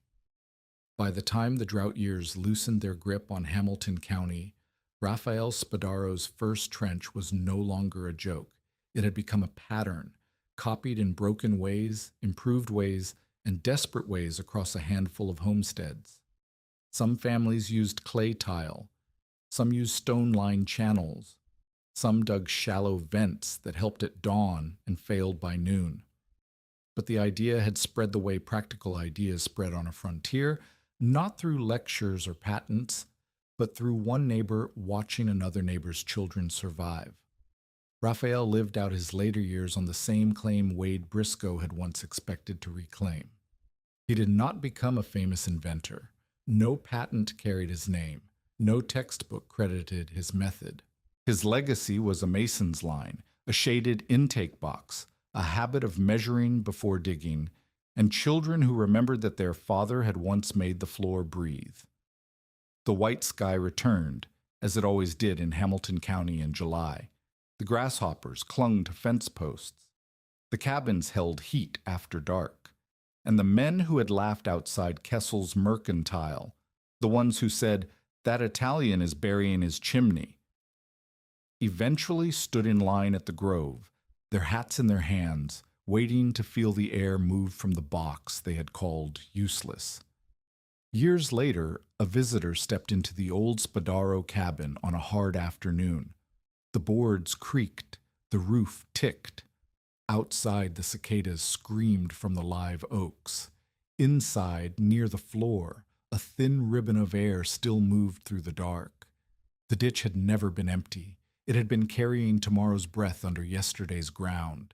By the time the drought years loosened their grip on Hamilton County, Raffaele Spadaro's first trench was no longer a joke. It had become a pattern, copied in broken ways, improved ways, and desperate ways across a handful of homesteads. Some families used clay tile. Some used stone-lined channels. Some dug shallow vents that helped at dawn and failed by noon. But the idea had spread the way practical ideas spread on a frontier, not through lectures or patents, but through one neighbor watching another neighbor's children survive. Raphael lived out his later years on the same claim Wade Briscoe had once expected to reclaim. He did not become a famous inventor. No patent carried his name. No textbook credited his method. His legacy was a mason's line, a shaded intake box, a habit of measuring before digging, and children who remembered that their father had once made the floor breathe. The white sky returned, as it always did in Hamilton County in July. The grasshoppers clung to fence posts. The cabins held heat after dark. And the men who had laughed outside Kessel's mercantile, the ones who said, "That Italian is burying his chimney," eventually stood in line at the grove, their hats in their hands, waiting to feel the air move from the box they had called useless. Years later, a visitor stepped into the old Spadaro cabin on a hard afternoon. The boards creaked, the roof ticked. Outside, the cicadas screamed from the live oaks. Inside, near the floor, a thin ribbon of air still moved through the dark. The ditch had never been empty. It had been carrying tomorrow's breath under yesterday's ground.